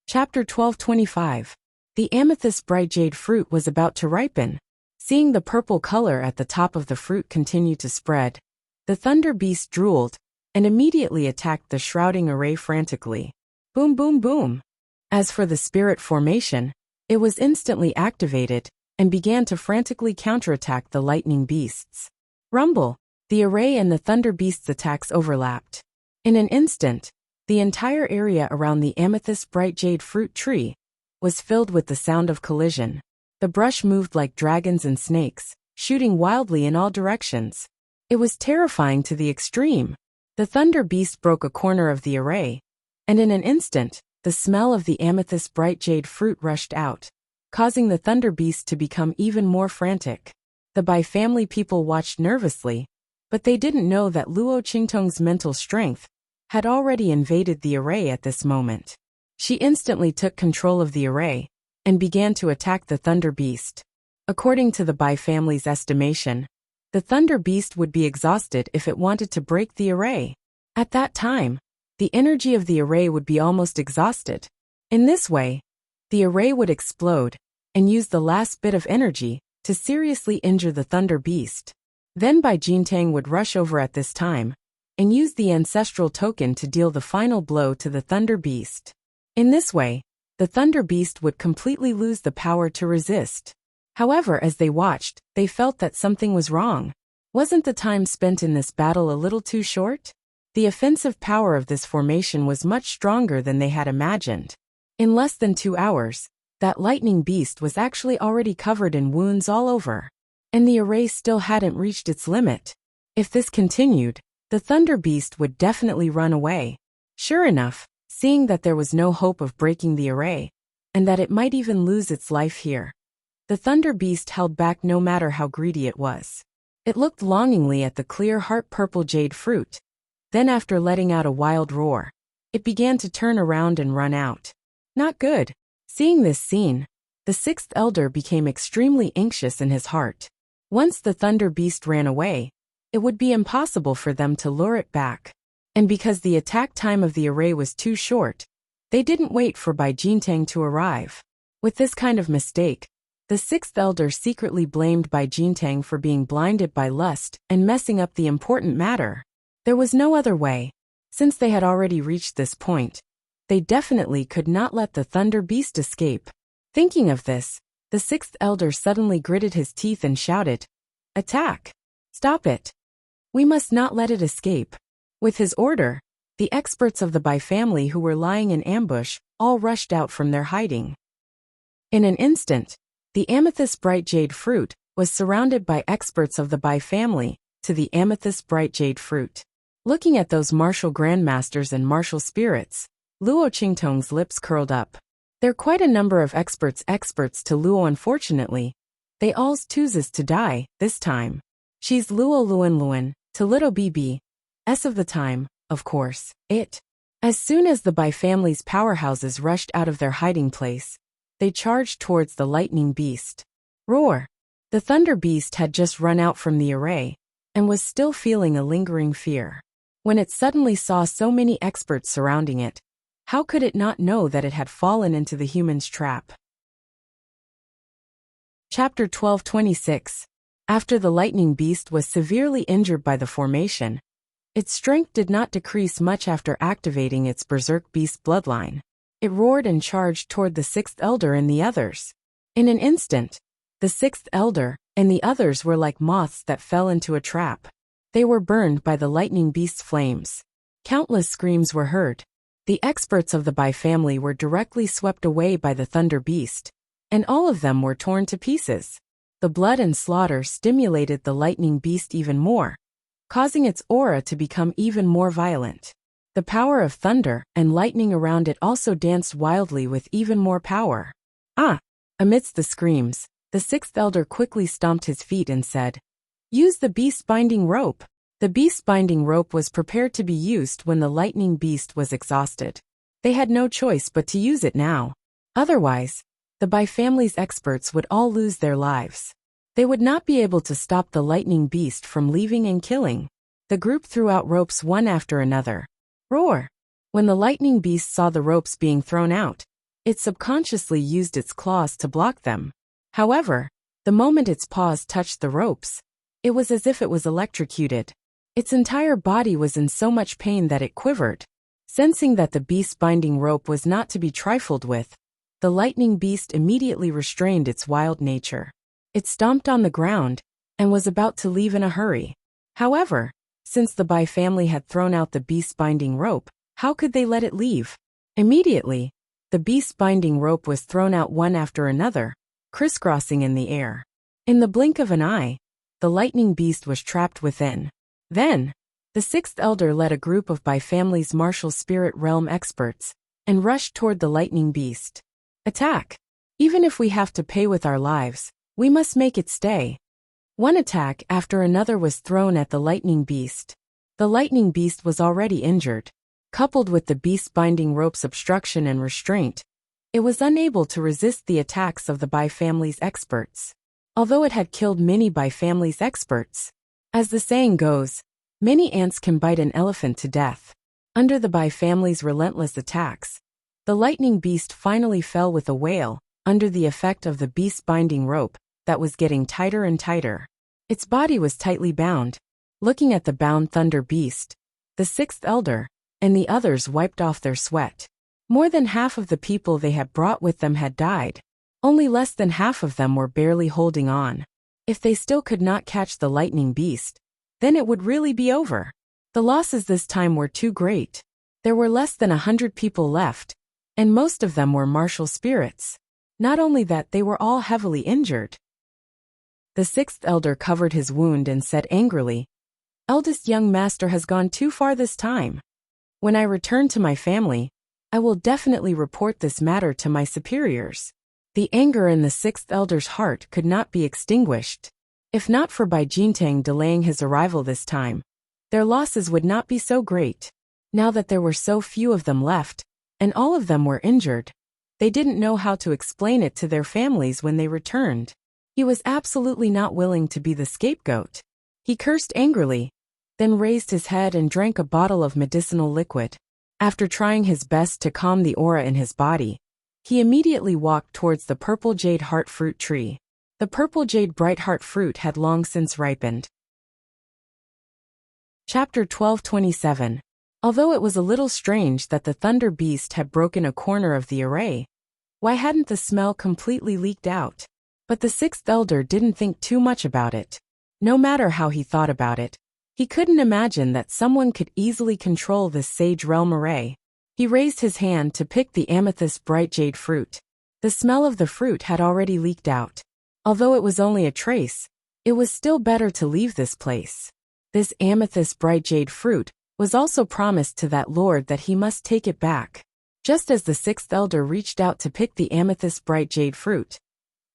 Chapter 1225. The amethyst bright jade fruit was about to ripen. Seeing the purple color at the top of the fruit continue to spread, the thunder beast drooled and immediately attacked the shrouding array frantically. Boom, boom, boom. As for the spirit formation, it was instantly activated and began to frantically counterattack the lightning beasts. Rumble. The array and the thunder beast's attacks overlapped. In an instant, the entire area around the amethyst bright jade fruit tree was filled with the sound of collision. The brush moved like dragons and snakes, shooting wildly in all directions. It was terrifying to the extreme. The thunder beast broke a corner of the array, and in an instant, the smell of the amethyst bright jade fruit rushed out, causing the thunder beast to become even more frantic. The Bai family people watched nervously, but they didn't know that Luo Qingtong's mental strength had already invaded the array at this moment. She instantly took control of the array and began to attack the thunder beast. According to the Bai family's estimation, the thunder beast would be exhausted if it wanted to break the array. At that time, the energy of the array would be almost exhausted. In this way, the array would explode and use the last bit of energy to seriously injure the thunder beast. Then Bai Jintang would rush over at this time and use the ancestral token to deal the final blow to the thunder beast. In this way, the thunder beast would completely lose the power to resist. However, as they watched, they felt that something was wrong. Wasn't the time spent in this battle a little too short? The offensive power of this formation was much stronger than they had imagined. In less than 2 hours, that lightning beast was actually already covered in wounds all over. And the array still hadn't reached its limit. If this continued, the thunder beast would definitely run away. Sure enough, seeing that there was no hope of breaking the array, and that it might even lose its life here, the thunder beast held back no matter how greedy it was. It looked longingly at the clear heart-purple jade fruit. Then after letting out a wild roar, it began to turn around and run out. Not good. Seeing this scene, the sixth elder became extremely anxious in his heart. Once the thunder beast ran away, it would be impossible for them to lure it back. And because the attack time of the array was too short, they didn't wait for Bai Jintang to arrive. With this kind of mistake, the sixth elder secretly blamed Bai Jintang for being blinded by lust and messing up the important matter. There was no other way. Since they had already reached this point, they definitely could not let the thunder beast escape. Thinking of this, the sixth elder suddenly gritted his teeth and shouted, "Attack! Stop it! We must not let it escape." With his order, the experts of the Bai family who were lying in ambush all rushed out from their hiding. In an instant, the amethyst bright jade fruit was surrounded by experts of the Bai family to the amethyst bright jade fruit. Looking at those martial grandmasters and martial spirits, Luo Qingtong's lips curled up. There are quite a number of experts to Luo. Unfortunately, they all's chooses to die this time. She's Luo Luan to little BB. S of the time, of course, it. As soon as the Bai family's powerhouses rushed out of their hiding place, they charged towards the lightning beast. Roar! The thunder beast had just run out from the array and was still feeling a lingering fear. When it suddenly saw so many experts surrounding it, how could it not know that it had fallen into the human's trap? Chapter 1226. After the lightning beast was severely injured by the formation, its strength did not decrease much after activating its berserk beast bloodline. It roared and charged toward the sixth elder and the others. In an instant, the sixth elder and the others were like moths that fell into a trap. They were burned by the lightning beast's flames. Countless screams were heard. The experts of the Bai family were directly swept away by the thunder beast, and all of them were torn to pieces. The blood and slaughter stimulated the lightning beast even more, causing its aura to become even more violent. The power of thunder and lightning around it also danced wildly with even more power. Ah! Amidst the screams, the sixth elder quickly stomped his feet and said, "Use the beast-binding rope." The beast-binding rope was prepared to be used when the lightning beast was exhausted. They had no choice but to use it now. Otherwise, the Bai family's experts would all lose their lives. They would not be able to stop the lightning beast from leaving and killing. The group threw out ropes one after another. Roar! When the lightning beast saw the ropes being thrown out, It subconsciously used its claws to block them. However, the moment its paws touched the ropes, it was as if it was electrocuted. Its entire body was in so much pain that it quivered. Sensing that the beast's binding rope was not to be trifled with, the lightning beast immediately restrained its wild nature. It stomped on the ground and was about to leave in a hurry. However, since the Bai family had thrown out the beast's binding rope, how could they let it leave? Immediately, the beast's binding rope was thrown out one after another, crisscrossing in the air. In the blink of an eye, the lightning beast was trapped within. Then, the sixth elder led a group of Bai family's martial spirit realm experts and rushed toward the lightning beast. Attack! Even if we have to pay with our lives, we must make it stay. One attack after another was thrown at the lightning beast. The lightning beast was already injured. Coupled with the beast's binding rope's obstruction and restraint, it was unable to resist the attacks of the Bai family's experts. Although it had killed many Bai family's experts, as the saying goes, many ants can bite an elephant to death. Under the Bai family's relentless attacks, the lightning beast finally fell with a wail, under the effect of the beast's binding rope that was getting tighter and tighter. Its body was tightly bound. Looking at the bound thunder beast, the sixth elder and the others wiped off their sweat. More than half of the people they had brought with them had died. Only less than half of them were barely holding on. If they still could not catch the lightning beast, then it would really be over. The losses this time were too great. There were less than 100 people left, and most of them were martial spirits. Not only that, they were all heavily injured. The sixth elder covered his wound and said angrily, "Eldest young master has gone too far this time. When I return to my family, I will definitely report this matter to my superiors." The anger in the sixth elder's heart could not be extinguished. If not for Bai Jintang delaying his arrival this time, their losses would not be so great. Now that there were so few of them left, and all of them were injured, they didn't know how to explain it to their families when they returned. He was absolutely not willing to be the scapegoat. He cursed angrily, then raised his head and drank a bottle of medicinal liquid. After trying his best to calm the aura in his body, he immediately walked towards the purple jade heart fruit tree. The purple jade bright heart fruit had long since ripened. Chapter 12:27. Although it was a little strange that the thunder beast had broken a corner of the array, why hadn't the smell completely leaked out? But the sixth elder didn't think too much about it. No matter how he thought about it, he couldn't imagine that someone could easily control this sage realm array. He raised his hand to pick the amethyst bright jade fruit. The smell of the fruit had already leaked out. Although it was only a trace, it was still better to leave this place. This amethyst bright jade fruit was also promised to that lord that he must take it back. Just as the sixth elder reached out to pick the amethyst bright jade fruit,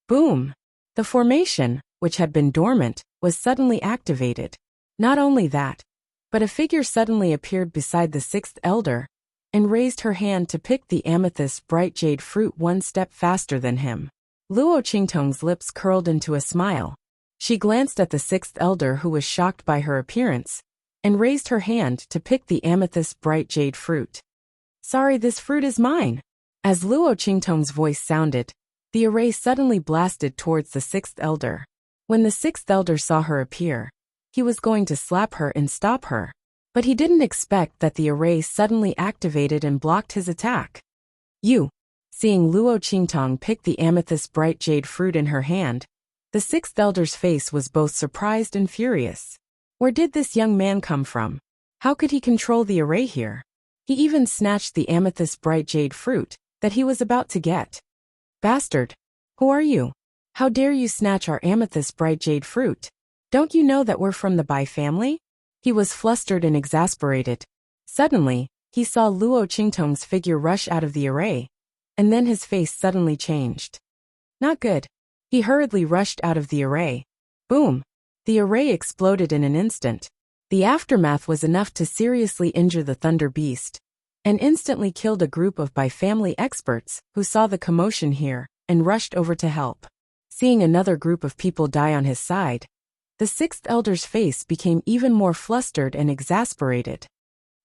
boom! The formation, which had been dormant, was suddenly activated. Not only that, but a figure suddenly appeared beside the sixth elder and raised her hand to pick the amethyst bright jade fruit one step faster than him. Luo Qingtong's lips curled into a smile. She glanced at the sixth elder, who was shocked by her appearance, and raised her hand to pick the amethyst bright jade fruit. "Sorry, this fruit is mine." As Luo Qingtong's voice sounded, the array suddenly blasted towards the sixth elder. When the sixth elder saw her appear, he was going to slap her and stop her. But he didn't expect that the array suddenly activated and blocked his attack. "You." Seeing Luo Qingtong pick the amethyst bright jade fruit in her hand, the sixth elder's face was both surprised and furious. Where did this young man come from? How could he control the array here? He even snatched the amethyst bright jade fruit that he was about to get. "Bastard! Who are you? How dare you snatch our amethyst bright jade fruit? Don't you know that we're from the Bai family?" He was flustered and exasperated. Suddenly, he saw Luo Qingtong's figure rush out of the array, and then his face suddenly changed. Not good. He hurriedly rushed out of the array. Boom! The array exploded in an instant. The aftermath was enough to seriously injure the thunder beast, and instantly killed a group of Bai family experts who saw the commotion here and rushed over to help. Seeing another group of people die on his side, the sixth elder's face became even more flustered and exasperated.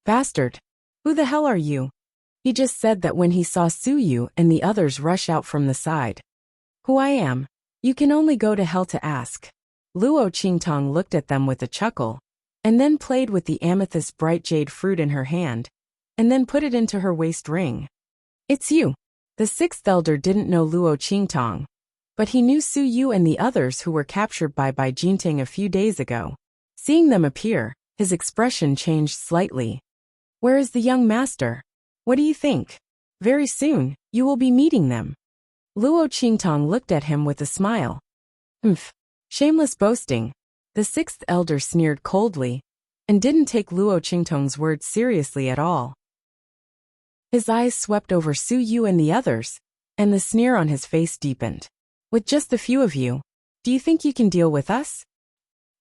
"Bastard! Who the hell are you? He just said that when he saw Suyu and the others rush out from the side. Who I am? You can only go to hell to ask. Luo Qingtong looked at them with a chuckle, and then played with the amethyst bright jade fruit in her hand, and then put it into her waist ring. It's you. The sixth elder didn't know Luo Qingtong, but he knew Suyu and the others who were captured by Jinting a few days ago. Seeing them appear, his expression changed slightly. Where is the young master? What do you think? Very soon, you will be meeting them. Luo Qingtong looked at him with a smile. Shameless boasting. The sixth elder sneered coldly, and didn't take Luo Qingtong's words seriously at all. His eyes swept over Suyu and the others, and the sneer on his face deepened. With just a few of you, do you think you can deal with us?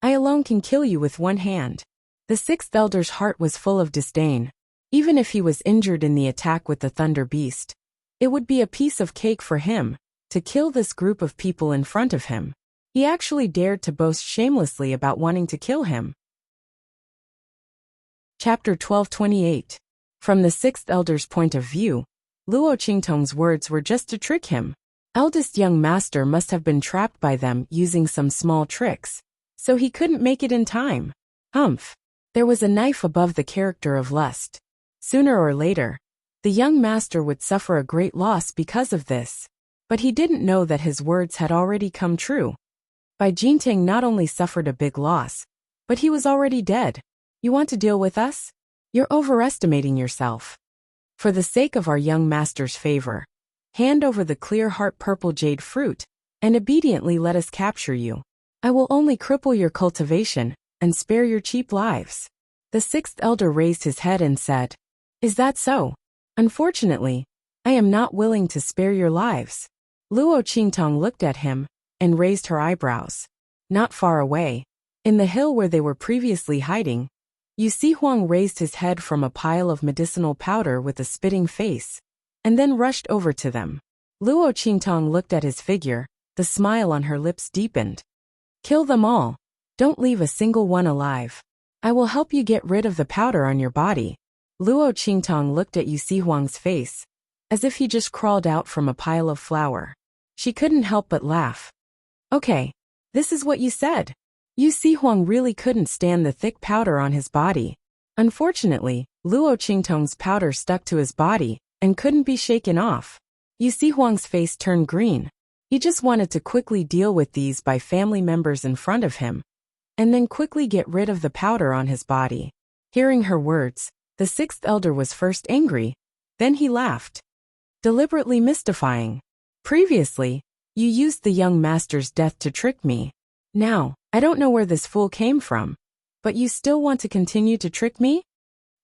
I alone can kill you with one hand. The sixth elder's heart was full of disdain. Even if he was injured in the attack with the Thunder Beast, it would be a piece of cake for him to kill this group of people in front of him. He actually dared to boast shamelessly about wanting to kill him. Chapter 1228. From the sixth elder's point of view, Luo Qingtong's words were just to trick him. Eldest young master must have been trapped by them using some small tricks, so he couldn't make it in time. There was a knife above the character of lust. Sooner or later, the young master would suffer a great loss because of this. But he didn't know that his words had already come true. Jinting not only suffered a big loss, but he was already dead. You want to deal with us? You're overestimating yourself. For the sake of our young master's favor, hand over the clear heart purple jade fruit, and obediently let us capture you. I will only cripple your cultivation, and spare your cheap lives. The sixth elder raised his head and said, Is that so? Unfortunately, I am not willing to spare your lives. Luo Qingtong looked at him, and raised her eyebrows. Not far away, in the hill where they were previously hiding, Yu Huang raised his head from a pile of medicinal powder with a spitting face, and then rushed over to them. Luo Qingtong looked at his figure, the smile on her lips deepened. Kill them all. Don't leave a single one alive. I will help you get rid of the powder on your body. Luo Qingtong looked at Yu Huang's face, as if he just crawled out from a pile of flour. She couldn't help but laugh. Okay, this is what you said. Yu Huang really couldn't stand the thick powder on his body. Unfortunately, Luo Qingtong's powder stuck to his body and couldn't be shaken off. Yu Huang's face turned green. He just wanted to quickly deal with these by family members in front of him, and then quickly get rid of the powder on his body. Hearing her words, the sixth elder was first angry, then he laughed. Deliberately mystifying. Previously, you used the young master's death to trick me. Now, I don't know where this fool came from, but you still want to continue to trick me?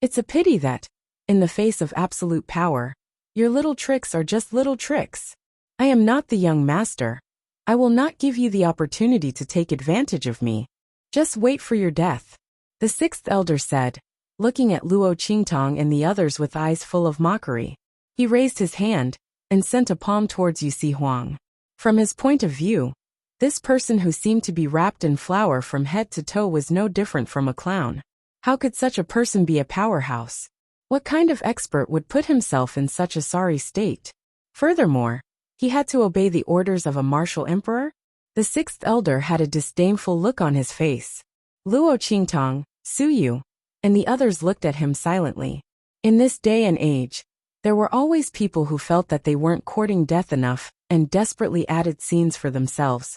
It's a pity that, in the face of absolute power, your little tricks are just little tricks. I am not the young master. I will not give you the opportunity to take advantage of me. Just wait for your death. The sixth elder said, looking at Luo Qingtong and the others with eyes full of mockery. He raised his hand and sent a palm towards Yu Huang. From his point of view, this person who seemed to be wrapped in flour from head to toe was no different from a clown. How could such a person be a powerhouse? What kind of expert would put himself in such a sorry state? Furthermore, he had to obey the orders of a martial emperor? The sixth elder had a disdainful look on his face. Luo Qingtong, Suyu, and the others looked at him silently. In this day and age, there were always people who felt that they weren't courting death enough and desperately added scenes for themselves.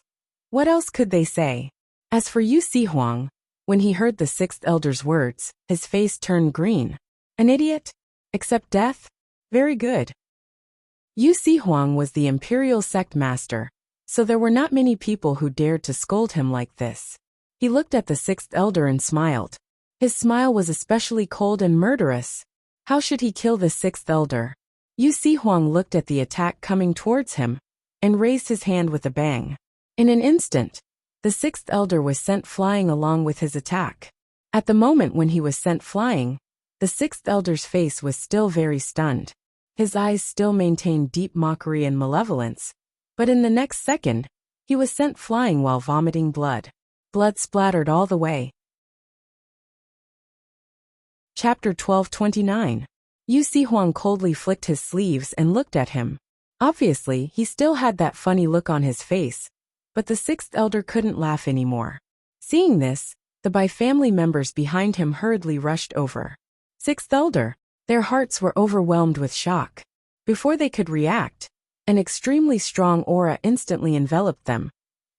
What else could they say? As for Yu Huang, when he heard the sixth elder's words, his face turned green. An idiot? Accept death? Very good. Yu Huang was the imperial sect master, so there were not many people who dared to scold him like this. He looked at the sixth elder and smiled. His smile was especially cold and murderous. How should he kill the sixth elder? Yu Huang looked at the attack coming towards him, and raised his hand with a bang. In an instant, the sixth elder was sent flying along with his attack. At the moment when he was sent flying, the sixth elder's face was still very stunned. His eyes still maintained deep mockery and malevolence, but in the next second, he was sent flying while vomiting blood. Blood splattered all the way. Chapter 1229. Yu Si Huang coldly flicked his sleeves and looked at him. Obviously, he still had that funny look on his face, but the sixth elder couldn't laugh anymore. Seeing this, the Bai family members behind him hurriedly rushed over. Sixth elder. Their hearts were overwhelmed with shock. Before they could react, an extremely strong aura instantly enveloped them,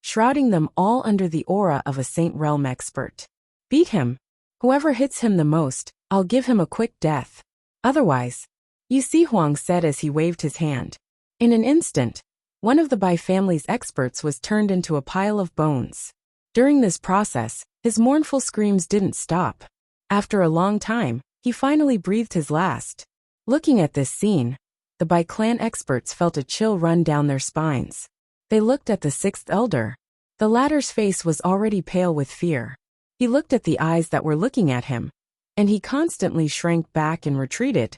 shrouding them all under the aura of a Saint Realm expert. Beat him. Whoever hits him the most, I'll give him a quick death. Otherwise, Yu Si Huang said as he waved his hand. In an instant, one of the Bai family's experts was turned into a pile of bones. During this process, his mournful screams didn't stop. After a long time, he finally breathed his last. Looking at this scene, the Bai clan experts felt a chill run down their spines. They looked at the sixth elder. The latter's face was already pale with fear. He looked at the eyes that were looking at him, and he constantly shrank back and retreated.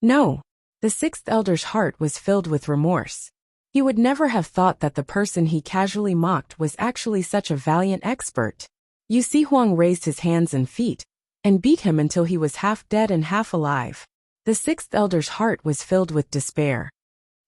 No. The sixth elder's heart was filled with remorse. He would never have thought that the person he casually mocked was actually such a valiant expert. Yu Si Huang raised his hands and feet, and beat him until he was half dead and half alive. The sixth elder's heart was filled with despair.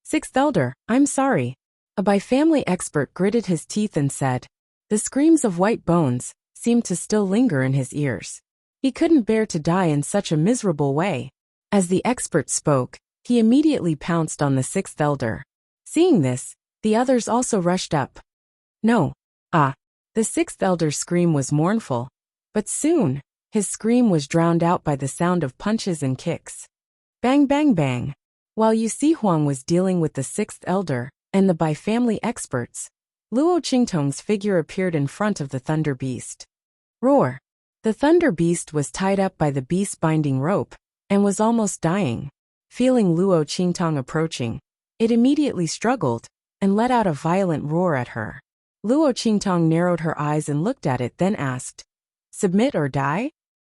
Sixth elder, I'm sorry. A Bai family expert gritted his teeth and said. The screams of white bones seemed to still linger in his ears. He couldn't bear to die in such a miserable way. As the expert spoke, he immediately pounced on the sixth elder. Seeing this, the others also rushed up. No. The sixth elder's scream was mournful, but soon, his scream was drowned out by the sound of punches and kicks. Bang bang bang. While Yu Si Huang was dealing with the sixth elder and the Bai family experts, Luo Qingtong's figure appeared in front of the thunder beast. Roar. The thunder beast was tied up by the beast binding rope, and was almost dying. Feeling Luo Qingtong approaching, it immediately struggled, and let out a violent roar at her. Luo Qingtong narrowed her eyes and looked at it, then asked, Submit or die?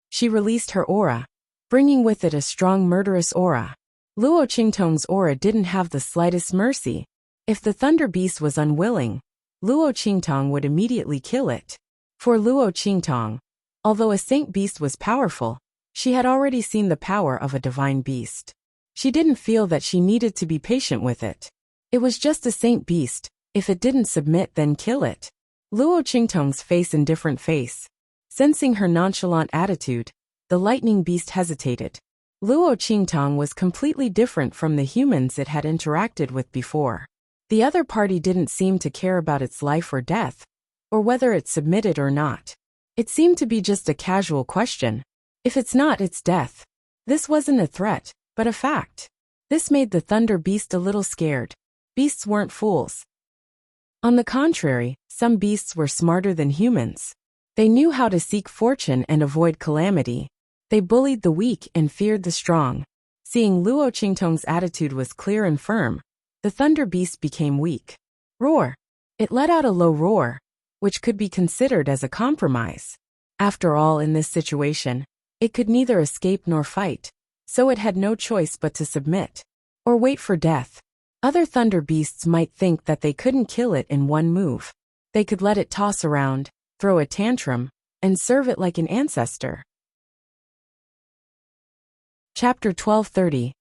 She released her aura, bringing with it a strong murderous aura. Luo Qingtong's aura didn't have the slightest mercy. If the thunder beast was unwilling, Luo Qingtong would immediately kill it. For Luo Qingtong, although a saint beast was powerful, she had already seen the power of a divine beast. She didn't feel that she needed to be patient with it. It was just a saint beast. If it didn't submit, then kill it. Luo Qingtong's face indifferent face. Sensing her nonchalant attitude, the lightning beast hesitated. Luo Qingtong was completely different from the humans it had interacted with before. The other party didn't seem to care about its life or death, or whether it submitted or not. It seemed to be just a casual question. If it's not, it's death. This wasn't a threat, but a fact. This made the thunder beast a little scared. Beasts weren't fools. On the contrary, some beasts were smarter than humans. They knew how to seek fortune and avoid calamity. They bullied the weak and feared the strong. Seeing Luo Qingtong's attitude was clear and firm, the thunder beast became weak. Roar. It let out a low roar, which could be considered as a compromise. After all, in this situation, it could neither escape nor fight, so it had no choice but to submit, or wait for death. Other thunder beasts might think that they couldn't kill it in one move. They could let it toss around, throw a tantrum, and serve it like an ancestor. Chapter 1230.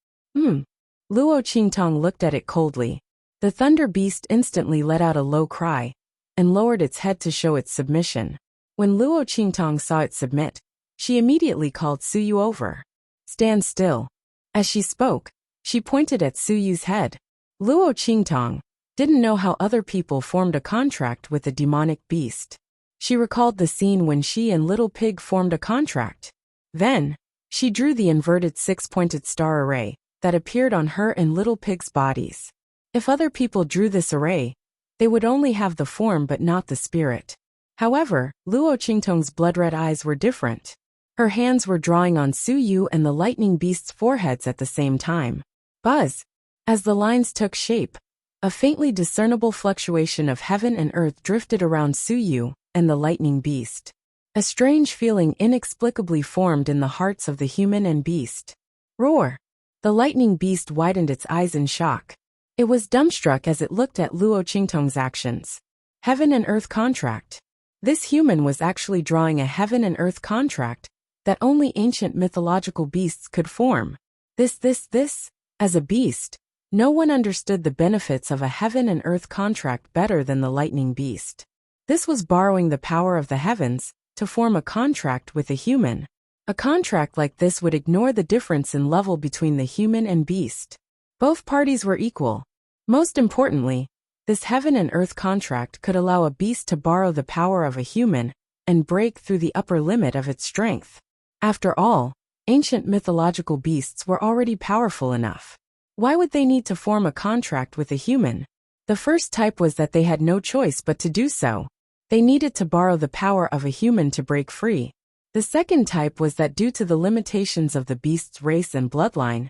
Luo Qingtong looked at it coldly. The thunder beast instantly let out a low cry, and lowered its head to show its submission. When Luo Qingtong saw it submit, she immediately called Suyu over. Stand still. As she spoke, she pointed at Suyu's head. Luo Qingtong didn't know how other people formed a contract with a demonic beast. She recalled the scene when she and Little Pig formed a contract. Then, she drew the inverted six-pointed star array that appeared on her and Little Pig's bodies. If other people drew this array, they would only have the form but not the spirit. However, Luo Qingtong's blood-red eyes were different. Her hands were drawing on Suyu and the lightning beast's foreheads at the same time. Buzz! As the lines took shape, a faintly discernible fluctuation of heaven and earth drifted around Suyu and the lightning beast. A strange feeling inexplicably formed in the hearts of the human and beast. Roar! The lightning beast widened its eyes in shock. It was dumbstruck as it looked at Luo Qingtong's actions. Heaven and earth contract. This human was actually drawing a heaven and earth contract that only ancient mythological beasts could form. This, as a beast, no one understood the benefits of a heaven and earth contract better than the lightning beast. This was borrowing the power of the heavens to form a contract with a human. A contract like this would ignore the difference in level between the human and beast. Both parties were equal. Most importantly, this heaven and earth contract could allow a beast to borrow the power of a human and break through the upper limit of its strength. After all, ancient mythological beasts were already powerful enough. Why would they need to form a contract with a human? The first type was that they had no choice but to do so. They needed to borrow the power of a human to break free. The second type was that due to the limitations of the beast's race and bloodline,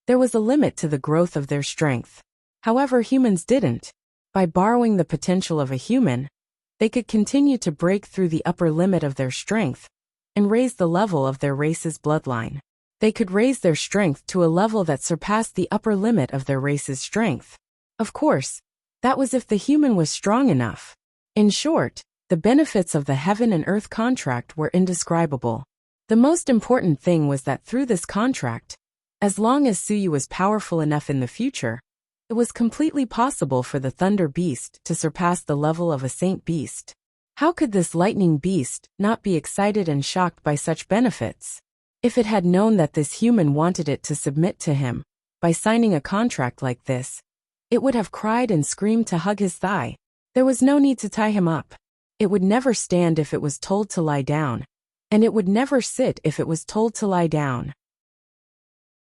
there was a limit to the growth of their strength. However, humans didn't. By borrowing the potential of a human, they could continue to break through the upper limit of their strength and raise the level of their race's bloodline. They could raise their strength to a level that surpassed the upper limit of their race's strength. Of course, that was if the human was strong enough. In short, the benefits of the heaven and earth contract were indescribable. The most important thing was that through this contract, as long as Suyu was powerful enough in the future, it was completely possible for the Thunder Beast to surpass the level of a Saint Beast. How could this lightning beast not be excited and shocked by such benefits? If it had known that this human wanted it to submit to him, by signing a contract like this, it would have cried and screamed to hug his thigh. There was no need to tie him up. It would never stand if it was told to lie down, and it would never sit if it was told to lie down.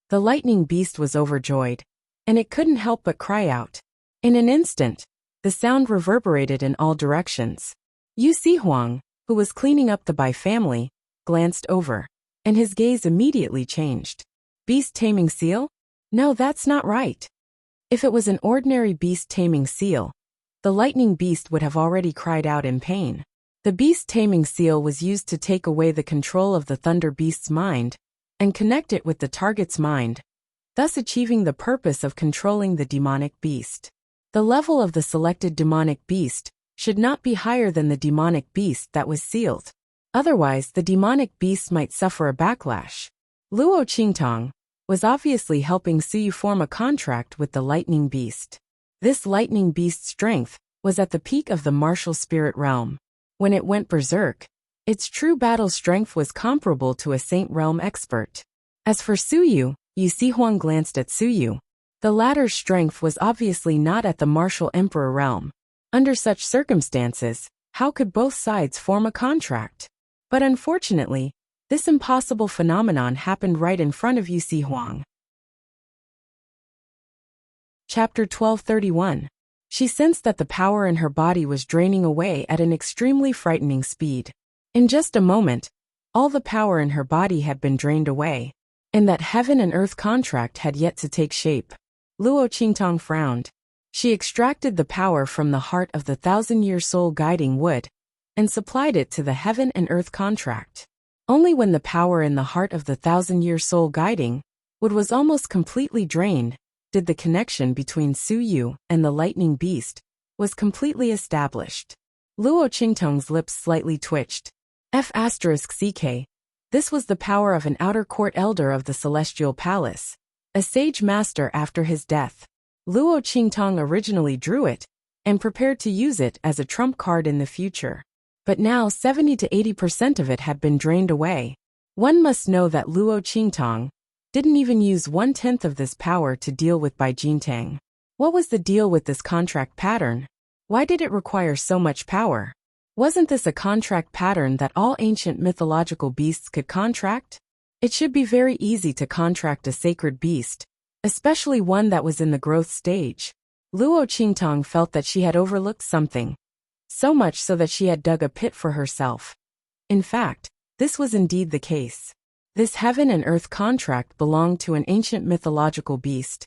The lightning beast was overjoyed, and it couldn't help but cry out. In an instant, the sound reverberated in all directions. Yu Huang, who was cleaning up the Bai family, glanced over, and his gaze immediately changed. Beast-taming seal? No, that's not right. If it was an ordinary beast-taming seal, the lightning beast would have already cried out in pain. The beast-taming seal was used to take away the control of the thunder beast's mind and connect it with the target's mind, thus achieving the purpose of controlling the demonic beast. The level of the selected demonic beast should not be higher than the demonic beast that was sealed. Otherwise, the demonic beast might suffer a backlash. Luo Qingtong was obviously helping Suyu form a contract with the lightning beast. This lightning beast's strength was at the peak of the martial spirit realm. When it went berserk, its true battle strength was comparable to a Saint Realm expert. As for Suyu, Yu Huang glanced at Suyu. The latter's strength was obviously not at the martial emperor realm. Under such circumstances, how could both sides form a contract? But unfortunately, this impossible phenomenon happened right in front of Yu Huang. Chapter 1231. She sensed that the power in her body was draining away at an extremely frightening speed. In just a moment, all the power in her body had been drained away, and that heaven and earth contract had yet to take shape. Luo Qingtong frowned. She extracted the power from the heart of the thousand-year soul guiding wood and supplied it to the heaven and earth contract. Only when the power in the heart of the thousand-year soul guiding wood was almost completely drained did the connection between Suyu and the lightning beast was completely established. Luo Qingtong's lips slightly twitched. F***ck. This was the power of an outer court elder of the Celestial Palace, a sage master after his death. Luo Qingtong originally drew it and prepared to use it as a trump card in the future. But now 70 to 80% of it had been drained away. One must know that Luo Qingtong didn't even use 1/10 of this power to deal with Bai Jintang. What was the deal with this contract pattern? Why did it require so much power? Wasn't this a contract pattern that all ancient mythological beasts could contract? It should be very easy to contract a sacred beast, especially one that was in the growth stage. Luo Qingtong felt that she had overlooked something, so much so that she had dug a pit for herself. In fact, this was indeed the case. This heaven and earth contract belonged to an ancient mythological beast,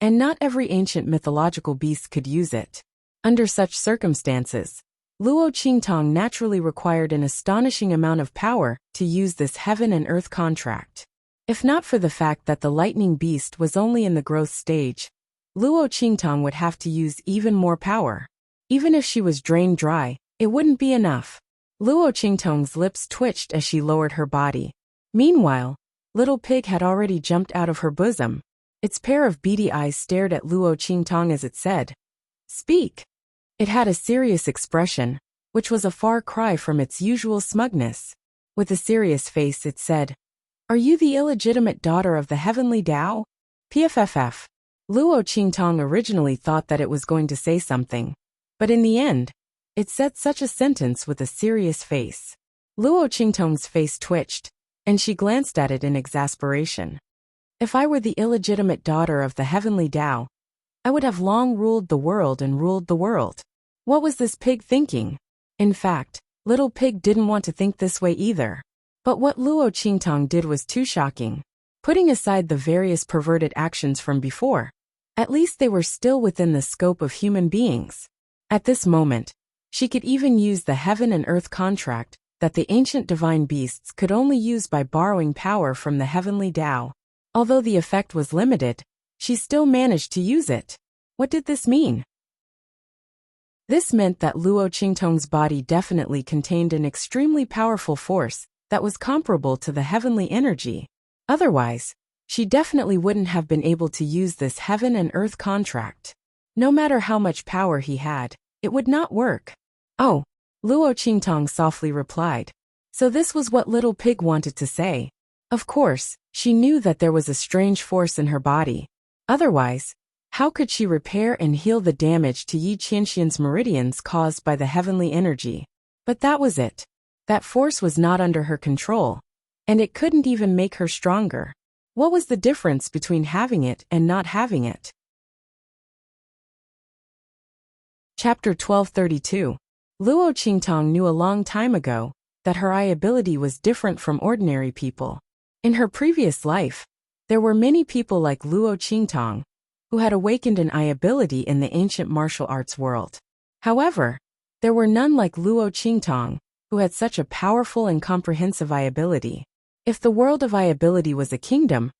and not every ancient mythological beast could use it. Under such circumstances, Luo Qingtong naturally required an astonishing amount of power to use this heaven and earth contract. If not for the fact that the lightning beast was only in the growth stage, Luo Qingtong would have to use even more power. Even if she was drained dry, it wouldn't be enough. Luo Qingtong's lips twitched as she lowered her body. Meanwhile, Little Pig had already jumped out of her bosom. Its pair of beady eyes stared at Luo Qingtong as it said, "Speak." It had a serious expression, which was a far cry from its usual smugness. With a serious face it said, "Are you the illegitimate daughter of the heavenly Tao?" PFFF. Luo Qingtong originally thought that it was going to say something, but in the end, it said such a sentence with a serious face. Luo Qingtong's face twitched, and she glanced at it in exasperation. "If I were the illegitimate daughter of the heavenly Tao, I would have long ruled the world and ruled the world." What was this pig thinking? In fact, Little Pig didn't want to think this way either. But what Luo Qingtong did was too shocking. Putting aside the various perverted actions from before, at least they were still within the scope of human beings. At this moment, she could even use the heaven and earth contract that the ancient divine beasts could only use by borrowing power from the heavenly Tao. Although the effect was limited, she still managed to use it. What did this mean? This meant that Luo Qingtong's body definitely contained an extremely powerful force that was comparable to the heavenly energy. Otherwise, she definitely wouldn't have been able to use this heaven and earth contract. No matter how much power he had, it would not work. "Oh," Luo Qingtong softly replied. So this was what Little Pig wanted to say. Of course, she knew that there was a strange force in her body. Otherwise, how could she repair and heal the damage to Yi Qianxian's meridians caused by the heavenly energy? But that was it. That force was not under her control, and it couldn't even make her stronger. What was the difference between having it and not having it? Chapter 1232. Luo Qingtong knew a long time ago that her eye ability was different from ordinary people. In her previous life, there were many people like Luo Qingtong who had awakened an eye ability in the ancient martial arts world. However, there were none like Luo Qingtong who had such a powerful and comprehensive eye ability. If the world of eye ability was a kingdom,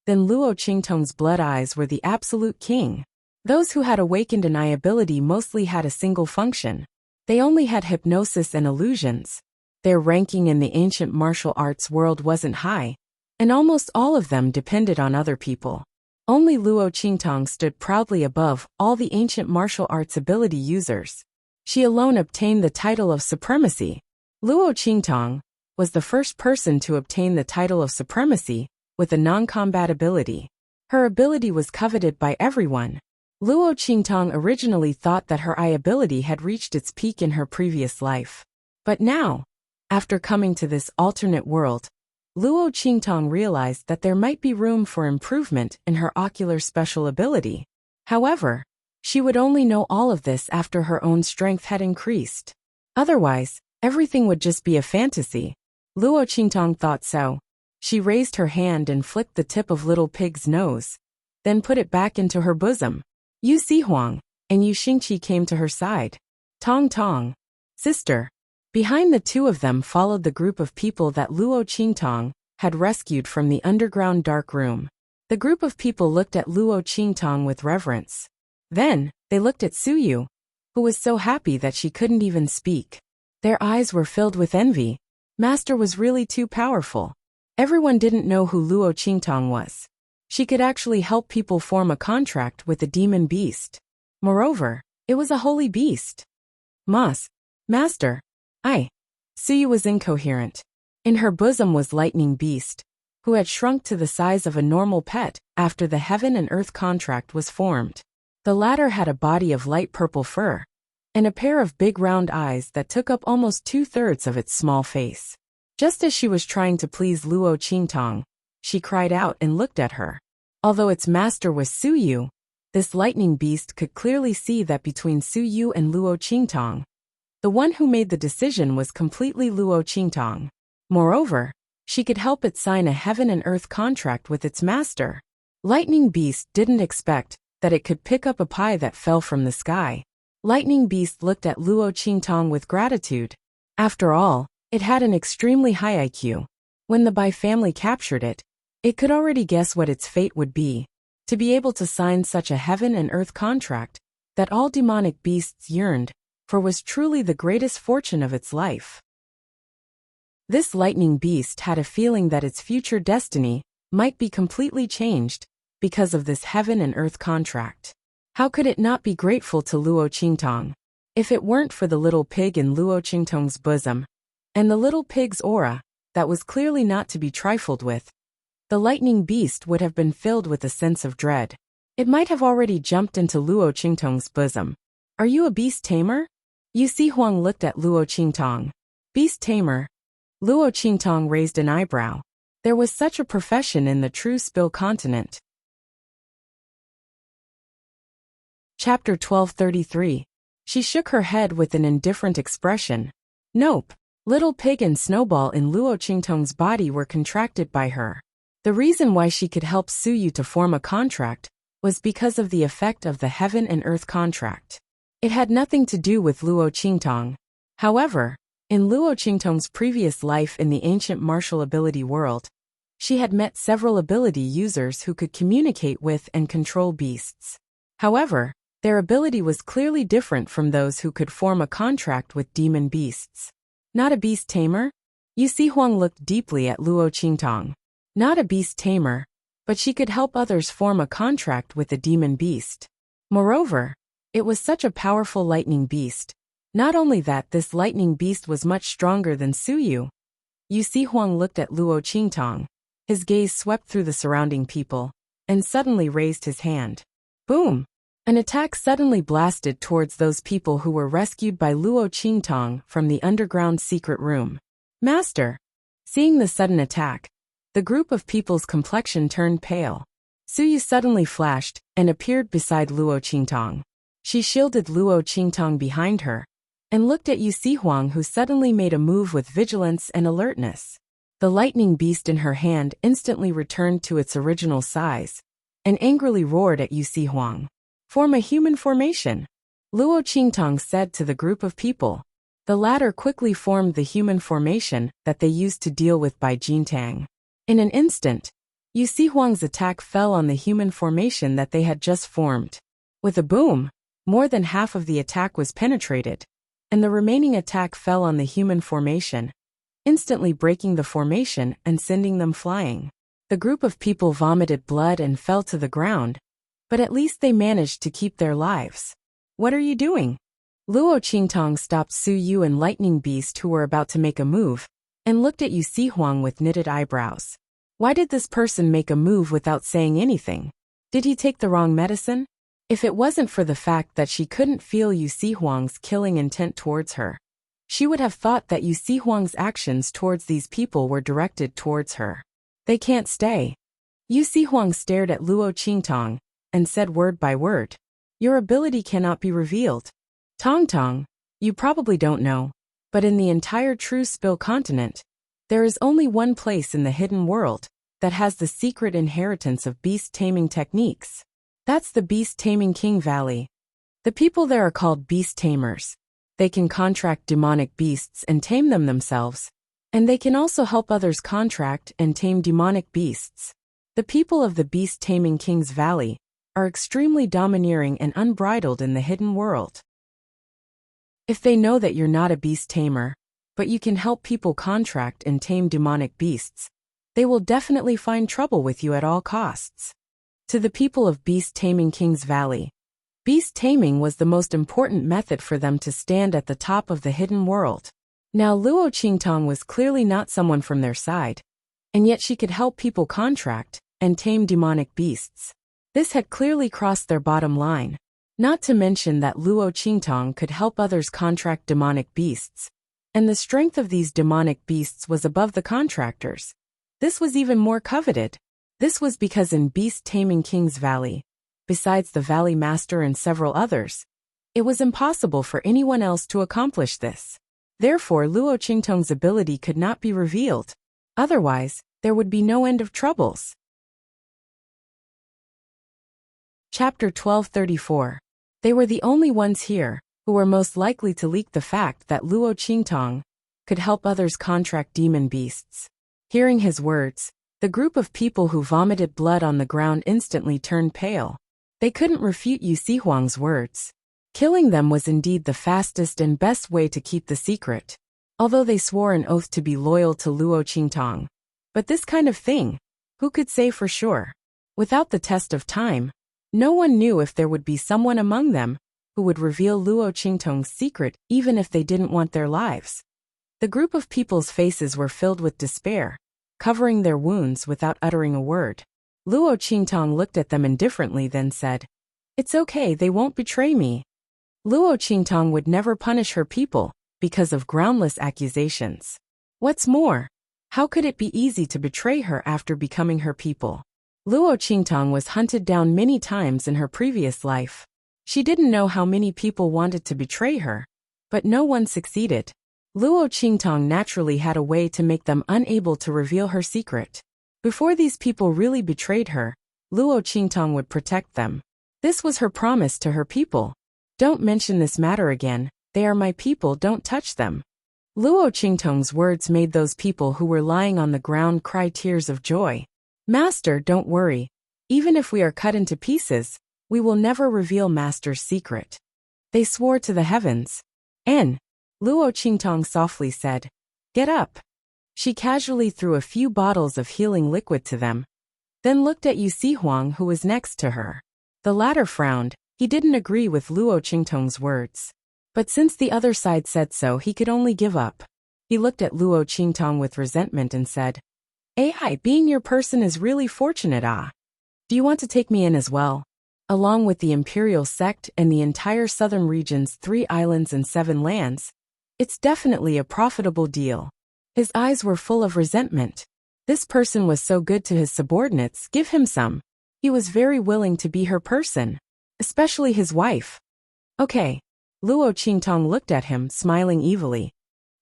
then Luo Qingtong's blood eyes were the absolute king. Those who had awakened an eye ability mostly had a single function. They only had hypnosis and illusions. Their ranking in the ancient martial arts world wasn't high, and almost all of them depended on other people. Only Luo Qingtong stood proudly above all the ancient martial arts ability users. She alone obtained the title of supremacy. Luo Qingtong was the first person to obtain the title of supremacy with a non-combat ability. Her ability was coveted by everyone. Luo Qingtong originally thought that her eye ability had reached its peak in her previous life. But now, after coming to this alternate world, Luo Qingtong realized that there might be room for improvement in her ocular special ability. However, she would only know all of this after her own strength had increased. Otherwise, everything would just be a fantasy. Luo Qingtong thought so. She raised her hand and flicked the tip of Little Pig's nose, then put it back into her bosom. Yu Sihuang and Yu Xingqi came to her side. "Tong Tong, sister." Behind the two of them followed the group of people that Luo Qingtong had rescued from the underground dark room. The group of people looked at Luo Qingtong with reverence. Then, they looked at Suyu, who was so happy that she couldn't even speak. Their eyes were filled with envy. Master was really too powerful. Everyone didn't know who Luo Qingtong was. She could actually help people form a contract with the demon beast. Moreover, it was a holy beast. Master. Suyu was incoherent. In her bosom was Lightning Beast, who had shrunk to the size of a normal pet after the heaven and earth contract was formed. The latter had a body of light purple fur, and a pair of big round eyes that took up almost 2/3 of its small face. Just as she was trying to please Luo Qingtong, she cried out and looked at her. Although its master was Suyu, this lightning beast could clearly see that between Suyu and Luo Qingtong, the one who made the decision was completely Luo Qingtong. Moreover, she could help it sign a heaven and earth contract with its master. Lightning Beast didn't expect that it could pick up a pie that fell from the sky. Lightning Beast looked at Luo Qingtong with gratitude. After all, it had an extremely high IQ. When the Bai family captured it, it could already guess what its fate would be. To be able to sign such a heaven and earth contract that all demonic beasts yearned for was truly the greatest fortune of its life. This lightning beast had a feeling that its future destiny might be completely changed because of this heaven and earth contract. How could it not be grateful to Luo Qingtong? If it weren't for the little pig in Luo Qingtong's bosom, and the little pig's aura, that was clearly not to be trifled with, the lightning beast would have been filled with a sense of dread. It might have already jumped into Luo Qingtong's bosom. Are you a beast tamer? Yu Huang looked at Luo Qingtong. Beast tamer? Luo Qingtong raised an eyebrow. There was such a profession in the true Spill continent. Chapter 1233. She shook her head with an indifferent expression. Nope. Little pig and snowball in Luo Qingtong's body were contracted by her. The reason why she could help Suyu to form a contract was because of the effect of the heaven and earth contract. It had nothing to do with Luo Qingtong. However, in Luo Qingtong's previous life in the ancient martial ability world, she had met several ability users who could communicate with and control beasts. However, their ability was clearly different from those who could form a contract with demon beasts. Not a beast tamer? Yu Huang looked deeply at Luo Qingtong. Not a beast tamer, but she could help others form a contract with a demon beast. Moreover, it was such a powerful lightning beast. Not only that, this lightning beast was much stronger than Suyu. Yu Huang looked at Luo Qingtong. His gaze swept through the surrounding people, and suddenly raised his hand. Boom! An attack suddenly blasted towards those people who were rescued by Luo Qingtong from the underground secret room. Master! Seeing the sudden attack, the group of people's complexion turned pale. Suyu suddenly flashed and appeared beside Luo Qingtong. She shielded Luo Qingtong behind her and looked at Yu Huang, who suddenly made a move with vigilance and alertness. The lightning beast in her hand instantly returned to its original size and angrily roared at Yu Huang. Form a human formation, Luo Qingtong said to the group of people. The latter quickly formed the human formation that they used to deal with Bai Jintang. In an instant, Yu Huang's attack fell on the human formation that they had just formed. With a boom, more than half of the attack was penetrated, and the remaining attack fell on the human formation, instantly breaking the formation and sending them flying. The group of people vomited blood and fell to the ground, but at least they managed to keep their lives. What are you doing? Luo Qingtong stopped Suyu and Lightning Beast, who were about to make a move, and looked at Yu Huang with knitted eyebrows. Why did this person make a move without saying anything? Did he take the wrong medicine? If it wasn't for the fact that she couldn't feel Yu Huang's killing intent towards her, she would have thought that Yu Huang's actions towards these people were directed towards her. They can't stay. Yu Huang stared at Luo Qingtong and said word by word, your ability cannot be revealed. Tong Tong, you probably don't know, but in the entire true Spill continent, there is only one place in the hidden world that has the secret inheritance of beast taming techniques. That's the Beast Taming King Valley. The people there are called beast tamers. They can contract demonic beasts and tame them themselves, and they can also help others contract and tame demonic beasts. The people of the Beast Taming King's Valley are extremely domineering and unbridled in the hidden world. If they know that you're not a beast tamer, but you can help people contract and tame demonic beasts, they will definitely find trouble with you at all costs. To the people of Beast Taming King's Valley, beast taming was the most important method for them to stand at the top of the hidden world. Now Luo Qingtong was clearly not someone from their side, and yet she could help people contract and tame demonic beasts. This had clearly crossed their bottom line. Not to mention that Luo Qingtong could help others contract demonic beasts, and the strength of these demonic beasts was above the contractors. This was even more coveted. This was because in Beast Taming King's Valley, besides the Valley Master and several others, it was impossible for anyone else to accomplish this. Therefore, Luo Qingtong's ability could not be revealed. Otherwise, there would be no end of troubles. Chapter 1234. They were the only ones here who were most likely to leak the fact that Luo Qingtong could help others contract demon beasts. Hearing his words, the group of people who vomited blood on the ground instantly turned pale. They couldn't refute Yu Huang's words. Killing them was indeed the fastest and best way to keep the secret, although they swore an oath to be loyal to Luo Qingtong. But this kind of thing, Who could say for sure? Without the test of time, no one knew if there would be someone among them who would reveal Luo Qingtong's secret even if they didn't want their lives. The group of people's faces were filled with despair, covering their wounds without uttering a word. Luo Qingtong looked at them indifferently, then said, "It's okay, they won't betray me." Luo Qingtong would never punish her people because of groundless accusations. What's more, how could it be easy to betray her after becoming her people? Luo Qingtong was hunted down many times in her previous life. She didn't know how many people wanted to betray her, but no one succeeded. Luo Qingtong naturally had a way to make them unable to reveal her secret. Before these people really betrayed her, Luo Qingtong would protect them. This was her promise to her people. "Don't mention this matter again, they are my people, don't touch them." Luo Qingtong's words made those people who were lying on the ground cry tears of joy. "Master, don't worry. Even if we are cut into pieces, we will never reveal Master's secret." They swore to the heavens. Luo Qingtong softly said, "Get up." She casually threw a few bottles of healing liquid to them, then looked at Yu Sihuang, who was next to her. The latter frowned. He didn't agree with Luo Qingtong's words. But since the other side said so, he could only give up. He looked at Luo Qingtong with resentment and said, "AI, being your person is really fortunate, ah. Do you want to take me in as well? Along with the imperial sect and the entire southern region's 3 islands and 7 lands, it's definitely a profitable deal." His eyes were full of resentment. This person was so good to his subordinates, give him some. He was very willing to be her person, especially his wife. "Okay." Luo Qingtong looked at him, smiling evilly.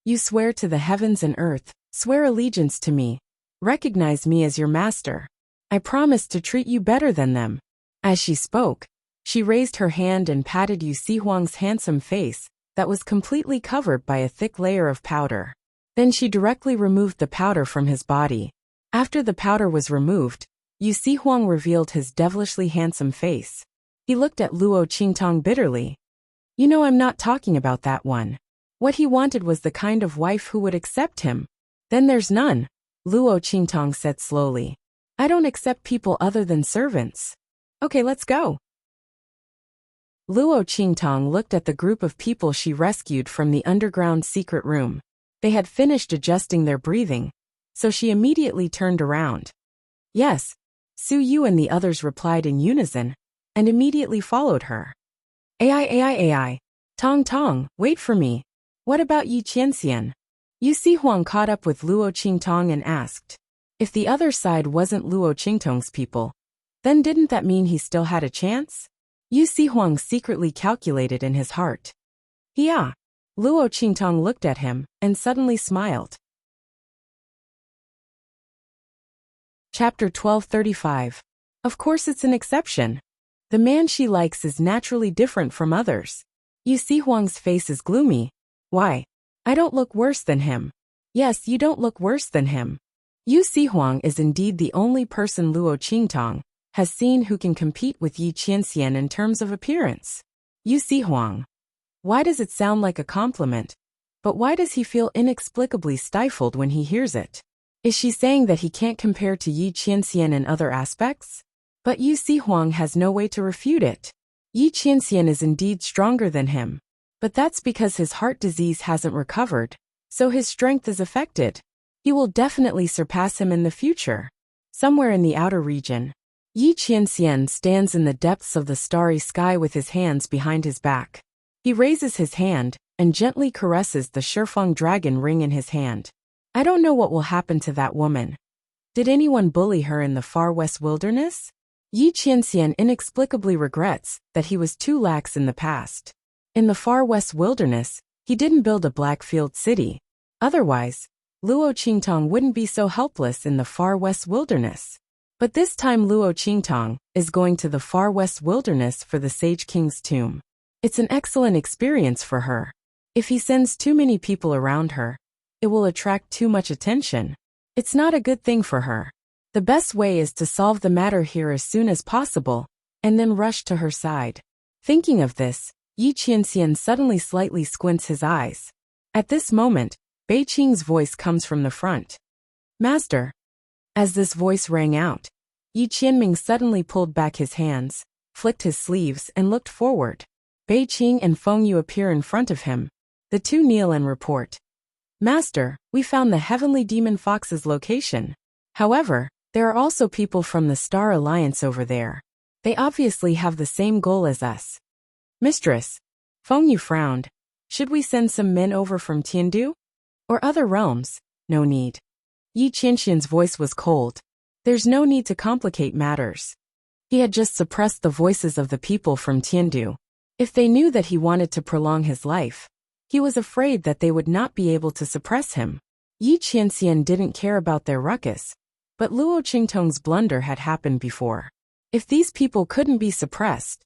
"You swear to the heavens and earth, swear allegiance to me, recognize me as your master. I promise to treat you better than them." As she spoke, she raised her hand and patted Yu Sihuang's handsome face that was completely covered by a thick layer of powder. Then she directly removed the powder from his body. After the powder was removed, Yu Sihuang revealed his devilishly handsome face. He looked at Luo Qingtong bitterly. "You know I'm not talking about that one. What he wanted was the kind of wife who would accept him." "Then there's none," Luo Qingtong said slowly. "I don't accept people other than servants." "Okay, let's go." Luo Qingtong looked at the group of people she rescued from the underground secret room. They had finished adjusting their breathing, so she immediately turned around. "Yes," Su Yu and the others replied in unison, and immediately followed her. AI, Tong Tong, wait for me. What about Yi Qianxian?" Yu Sihuang caught up with Luo Qingtong and asked. If the other side wasn't Luo Qingtong's people, then didn't that mean he still had a chance? Yu Sihuang secretly calculated in his heart. "Yeah." Luo Qingtong looked at him and suddenly smiled. Chapter 1235. Of course it's an exception. The man she likes is naturally different from others. Yu Sihuang's face is gloomy. "Why? I don't look worse than him." "Yes, you don't look worse than him." Yu Sihuang is indeed the only person Luo Qingtong has seen who can compete with Yi Qianxian in terms of appearance. Yu Sihuang. Why does it sound like a compliment? But why does he feel inexplicably stifled when he hears it? Is she saying that he can't compare to Yi Qianxian in other aspects? But Yu Sihuang has no way to refute it. Yi Qianxian is indeed stronger than him. But that's because his heart disease hasn't recovered, so his strength is affected. He will definitely surpass him in the future. Somewhere in the outer region, Yi Qianxian stands in the depths of the starry sky with his hands behind his back. He raises his hand and gently caresses the Shifeng dragon ring in his hand. I don't know what will happen to that woman. Did anyone bully her in the far west wilderness? Yi Qianxian inexplicably regrets that he was too lax in the past. In the far west wilderness, he didn't build a black-field city. Otherwise, Luo Qingtong wouldn't be so helpless in the far west wilderness. But this time Luo Qingtong is going to the far west wilderness for the Sage King's tomb. It's an excellent experience for her. If he sends too many people around her, it will attract too much attention. It's not a good thing for her. The best way is to solve the matter here as soon as possible, and then rush to her side. Thinking of this, Yi Qianxian suddenly slightly squints his eyes. At this moment, Bei Qing's voice comes from the front. "Master." As this voice rang out, Yi Qianming suddenly pulled back his hands, flicked his sleeves and looked forward. Bei Qing and Feng Yu appear in front of him. The two kneel and report. Master, we found the heavenly demon fox's location. However, there are also people from the Star Alliance over there. They obviously have the same goal as us. Mistress, Feng Yu frowned. Should we send some men over from Tiandu? Or other realms? No need. Yi Qianxian's voice was cold. There's no need to complicate matters. He had just suppressed the voices of the people from Tiandu. If they knew that he wanted to prolong his life, he was afraid that they would not be able to suppress him. Yi Qianxian didn't care about their ruckus, but Luo Qingtong's blunder had happened before. If these people couldn't be suppressed,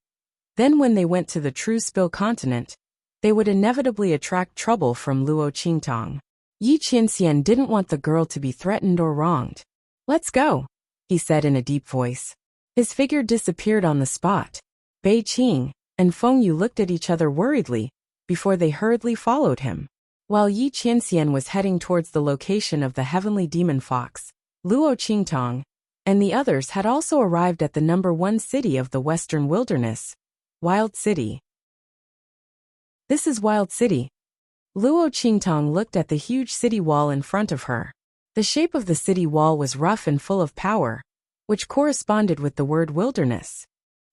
then when they went to the true Spill continent, they would inevitably attract trouble from Luo Qingtong. Yi Qianxian didn't want the girl to be threatened or wronged. Let's go, he said in a deep voice. His figure disappeared on the spot. Bei Qing and Feng Yu looked at each other worriedly before they hurriedly followed him. While Yi Qianxian was heading towards the location of the heavenly demon fox, Luo Qingtong and the others had also arrived at the #1 city of the Western Wilderness, Wild City. This is Wild City. Luo Qingtong looked at the huge city wall in front of her. The shape of the city wall was rough and full of power, which corresponded with the word wilderness.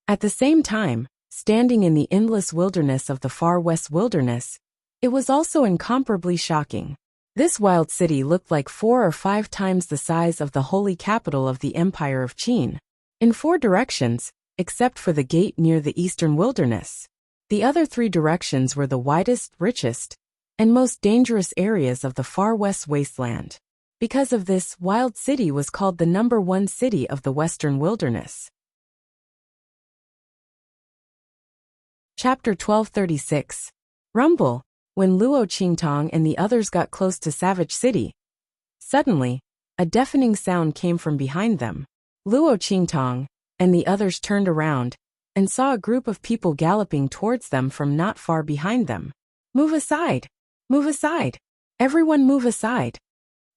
At the same time, standing in the endless wilderness of the far west wilderness, it was also incomparably shocking. This wild city looked like 4 or 5 times the size of the holy capital of the Empire of Qin, in 4 directions, except for the gate near the eastern wilderness. The other 3 directions were the widest, richest, and most dangerous areas of the far west wasteland. Because of this, Wild City was called the #1 city of the Western Wilderness. Chapter 1236. Rumble. When Luo Qingtong and the others got close to Savage City, suddenly, a deafening sound came from behind them. Luo Qingtong and the others turned around and saw a group of people galloping towards them from not far behind them. Move aside! Move aside! Everyone move aside!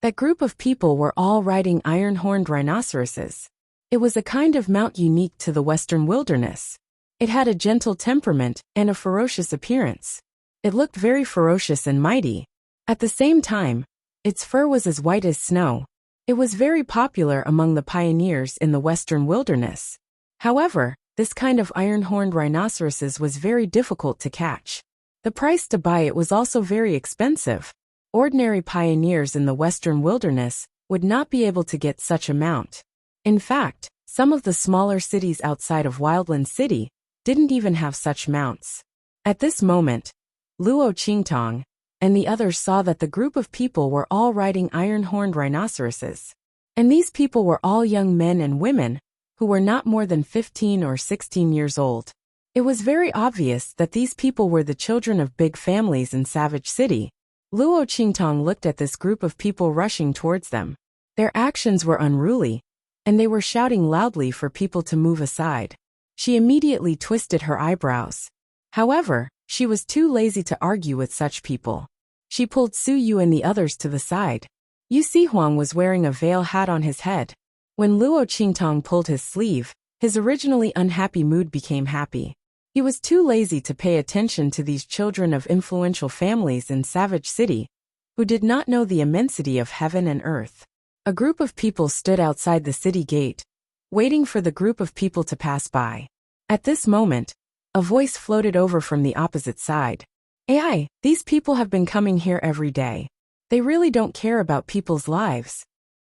That group of people were all riding iron-horned rhinoceroses. It was a kind of mount unique to the Western Wilderness. It had a gentle temperament and a ferocious appearance. It looked very ferocious and mighty. At the same time, its fur was as white as snow. It was very popular among the pioneers in the Western Wilderness. However, this kind of iron-horned rhinoceroses was very difficult to catch. The price to buy it was also very expensive. Ordinary pioneers in the Western Wilderness would not be able to get such a mount. In fact, some of the smaller cities outside of Wildland City didn't even have such mounts. At this moment, Luo Qingtong and the others saw that the group of people were all riding iron-horned rhinoceroses. And these people were all young men and women who were not more than 15 or 16 years old. It was very obvious that these people were the children of big families in Savage City. Luo Qingtong looked at this group of people rushing towards them. Their actions were unruly, and they were shouting loudly for people to move aside. She immediately twisted her eyebrows. However, she was too lazy to argue with such people. She pulled Su Yu and the others to the side. Yu Sihuang was wearing a veil hat on his head. When Luo Qingtong pulled his sleeve, his originally unhappy mood became happy. He was too lazy to pay attention to these children of influential families in Savage City, who did not know the immensity of heaven and earth. A group of people stood outside the city gate, waiting for the group of people to pass by. At this moment, a voice floated over from the opposite side. "AI, these people have been coming here every day. They really don't care about people's lives."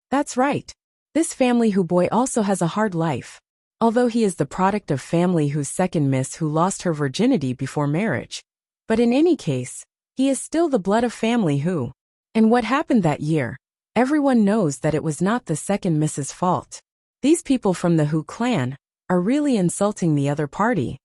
That's right. This family Hu boy also has a hard life. Although he is the product of family whose second miss who lost her virginity before marriage. But in any case, he is still the blood of family Hu. And what happened that year? Everyone knows that it was not the second miss's fault. These people from the Hu clan are really insulting the other party.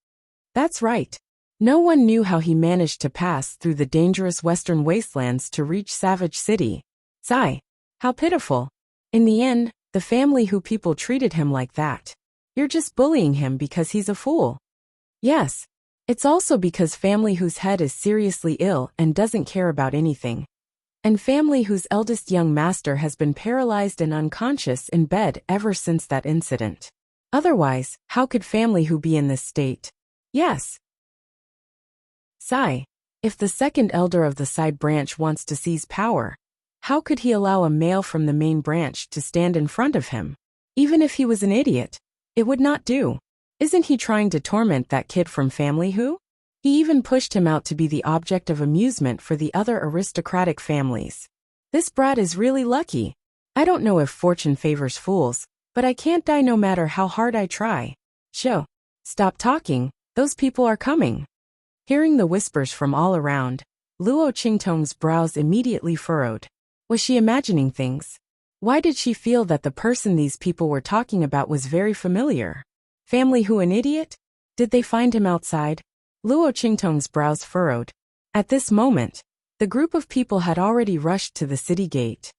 That's right. No one knew how he managed to pass through the dangerous western wastelands to reach Savage City. Sigh. How pitiful. In the end, the family Hu people treated him like that. You're just bullying him because he's a fool. Yes. It's also because family whose head is seriously ill and doesn't care about anything. and family whose eldest young master has been paralyzed and unconscious in bed ever since that incident. Otherwise, how could family who be in this state? Yes. Sigh. If the second elder of the side branch wants to seize power, how could he allow a male from the main branch to stand in front of him? Even if he was an idiot, it would not do. Isn't he trying to torment that kid from family who? He even pushed him out to be the object of amusement for the other aristocratic families. This brat is really lucky. I don't know if fortune favors fools, but I can't die no matter how hard I try. Sho. Stop talking, those people are coming. Hearing the whispers from all around, Luo Qingtong's brows immediately furrowed. Was she imagining things? Why did she feel that the person these people were talking about was very familiar? Family who an idiot? Did they find him outside? Luo Qingtong's brows furrowed. At this moment, the group of people had already rushed to the city gate.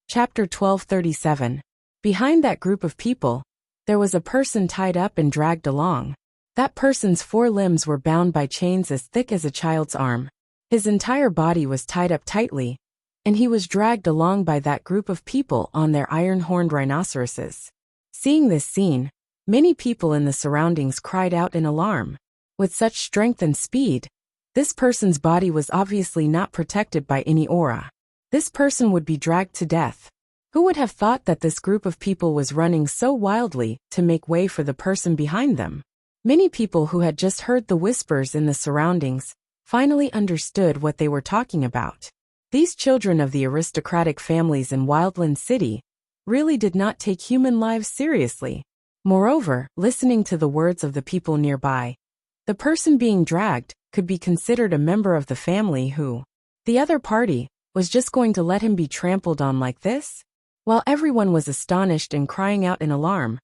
Chapter 1237. Behind that group of people, there was a person tied up and dragged along. That person's 4 limbs were bound by chains as thick as a child's arm. His entire body was tied up tightly, and he was dragged along by that group of people on their iron-horned rhinoceroses. Seeing this scene, many people in the surroundings cried out in alarm. With such strength and speed, this person's body was obviously not protected by any aura. This person would be dragged to death. Who would have thought that this group of people was running so wildly to make way for the person behind them? Many people who had just heard the whispers in the surroundings finally understood what they were talking about. These children of the aristocratic families in Wildland City really did not take human lives seriously. Moreover, listening to the words of the people nearby, the person being dragged could be considered a member of the family who, the other party, was just going to let him be trampled on like this? While everyone was astonished and crying out in alarm,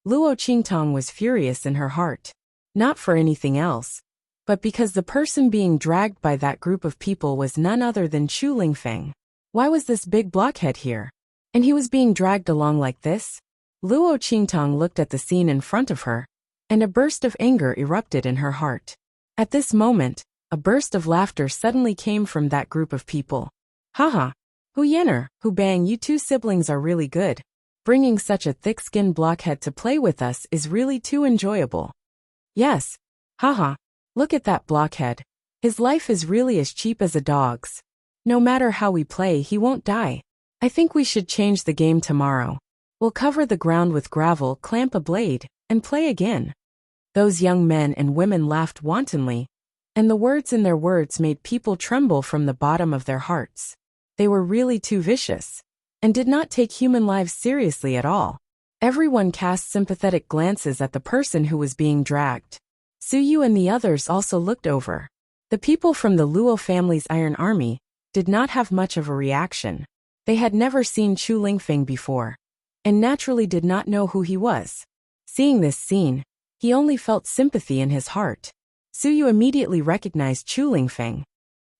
Luo Qingtong was furious in her heart. Not for anything else, but because the person being dragged by that group of people was none other than Chu Lingfeng. Why was this big blockhead here? And he was being dragged along like this? Luo Qingtong looked at the scene in front of her, and a burst of anger erupted in her heart. At this moment, a burst of laughter suddenly came from that group of people. Haha. Hu Yenner, Hu Bang, you 2 siblings are really good. Bringing such a thick-skinned blockhead to play with us is really too enjoyable. Yes. Haha. Look at that blockhead. His life is really as cheap as a dog's. No matter how we play, he won't die. I think we should change the game tomorrow. We'll cover the ground with gravel, clamp a blade, and play again. Those young men and women laughed wantonly, and the words in their words made people tremble from the bottom of their hearts. They were really too vicious, and did not take human lives seriously at all. Everyone cast sympathetic glances at the person who was being dragged. Su Yu and the others also looked over. The people from the Luo family's Iron Army did not have much of a reaction. They had never seen Chu Lingfeng before, and naturally did not know who he was. Seeing this scene, he only felt sympathy in his heart. Su Yu immediately recognized Chu Lingfeng.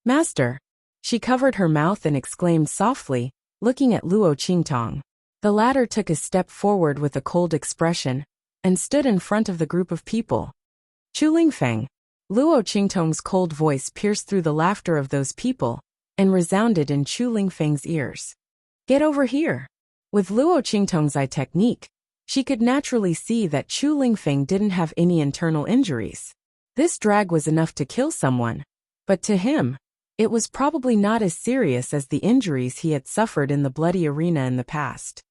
Master. She covered her mouth and exclaimed softly, looking at Luo Qingtong. The latter took a step forward with a cold expression, and stood in front of the group of people. Chu Lingfeng. Luo Qingtong's cold voice pierced through the laughter of those people, and resounded in Chu Lingfeng's ears. Get over here. With Luo Qingtong's eye technique, she could naturally see that Chu Lingfeng didn't have any internal injuries. This drag was enough to kill someone, but to him, it was probably not as serious as the injuries he had suffered in the bloody arena in the past.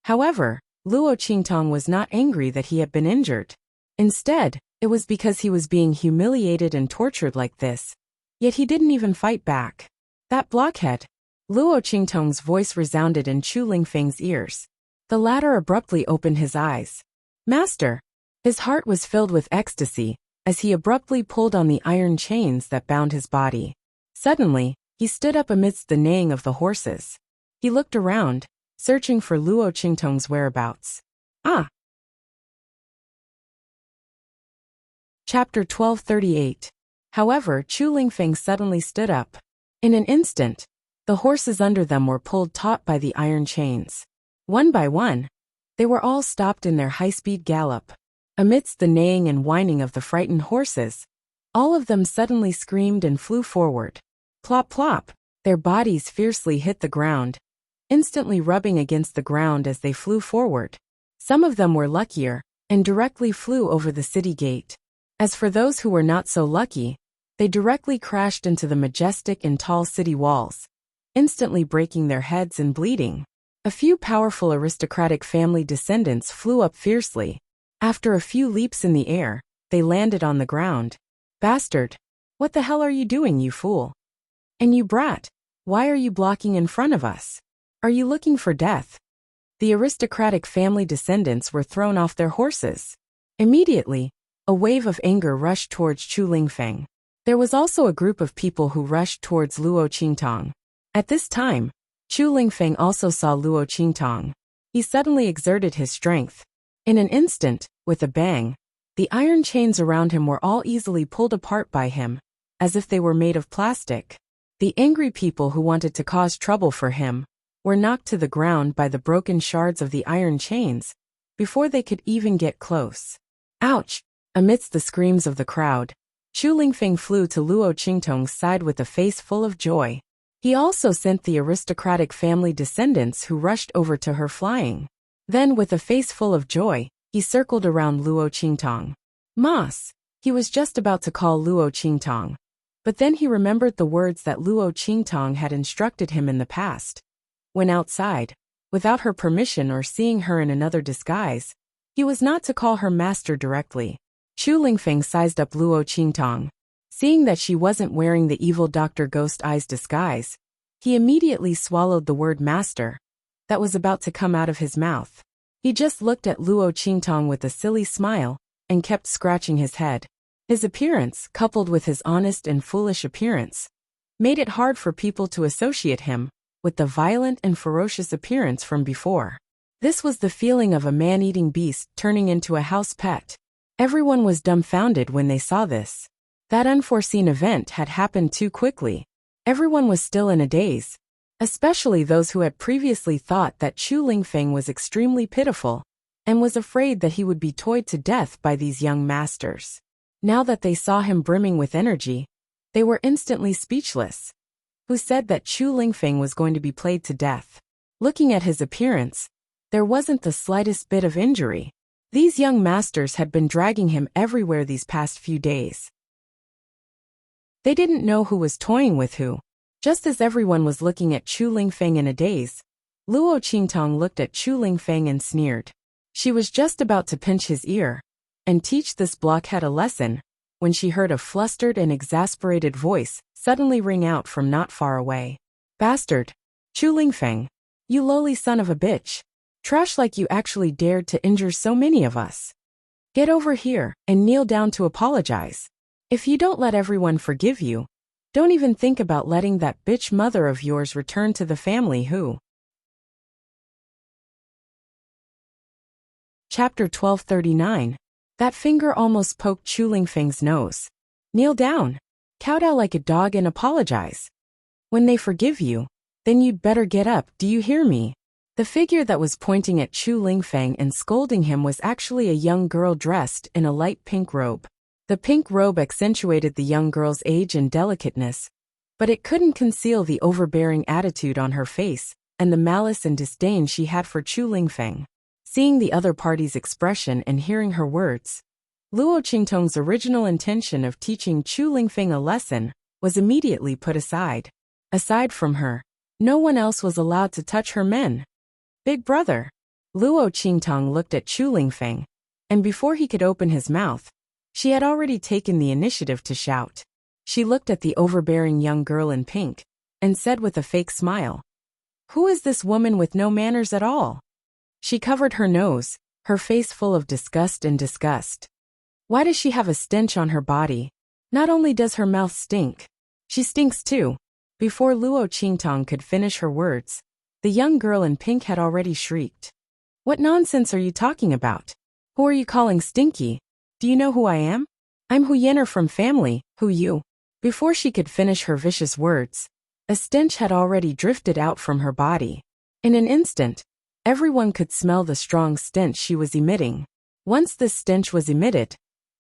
However, Luo Qingtong was not angry that he had been injured. Instead, it was because he was being humiliated and tortured like this. Yet he didn't even fight back. That blockhead. Luo Qingtong's voice resounded in Chu Lingfeng's ears. The latter abruptly opened his eyes. Master. His heart was filled with ecstasy, as he abruptly pulled on the iron chains that bound his body. Suddenly, he stood up amidst the neighing of the horses. He looked around, searching for Luo Qingtong's whereabouts. Ah! Chapter 1238. However, Chu Lingfeng suddenly stood up. In an instant, the horses under them were pulled taut by the iron chains. One by one, they were all stopped in their high-speed gallop. Amidst the neighing and whining of the frightened horses, All of them suddenly screamed and flew forward. Plop plop. Their bodies fiercely hit the ground, instantly rubbing against the ground as they flew forward. Some of them were luckier, and directly flew over the city gate. As for those who were not so lucky, they directly crashed into the majestic and tall city walls, instantly breaking their heads and bleeding. A few powerful aristocratic family descendants flew up fiercely. After a few leaps in the air, they landed on the ground. Bastard! What the hell are you doing, you fool? And you brat! Why are you blocking in front of us? Are you looking for death? The aristocratic family descendants were thrown off their horses. Immediately, a wave of anger rushed towards Chu Lingfeng. There was also a group of people who rushed towards Luo Qingtong. At this time, Chu Lingfeng also saw Luo Qingtong. He suddenly exerted his strength. In an instant, with a bang, the iron chains around him were all easily pulled apart by him, as if they were made of plastic. The angry people who wanted to cause trouble for him were knocked to the ground by the broken shards of the iron chains before they could even get close. Ouch! Amidst the screams of the crowd, Chu Lingfeng flew to Luo Qingtong's side with a face full of joy. He also sent the aristocratic family descendants who rushed over to her flying. Then, with a face full of joy, he circled around Luo Qingtong. Mas! He was just about to call Luo Qingtong. But then he remembered the words that Luo Qingtong had instructed him in the past. When outside, without her permission or seeing her in another disguise, he was not to call her master directly. Chu Lingfeng sized up Luo Qingtong. Seeing that she wasn't wearing the evil Dr. Ghost Eye's disguise, he immediately swallowed the word master that was about to come out of his mouth. He just looked at Luo Qingtong with a silly smile and kept scratching his head. His appearance, coupled with his honest and foolish appearance, made it hard for people to associate him with the violent and ferocious appearance from before. This was the feeling of a man-eating beast turning into a house pet. Everyone was dumbfounded when they saw this. That unforeseen event had happened too quickly. Everyone was still in a daze, especially those who had previously thought that Chu Lingfeng was extremely pitiful and was afraid that he would be toyed to death by these young masters. Now that they saw him brimming with energy, they were instantly speechless. Who said that Chu Lingfeng was going to be played to death? Looking at his appearance, there wasn't the slightest bit of injury. These young masters had been dragging him everywhere these past few days. They didn't know who was toying with who. Just as everyone was looking at Chu Lingfeng in a daze, Luo Qingtong looked at Chu Lingfeng and sneered. She was just about to pinch his ear and teach this blockhead a lesson when she heard a flustered and exasperated voice suddenly ring out from not far away. Bastard! Chu Lingfeng! You lowly son of a bitch! Trash, like you actually dared to injure so many of us. Get over here and kneel down to apologize. If you don't let everyone forgive you, don't even think about letting that bitch mother of yours return to the family who. Chapter 1239. That finger almost poked Chu Lingfeng's nose. Kneel down. Kowtow like a dog and apologize. When they forgive you, then you'd better get up, do you hear me? The figure that was pointing at Chu Lingfeng and scolding him was actually a young girl dressed in a light pink robe. The pink robe accentuated the young girl's age and delicateness, but it couldn't conceal the overbearing attitude on her face and the malice and disdain she had for Chu Lingfeng. Seeing the other party's expression and hearing her words, Luo Qingtong's original intention of teaching Chu Lingfeng a lesson was immediately put aside. Aside from her, no one else was allowed to touch her men. Big brother! Luo Qingtong looked at Chu Lingfeng, and before he could open his mouth, she had already taken the initiative to shout. She looked at the overbearing young girl in pink and said with a fake smile, "Who is this woman with no manners at all?" She covered her nose, her face full of disgust and disgust. Why does she have a stench on her body? Not only does her mouth stink, she stinks too. Before Luo Qingtong could finish her words, the young girl in pink had already shrieked. What nonsense are you talking about? Who are you calling stinky? Do you know who I am? I'm Hu Yenner from family, Hu Yu. Before she could finish her vicious words, a stench had already drifted out from her body. In an instant, everyone could smell the strong stench she was emitting. Once this stench was emitted,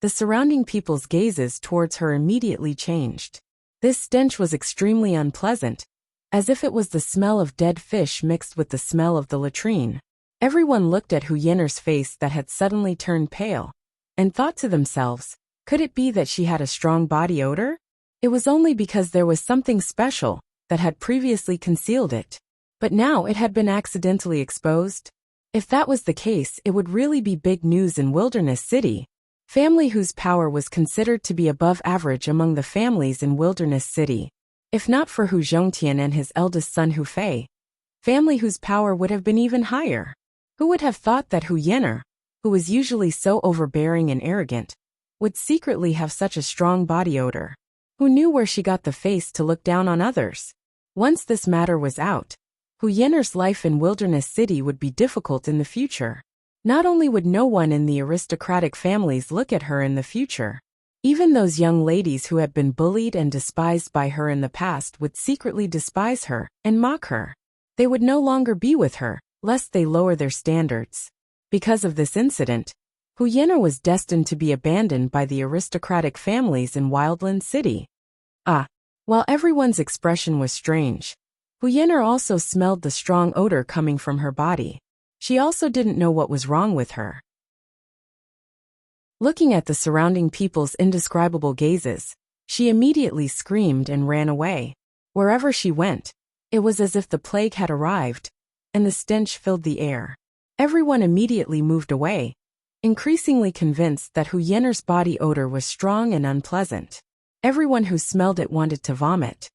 the surrounding people's gazes towards her immediately changed. This stench was extremely unpleasant, as if it was the smell of dead fish mixed with the smell of the latrine. Everyone looked at Hu Yenner's face that had suddenly turned pale, and thought to themselves, could it be that she had a strong body odor? It was only because there was something special that had previously concealed it. But now it had been accidentally exposed. If that was the case, it would really be big news in Wilderness City. Family whose power was considered to be above average among the families in Wilderness City. If not for Hu Zhongtian and his eldest son Hu Fei, family whose power would have been even higher. Who would have thought that Hu Yenner, who was usually so overbearing and arrogant, would secretly have such a strong body odor? Who knew where she got the face to look down on others? Once this matter was out, Hu Yenner's life in Wilderness City would be difficult in the future. Not only would no one in the aristocratic families look at her in the future, even those young ladies who had been bullied and despised by her in the past would secretly despise her and mock her. They would no longer be with her, lest they lower their standards. Because of this incident, Hu Yenner was destined to be abandoned by the aristocratic families in Wildland City. While everyone's expression was strange, Hu Yenner also smelled the strong odor coming from her body. She also didn't know what was wrong with her. Looking at the surrounding people's indescribable gazes, she immediately screamed and ran away. Wherever she went, it was as if the plague had arrived, and the stench filled the air. Everyone immediately moved away, increasingly convinced that Hu Yenner's body odor was strong and unpleasant. Everyone who smelled it wanted to vomit.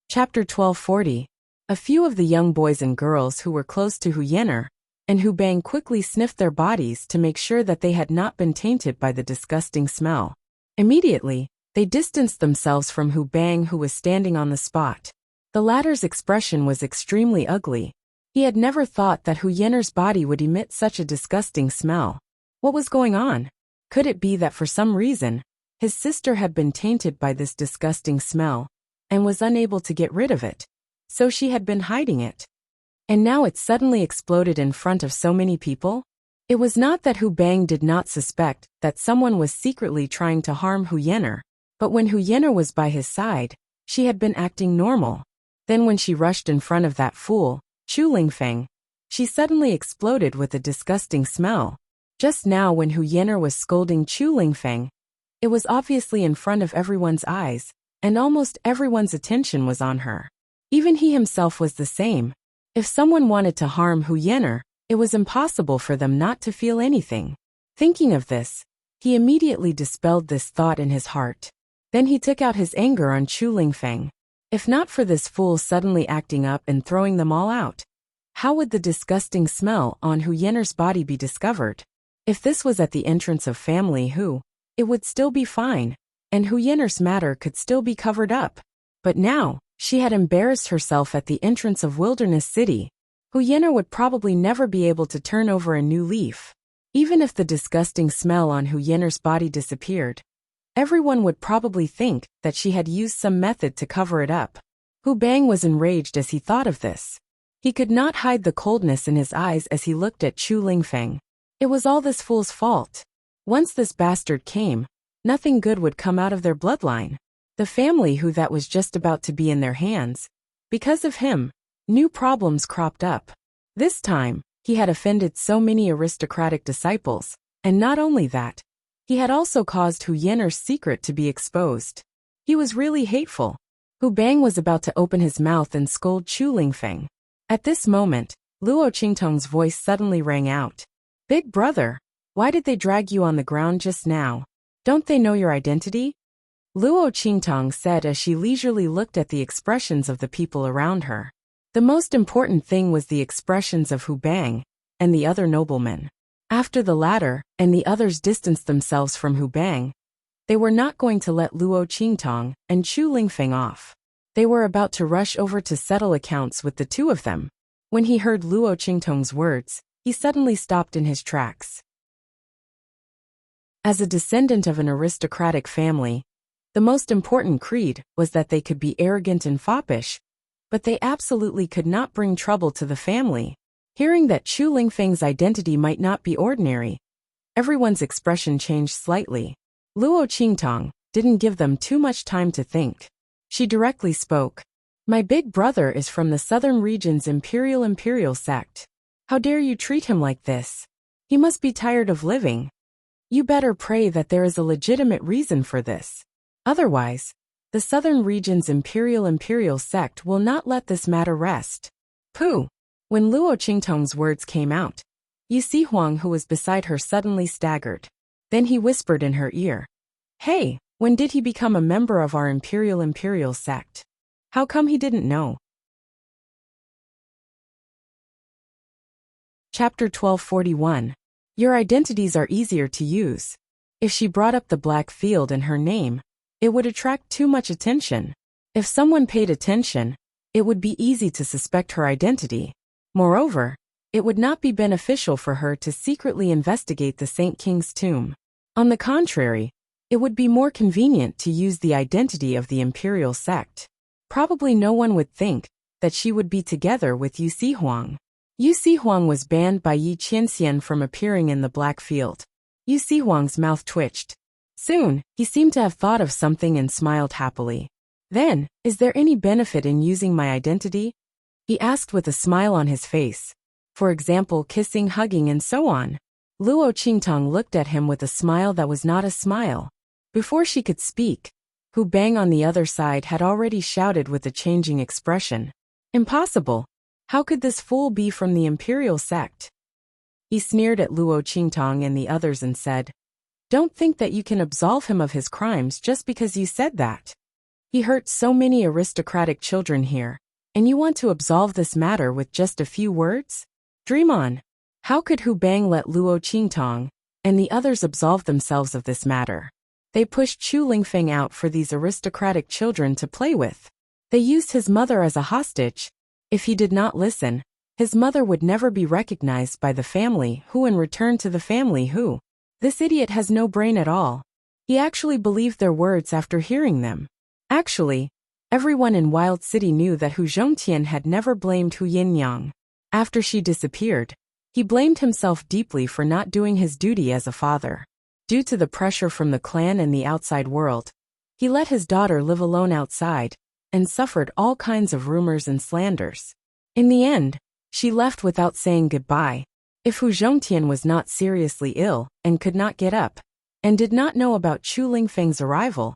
Chapter 1240. A few of the young boys and girls who were close to Hu Yenner and Hu Bang quickly sniffed their bodies to make sure that they had not been tainted by the disgusting smell. Immediately, they distanced themselves from Hu Bang, who was standing on the spot. The latter's expression was extremely ugly. He had never thought that Hu Yenner's body would emit such a disgusting smell. What was going on? Could it be that for some reason, his sister had been tainted by this disgusting smell and was unable to get rid of it? So she had been hiding it. And now it suddenly exploded in front of so many people? It was not that Hu Bang did not suspect that someone was secretly trying to harm Hu Yenner, but when Hu Yenner was by his side, she had been acting normal. Then when she rushed in front of that fool, Chu Lingfeng, she suddenly exploded with a disgusting smell. Just now when Hu Yenner was scolding Chu Lingfeng, it was obviously in front of everyone's eyes, and almost everyone's attention was on her. Even he himself was the same. If someone wanted to harm Hu Yenner, it was impossible for them not to feel anything. Thinking of this, he immediately dispelled this thought in his heart. Then he took out his anger on Chu Lingfeng. If not for this fool suddenly acting up and throwing them all out, how would the disgusting smell on Hu Yenner's body be discovered? If this was at the entrance of family Hu, it would still be fine, and Hu Yenner's matter could still be covered up. But now, she had embarrassed herself at the entrance of Wilderness City. Hu Yenner would probably never be able to turn over a new leaf. Even if the disgusting smell on Hu Yenner's body disappeared, everyone would probably think that she had used some method to cover it up. Hu Bang was enraged as he thought of this. He could not hide the coldness in his eyes as he looked at Chu Lingfeng. It was all this fool's fault. Once this bastard came, nothing good would come out of their bloodline. The family who that was just about to be in their hands. Because of him, new problems cropped up. This time, he had offended so many aristocratic disciples, and not only that, he had also caused Hu Yenner's secret to be exposed. He was really hateful. Hu Bang was about to open his mouth and scold Chu Lingfeng. At this moment, Luo Qingtong's voice suddenly rang out. "Big brother, why did they drag you on the ground just now? Don't they know your identity?" Luo Qingtong said as she leisurely looked at the expressions of the people around her. The most important thing was the expressions of Hu Bang and the other noblemen. After the latter and the others distanced themselves from Hu Bang, they were not going to let Luo Qingtong and Chu Lingfeng off. They were about to rush over to settle accounts with the two of them. When he heard Luo Qingtong's words, he suddenly stopped in his tracks. As a descendant of an aristocratic family, the most important creed was that they could be arrogant and foppish, but they absolutely could not bring trouble to the family. Hearing that Chu Lingfeng's identity might not be ordinary, everyone's expression changed slightly. Luo Qingtong didn't give them too much time to think. She directly spoke. My big brother is from the southern region's imperial sect. How dare you treat him like this? He must be tired of living. You better pray that there is a legitimate reason for this. Otherwise, the southern region's imperial sect will not let this matter rest. Pooh! When Luo Qingtong's words came out, Yu Huang, who was beside her, suddenly staggered. Then he whispered in her ear. Hey, when did he become a member of our imperial sect? How come he didn't know? Chapter 1241. Your identities are easier to use. If she brought up the black field and her name, it would attract too much attention. If someone paid attention, it would be easy to suspect her identity. Moreover, it would not be beneficial for her to secretly investigate the Saint King's tomb. On the contrary, it would be more convenient to use the identity of the imperial sect. Probably no one would think that she would be together with Yu Huang. Yu Huang was banned by Yi Qianxian from appearing in the black field. Yu Huang's mouth twitched. Soon, he seemed to have thought of something and smiled happily. Then, is there any benefit in using my identity? He asked with a smile on his face. For example, kissing, hugging, and so on. Luo Qingtong looked at him with a smile that was not a smile. Before she could speak, Hu Bang on the other side had already shouted with a changing expression. Impossible! How could this fool be from the imperial sect? He sneered at Luo Qingtong and the others and said, Don't think that you can absolve him of his crimes just because you said that. He hurt so many aristocratic children here, and you want to absolve this matter with just a few words? Dream on. How could Hu Bang let Luo Qingtong and the others absolve themselves of this matter? They pushed Chu Lingfeng out for these aristocratic children to play with. They used his mother as a hostage. If he did not listen, his mother would never be recognized by the family who in return to the family who. This idiot has no brain at all. He actually believed their words after hearing them. Actually, everyone in Wild City knew that Hu Zhongtian had never blamed Hu Yinyang. After she disappeared, he blamed himself deeply for not doing his duty as a father. Due to the pressure from the clan and the outside world, he let his daughter live alone outside, and suffered all kinds of rumors and slanders. In the end, she left without saying goodbye. If Hu Zhongtian was not seriously ill and could not get up, and did not know about Chu Lingfeng's arrival,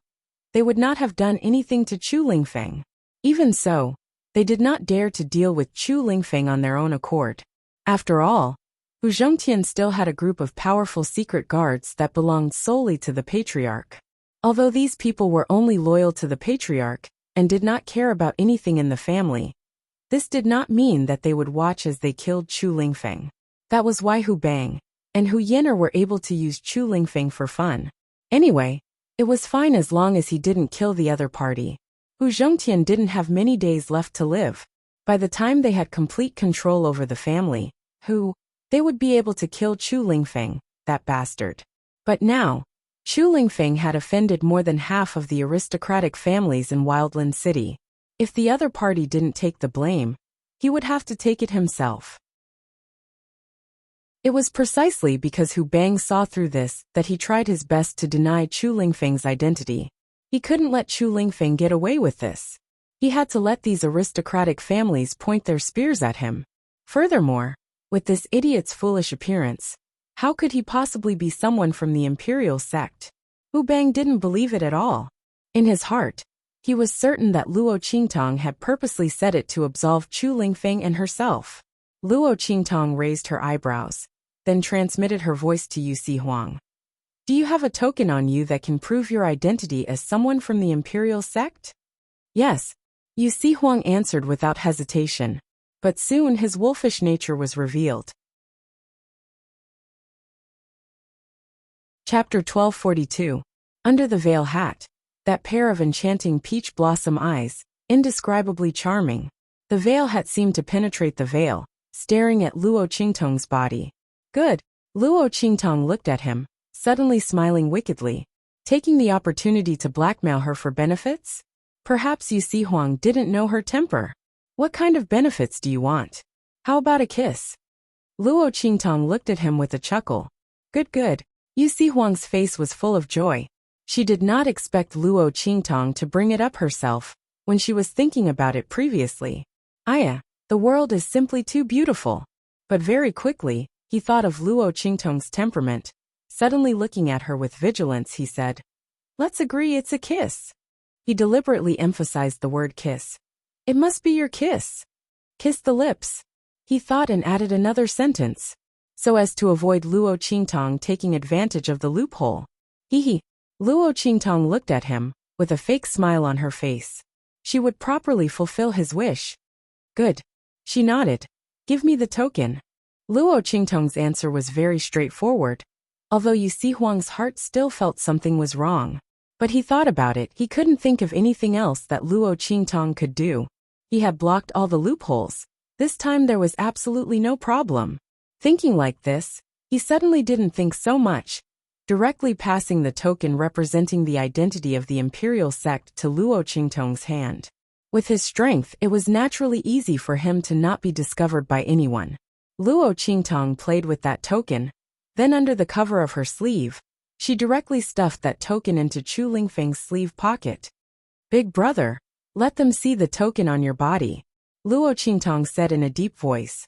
they would not have done anything to Chu Lingfeng. Even so, they did not dare to deal with Chu Lingfeng on their own accord. After all, Hu Zhongtian still had a group of powerful secret guards that belonged solely to the patriarch. Although these people were only loyal to the patriarch and did not care about anything in the family, this did not mean that they would watch as they killed Chu Lingfeng. That was why Hu Bang and Hu Yin'er were able to use Chu Lingfeng for fun. Anyway, it was fine as long as he didn't kill the other party. Hu Zhongtian didn't have many days left to live. By the time they had complete control over the family, they would be able to kill Chu Lingfeng, that bastard. But now, Chu Lingfeng had offended more than half of the aristocratic families in Wildland City. If the other party didn't take the blame, he would have to take it himself. It was precisely because Hu Bang saw through this that he tried his best to deny Chu Lingfeng's identity. He couldn't let Chu Lingfeng get away with this. He had to let these aristocratic families point their spears at him. Furthermore, with this idiot's foolish appearance, how could he possibly be someone from the imperial sect? Hu Bang didn't believe it at all. In his heart, he was certain that Luo Qingtong had purposely said it to absolve Chu Lingfeng and herself. Luo Qingtong raised her eyebrows, then transmitted her voice to Yu Huang. Do you have a token on you that can prove your identity as someone from the imperial sect? Yes, Yu Huang answered without hesitation. But soon his wolfish nature was revealed. Chapter 1242. Under the veil hat. That pair of enchanting peach blossom eyes, indescribably charming. The veil hat seemed to penetrate the veil, staring at Luo Qingtong's body. Good. Luo Qingtong looked at him, suddenly smiling wickedly. Taking the opportunity to blackmail her for benefits? Perhaps Yu Huang didn't know her temper. What kind of benefits do you want? How about a kiss? Luo Qingtong looked at him with a chuckle. Good, good. Yu Huang's face was full of joy. She did not expect Luo Qingtong to bring it up herself when she was thinking about it previously. Aya, the world is simply too beautiful. But very quickly, he thought of Luo Qingtong's temperament. Suddenly looking at her with vigilance, he said, Let's agree it's a kiss. He deliberately emphasized the word kiss. It must be your kiss. Kiss the lips. He thought and added another sentence, so as to avoid Luo Qingtong taking advantage of the loophole. Hee. Luo Qingtong looked at him, with a fake smile on her face. She would properly fulfill his wish. Good. She nodded. Give me the token. Luo Qingtong's answer was very straightforward, although Yu Huang's heart still felt something was wrong. But he thought about it, he couldn't think of anything else that Luo Qingtong could do. He had blocked all the loopholes. This time there was absolutely no problem. Thinking like this, he suddenly didn't think so much, directly passing the token representing the identity of the imperial sect to Luo Qingtong's hand. With his strength, it was naturally easy for him to not be discovered by anyone. Luo Qingtong played with that token, then under the cover of her sleeve, she directly stuffed that token into Chu Lingfeng's sleeve pocket. Big brother, let them see the token on your body, Luo Qingtong said in a deep voice.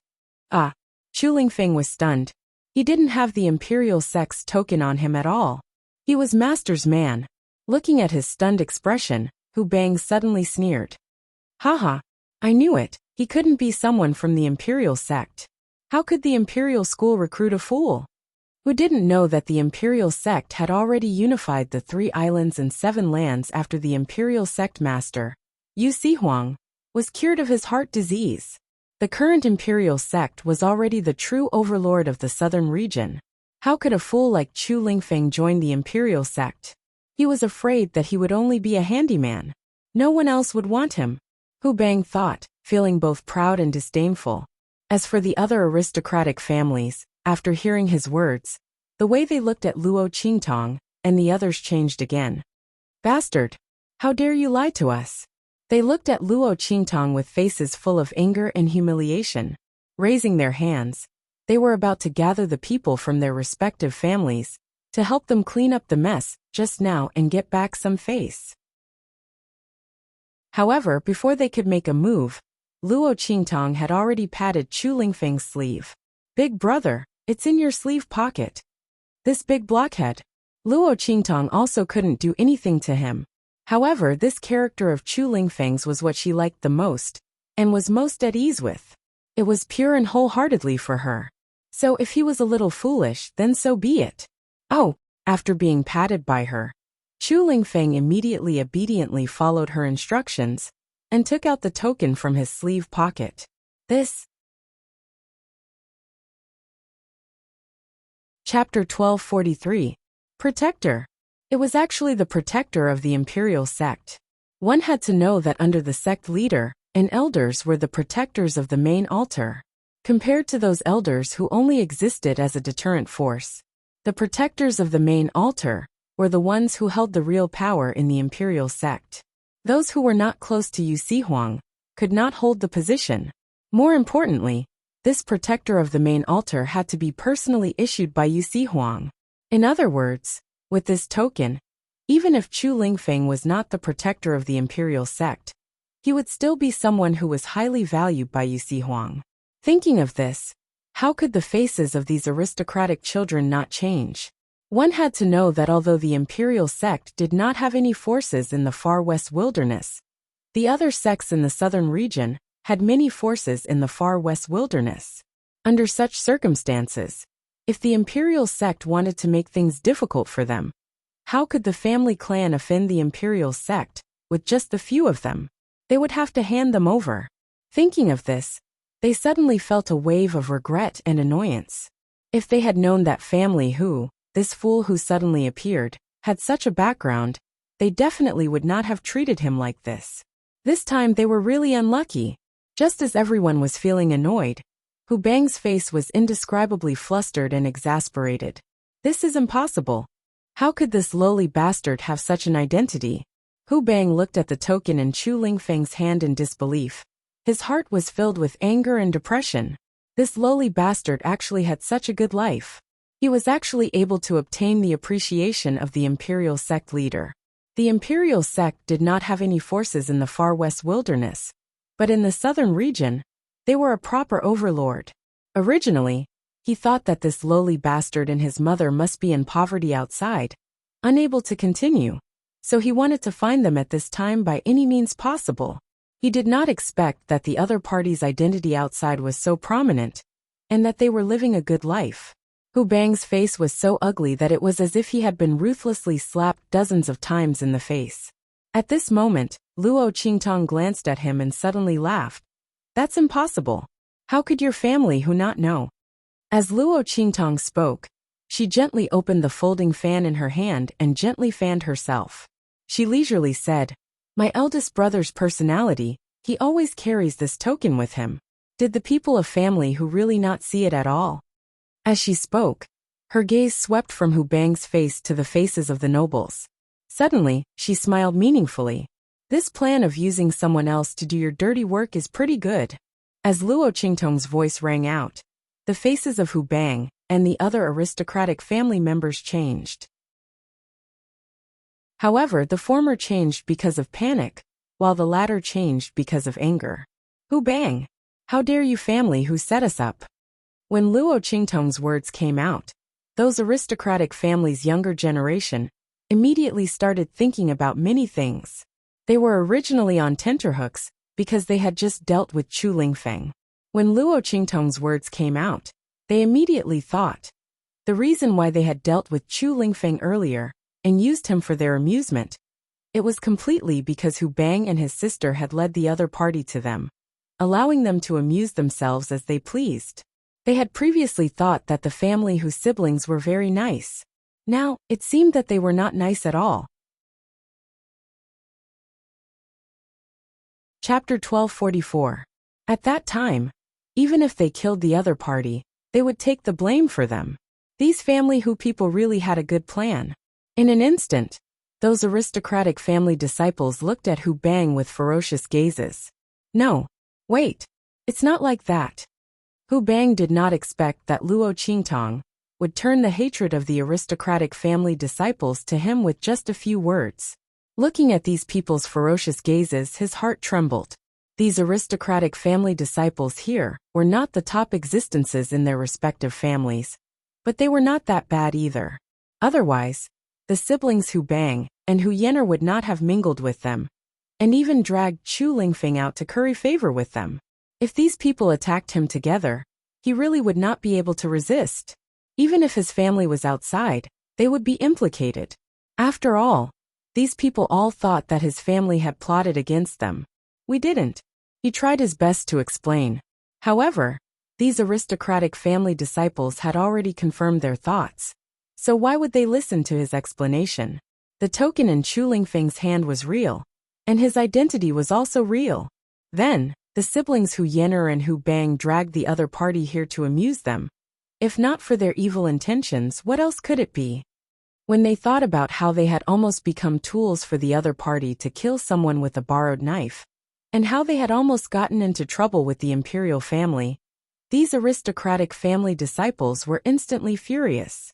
Ah, Chu Lingfeng was stunned. He didn't have the imperial sect's token on him at all. He was master's man. Looking at his stunned expression, Hu Bang suddenly sneered. Haha, I knew it, he couldn't be someone from the imperial sect. How could the imperial school recruit a fool? Who didn't know that the imperial sect had already unified the 3 islands and 7 lands after the imperial sect master, Yu Huang, was cured of his heart disease. The current imperial sect was already the true overlord of the southern region. How could a fool like Chu Lingfeng join the imperial sect? He was afraid that he would only be a handyman. No one else would want him. Hu Bang thought, feeling both proud and disdainful. As for the other aristocratic families, after hearing his words, the way they looked at Luo Qingtong and the others changed again. Bastard! How dare you lie to us? They looked at Luo Qingtong with faces full of anger and humiliation. Raising their hands, they were about to gather the people from their respective families to help them clean up the mess just now and get back some face. However, before they could make a move, Luo Qingtong had already patted Chu Lingfeng's sleeve. Big brother, it's in your sleeve pocket. This big blockhead. Luo Qingtong also couldn't do anything to him. However, this character of Chu Lingfeng's was what she liked the most, and was most at ease with. It was pure and wholeheartedly for her. So if he was a little foolish, then so be it. Oh, after being patted by her, Chu Lingfeng immediately obediently followed her instructions, and took out the token from his sleeve pocket. This. Chapter 1243. Protector. It was actually the protector of the imperial sect. One had to know that under the sect leader, and elders were the protectors of the main altar. Compared to those elders who only existed as a deterrent force, the protectors of the main altar were the ones who held the real power in the imperial sect. Those who were not close to Yu Huang could not hold the position. More importantly, this protector of the main altar had to be personally issued by Yu Huang. In other words, with this token, even if Chu Lingfeng was not the protector of the imperial sect, he would still be someone who was highly valued by Yu Huang. Thinking of this, how could the faces of these aristocratic children not change? One had to know that although the imperial sect did not have any forces in the far west wilderness, the other sects in the southern region had many forces in the far west wilderness. Under such circumstances, if the imperial sect wanted to make things difficult for them, how could the family clan offend the imperial sect with just the few of them? They would have to hand them over. Thinking of this, they suddenly felt a wave of regret and annoyance. If they had known that family who, this fool who suddenly appeared, had such a background, they definitely would not have treated him like this. This time they were really unlucky. Just as everyone was feeling annoyed, Hu Bang's face was indescribably flustered and exasperated. This is impossible. How could this lowly bastard have such an identity? Hu Bang looked at the token in Chu Lingfeng's hand in disbelief. His heart was filled with anger and depression. This lowly bastard actually had such a good life. He was actually able to obtain the appreciation of the imperial sect leader. The imperial sect did not have any forces in the far west wilderness, but in the southern region, they were a proper overlord. Originally, he thought that this lowly bastard and his mother must be in poverty outside, unable to continue, so he wanted to find them at this time by any means possible. He did not expect that the other party's identity outside was so prominent, and that they were living a good life. Hu Bang's face was so ugly that it was as if he had been ruthlessly slapped dozens of times in the face. At this moment, Luo Qingtong glanced at him and suddenly laughed. That's impossible. How could your family who not know? As Luo Qingtong spoke, she gently opened the folding fan in her hand and gently fanned herself. She leisurely said, "My eldest brother's personality, he always carries this token with him. Did the people of family who really not see it at all?" As she spoke, her gaze swept from Hu Bang's face to the faces of the nobles. Suddenly, she smiled meaningfully. This plan of using someone else to do your dirty work is pretty good. As Luo Qingtong's voice rang out, the faces of Hu Bang and the other aristocratic family members changed. However, the former changed because of panic, while the latter changed because of anger. Hu Bang! How dare you family who set us up? When Luo Qingtong's words came out, those aristocratic families' younger generation immediately started thinking about many things. They were originally on tenterhooks because they had just dealt with Chu Lingfeng. When Luo Qingtong's words came out, they immediately thought. The reason why they had dealt with Chu Lingfeng earlier and used him for their amusement, it was completely because Hu Bang and his sister had led the other party to them, allowing them to amuse themselves as they pleased. They had previously thought that the family whose siblings were very nice. Now, it seemed that they were not nice at all. Chapter 1244. At that time, even if they killed the other party, they would take the blame for them. These family who people really had a good plan. In an instant, those aristocratic family disciples looked at Hu Bang with ferocious gazes. No, wait, it's not like that. Hu Bang did not expect that Luo Qingtong would turn the hatred of the aristocratic family disciples to him with just a few words. Looking at these people's ferocious gazes, his heart trembled. These aristocratic family disciples here were not the top existences in their respective families, but they were not that bad either. Otherwise, the siblings Hu Bang and Hu Yenner would not have mingled with them, and even dragged Chu Lingfeng out to curry favor with them. If these people attacked him together, he really would not be able to resist. Even if his family was outside, they would be implicated. After all, these people all thought that his family had plotted against them. We didn't. He tried his best to explain. However, these aristocratic family disciples had already confirmed their thoughts. So why would they listen to his explanation? The token in Chu Lingfeng's hand was real, and his identity was also real. Then, the siblings Hu Yenner and Hu Bang dragged the other party here to amuse them. If not for their evil intentions, what else could it be? When they thought about how they had almost become tools for the other party to kill someone with a borrowed knife, and how they had almost gotten into trouble with the imperial family, these aristocratic family disciples were instantly furious.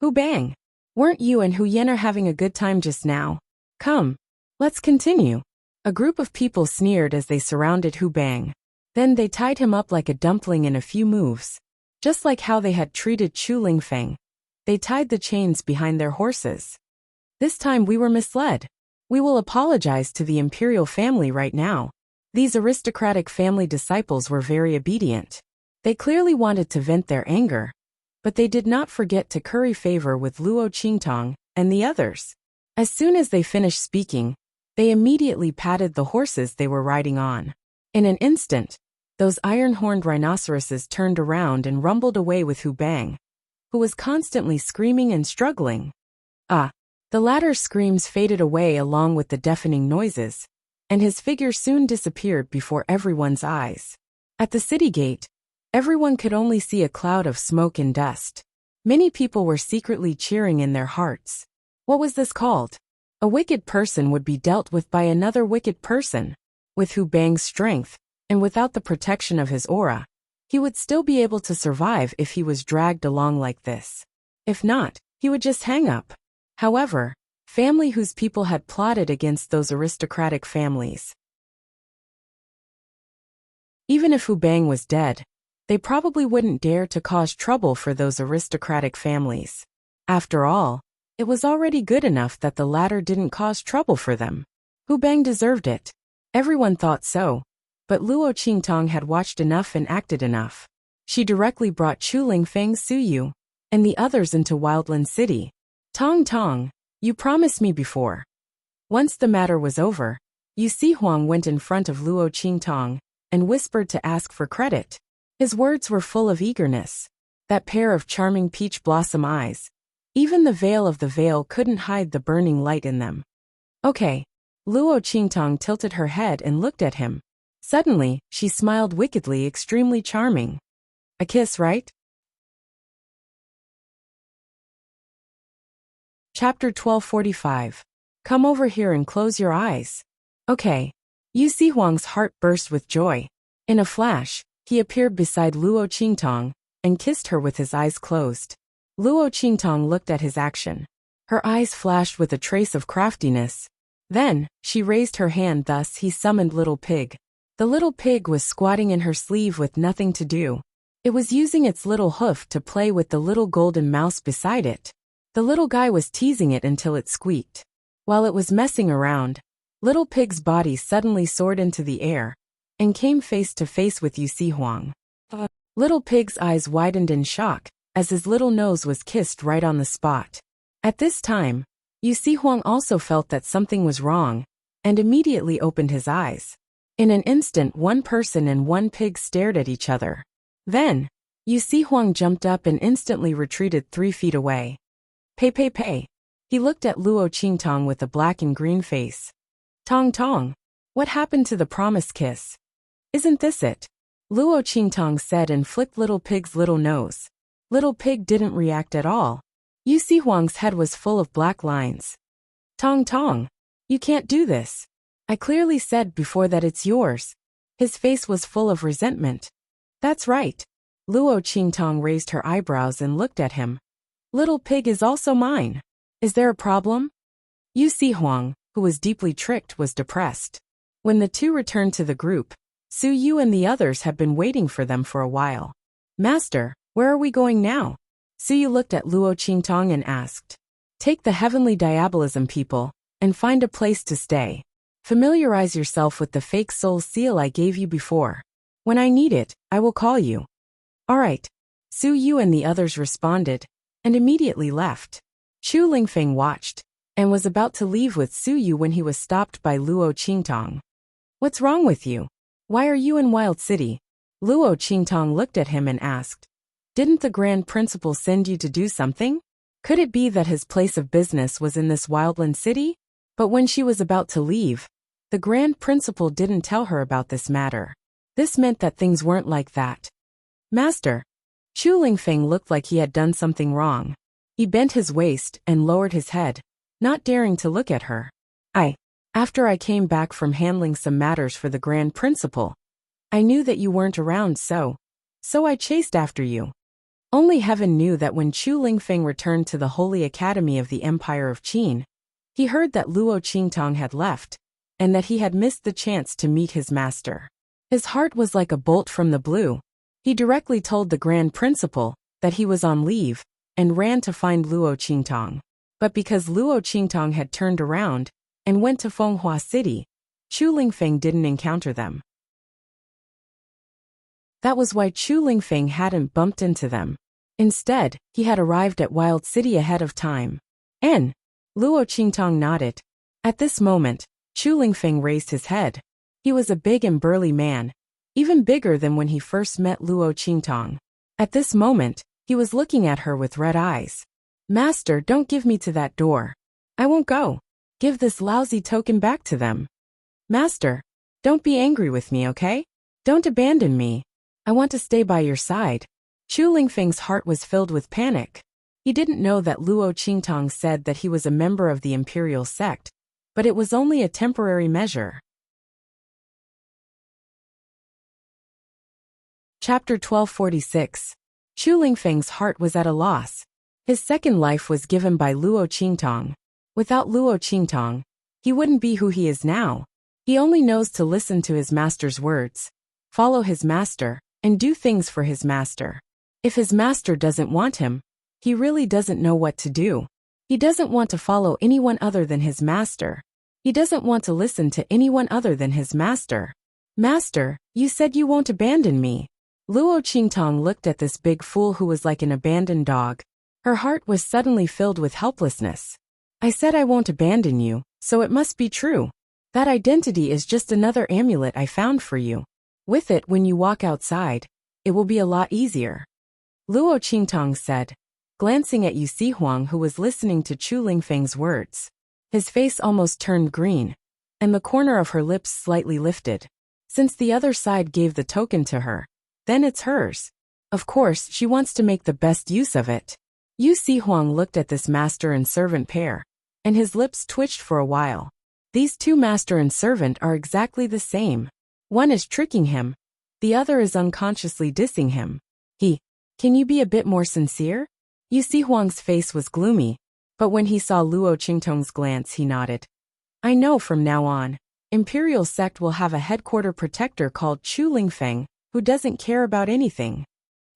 Hu Bang, weren't you and Hu Yenner having a good time just now? Come, let's continue. A group of people sneered as they surrounded Hu Bang. Then they tied him up like a dumpling in a few moves. Just like how they had treated Chu Lingfeng, they tied the chains behind their horses. This time we were misled. We will apologize to the imperial family right now. These aristocratic family disciples were very obedient. They clearly wanted to vent their anger, but they did not forget to curry favor with Luo Qingtong and the others. As soon as they finished speaking, they immediately patted the horses they were riding on. In an instant, those iron-horned rhinoceroses turned around and rumbled away with Hu Bang, who was constantly screaming and struggling. The latter's screams faded away along with the deafening noises, and his figure soon disappeared before everyone's eyes. At the city gate, everyone could only see a cloud of smoke and dust. Many people were secretly cheering in their hearts. What was this called? A wicked person would be dealt with by another wicked person. With Hu Bang's strength, and without the protection of his aura, He would still be able to survive if he was dragged along like this. If not, he would just hang up. However, family whose people had plotted against those aristocratic families. Even if Hu Bang was dead, they probably wouldn't dare to cause trouble for those aristocratic families. After all, it was already good enough that the latter didn't cause trouble for them. Hu Bang deserved it. Everyone thought so, but Luo Qingtong had watched enough and acted enough. She directly brought Chu Lingfeng, Su Yu, and the others into Wildland City. Tong Tong, you promised me before. Once the matter was over, Yu Huang went in front of Luo Qingtong and whispered to ask for credit. His words were full of eagerness. That pair of charming peach blossom eyes. Even the veil of the veil couldn't hide the burning light in them. Okay. Luo Qingtong tilted her head and looked at him. Suddenly, she smiled wickedly, extremely charming. A kiss, right? Chapter 1245. Come over here and close your eyes. Okay. Yu Huang's heart burst with joy. In a flash, he appeared beside Luo Qingtong and kissed her with his eyes closed. Luo Qingtong looked at his action. Her eyes flashed with a trace of craftiness. Then, she raised her hand, thus he summoned Little Pig. The little pig was squatting in her sleeve with nothing to do. It was using its little hoof to play with the little golden mouse beside it. The little guy was teasing it until it squeaked. While it was messing around, Little Pig's body suddenly soared into the air and came face to face with Yu Huang. Little Pig's eyes widened in shock as his little nose was kissed right on the spot. At this time, Yu Huang also felt that something was wrong and immediately opened his eyes. In an instant, one person and one pig stared at each other. Then, Yu Huang jumped up and instantly retreated 3 feet away. Pei. He looked at Luo Qingtong with a black and green face. Tong Tong, what happened to the promised kiss? Isn't this it? Luo Qingtong said and flicked Little Pig's little nose. Little Pig didn't react at all. Yu Huang's head was full of black lines. Tong Tong, you can't do this. I clearly said before that it's yours. His face was full of resentment. That's right. Luo Qingtong raised her eyebrows and looked at him. Little Pig is also mine. Is there a problem? Yu Huang, who was deeply tricked, was depressed. When the two returned to the group, Su Yu and the others had been waiting for them for a while. Master, where are we going now? Su Yu looked at Luo Qingtong and asked. Take the heavenly diabolism people and find a place to stay. Familiarize yourself with the fake soul seal I gave you before. When I need it, I will call you. All right. Su Yu and the others responded and immediately left. Chu Lingfeng watched and was about to leave with Su Yu when he was stopped by Luo Qingtong. What's wrong with you? Why are you in Wild City? Luo Qingtong looked at him and asked. Didn't the Grand Principal send you to do something? Could it be that his place of business was in this Wildland City? But when she was about to leave, the Grand Principal didn't tell her about this matter. This meant that things weren't like that. Master. Chu Lingfeng looked like he had done something wrong. He bent his waist and lowered his head, not daring to look at her. After I came back from handling some matters for the Grand Principal, I knew that you weren't around, so I chased after you. Only heaven knew that when Chu Lingfeng returned to the Holy Academy of the Empire of Qin, he heard that Luo Qingtong had left, and that he had missed the chance to meet his master. His heart was like a bolt from the blue. He directly told the Grand Principal that he was on leave, and ran to find Luo Qingtong. But because Luo Qingtong had turned around and went to Fenghua City, Chu Lingfeng didn't encounter them. That was why Chu Lingfeng hadn't bumped into them. Instead, he had arrived at Wild City ahead of time. Luo Qingtong nodded. At this moment, Chu Lingfeng raised his head. He was a big and burly man, even bigger than when he first met Luo Qingtong. At this moment, he was looking at her with red eyes. Master, don't give me to that door. I won't go. Give this lousy token back to them. Master, don't be angry with me, okay? Don't abandon me. I want to stay by your side. Chu Lingfeng's heart was filled with panic. He didn't know that Luo Qingtong said that he was a member of the imperial sect, but it was only a temporary measure. Chapter 1246. Chu Lingfeng's heart was at a loss. His second life was given by Luo Qingtong. Without Luo Qingtong, he wouldn't be who he is now. He only knows to listen to his master's words, follow his master, and do things for his master. If his master doesn't want him, he really doesn't know what to do. He doesn't want to follow anyone other than his master. He doesn't want to listen to anyone other than his master. Master, you said you won't abandon me. Luo Qingtong looked at this big fool who was like an abandoned dog. Her heart was suddenly filled with helplessness. I said I won't abandon you, so it must be true. That identity is just another amulet I found for you. With it, when you walk outside, it will be a lot easier. Luo Qingtong said, glancing at Yu Sihuang, who was listening to Chu Lingfeng's words. His face almost turned green, and the corner of her lips slightly lifted. Since the other side gave the token to her, then it's hers. Of course, she wants to make the best use of it. Yu Sihuang looked at this master and servant pair, and his lips twitched for a while. These two, master and servant, are exactly the same. One is tricking him, the other is unconsciously dissing him. Can you be a bit more sincere? Yu Sihuang's face was gloomy, but when he saw Luo Qingtong's glance, he nodded. I know from now on, Imperial Sect will have a headquarter protector called Chu Lingfeng, who doesn't care about anything.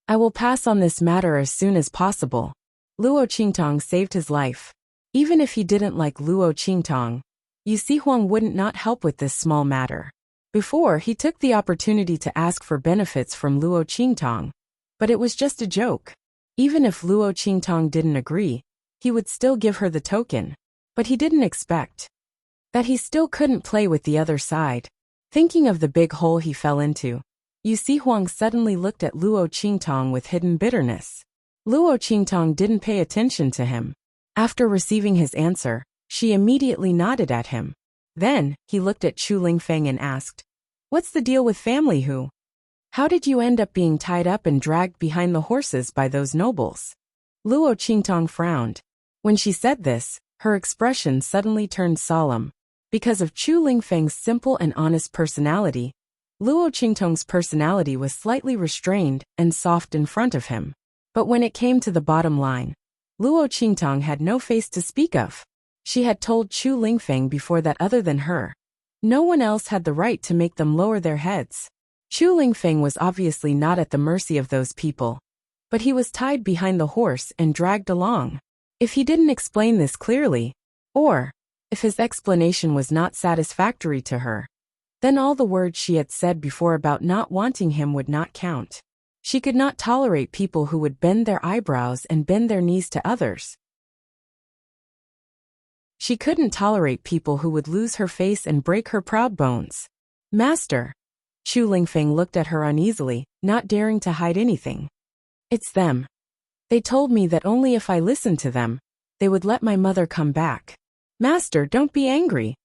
I will pass on this matter as soon as possible. Luo Qingtong saved his life. Even if he didn't like Luo Qingtong, Yu Sihuang wouldn't not help with this small matter. Before, he took the opportunity to ask for benefits from Luo Qingtong, but it was just a joke. Even if Luo Qingtong didn't agree, he would still give her the token. But he didn't expect that he still couldn't play with the other side. Thinking of the big hole he fell into, Yu Sihuang suddenly looked at Luo Qingtong with hidden bitterness. Luo Qingtong didn't pay attention to him. After receiving his answer, she immediately nodded at him. Then, he looked at Chu Lingfeng and asked, What's the deal with family who? How did you end up being tied up and dragged behind the horses by those nobles? Luo Qingtong frowned. When she said this, her expression suddenly turned solemn. Because of Chu Lingfeng's simple and honest personality, Luo Qingtong's personality was slightly restrained and soft in front of him. But when it came to the bottom line, Luo Qingtong had no face to speak of. She had told Chu Lingfeng before that other than her, no one else had the right to make them lower their heads. Chu Lingfeng was obviously not at the mercy of those people, but he was tied behind the horse and dragged along. If he didn't explain this clearly, or if his explanation was not satisfactory to her, then all the words she had said before about not wanting him would not count. She could not tolerate people who would bend their eyebrows and bend their knees to others. She couldn't tolerate people who would lose her face and break her proud bones. Master. Chu Lingfeng looked at her uneasily, not daring to hide anything. It's them. They told me that only if I listened to them, they would let my mother come back. Master, don't be angry.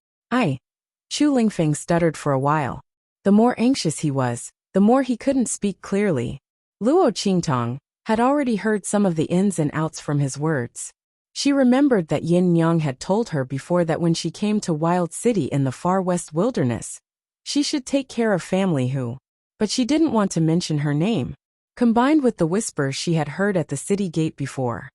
Chu Lingfeng stuttered for a while. The more anxious he was, the more he couldn't speak clearly. Luo Qingtong had already heard some of the ins and outs from his words. She remembered that Yin Yang had told her before that when she came to Wild City in the far west wilderness, she should take care of family who, but she didn't want to mention her name, combined with the whispers she had heard at the city gate before.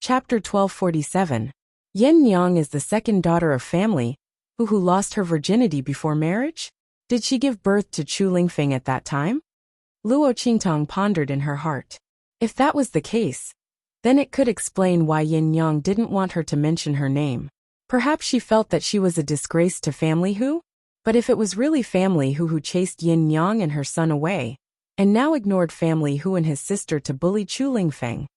Chapter 1247. Yin Yang is the second daughter of family, who lost her virginity before marriage? Did she give birth to Chu Lingfeng at that time? Luo Qingtong pondered in her heart. If that was the case, then it could explain why Yin Yang didn't want her to mention her name. Perhaps she felt that she was a disgrace to family who? But if it was really family who chased Yin Yang and her son away, and now ignored family who and his sister to bully Chu Lingfeng,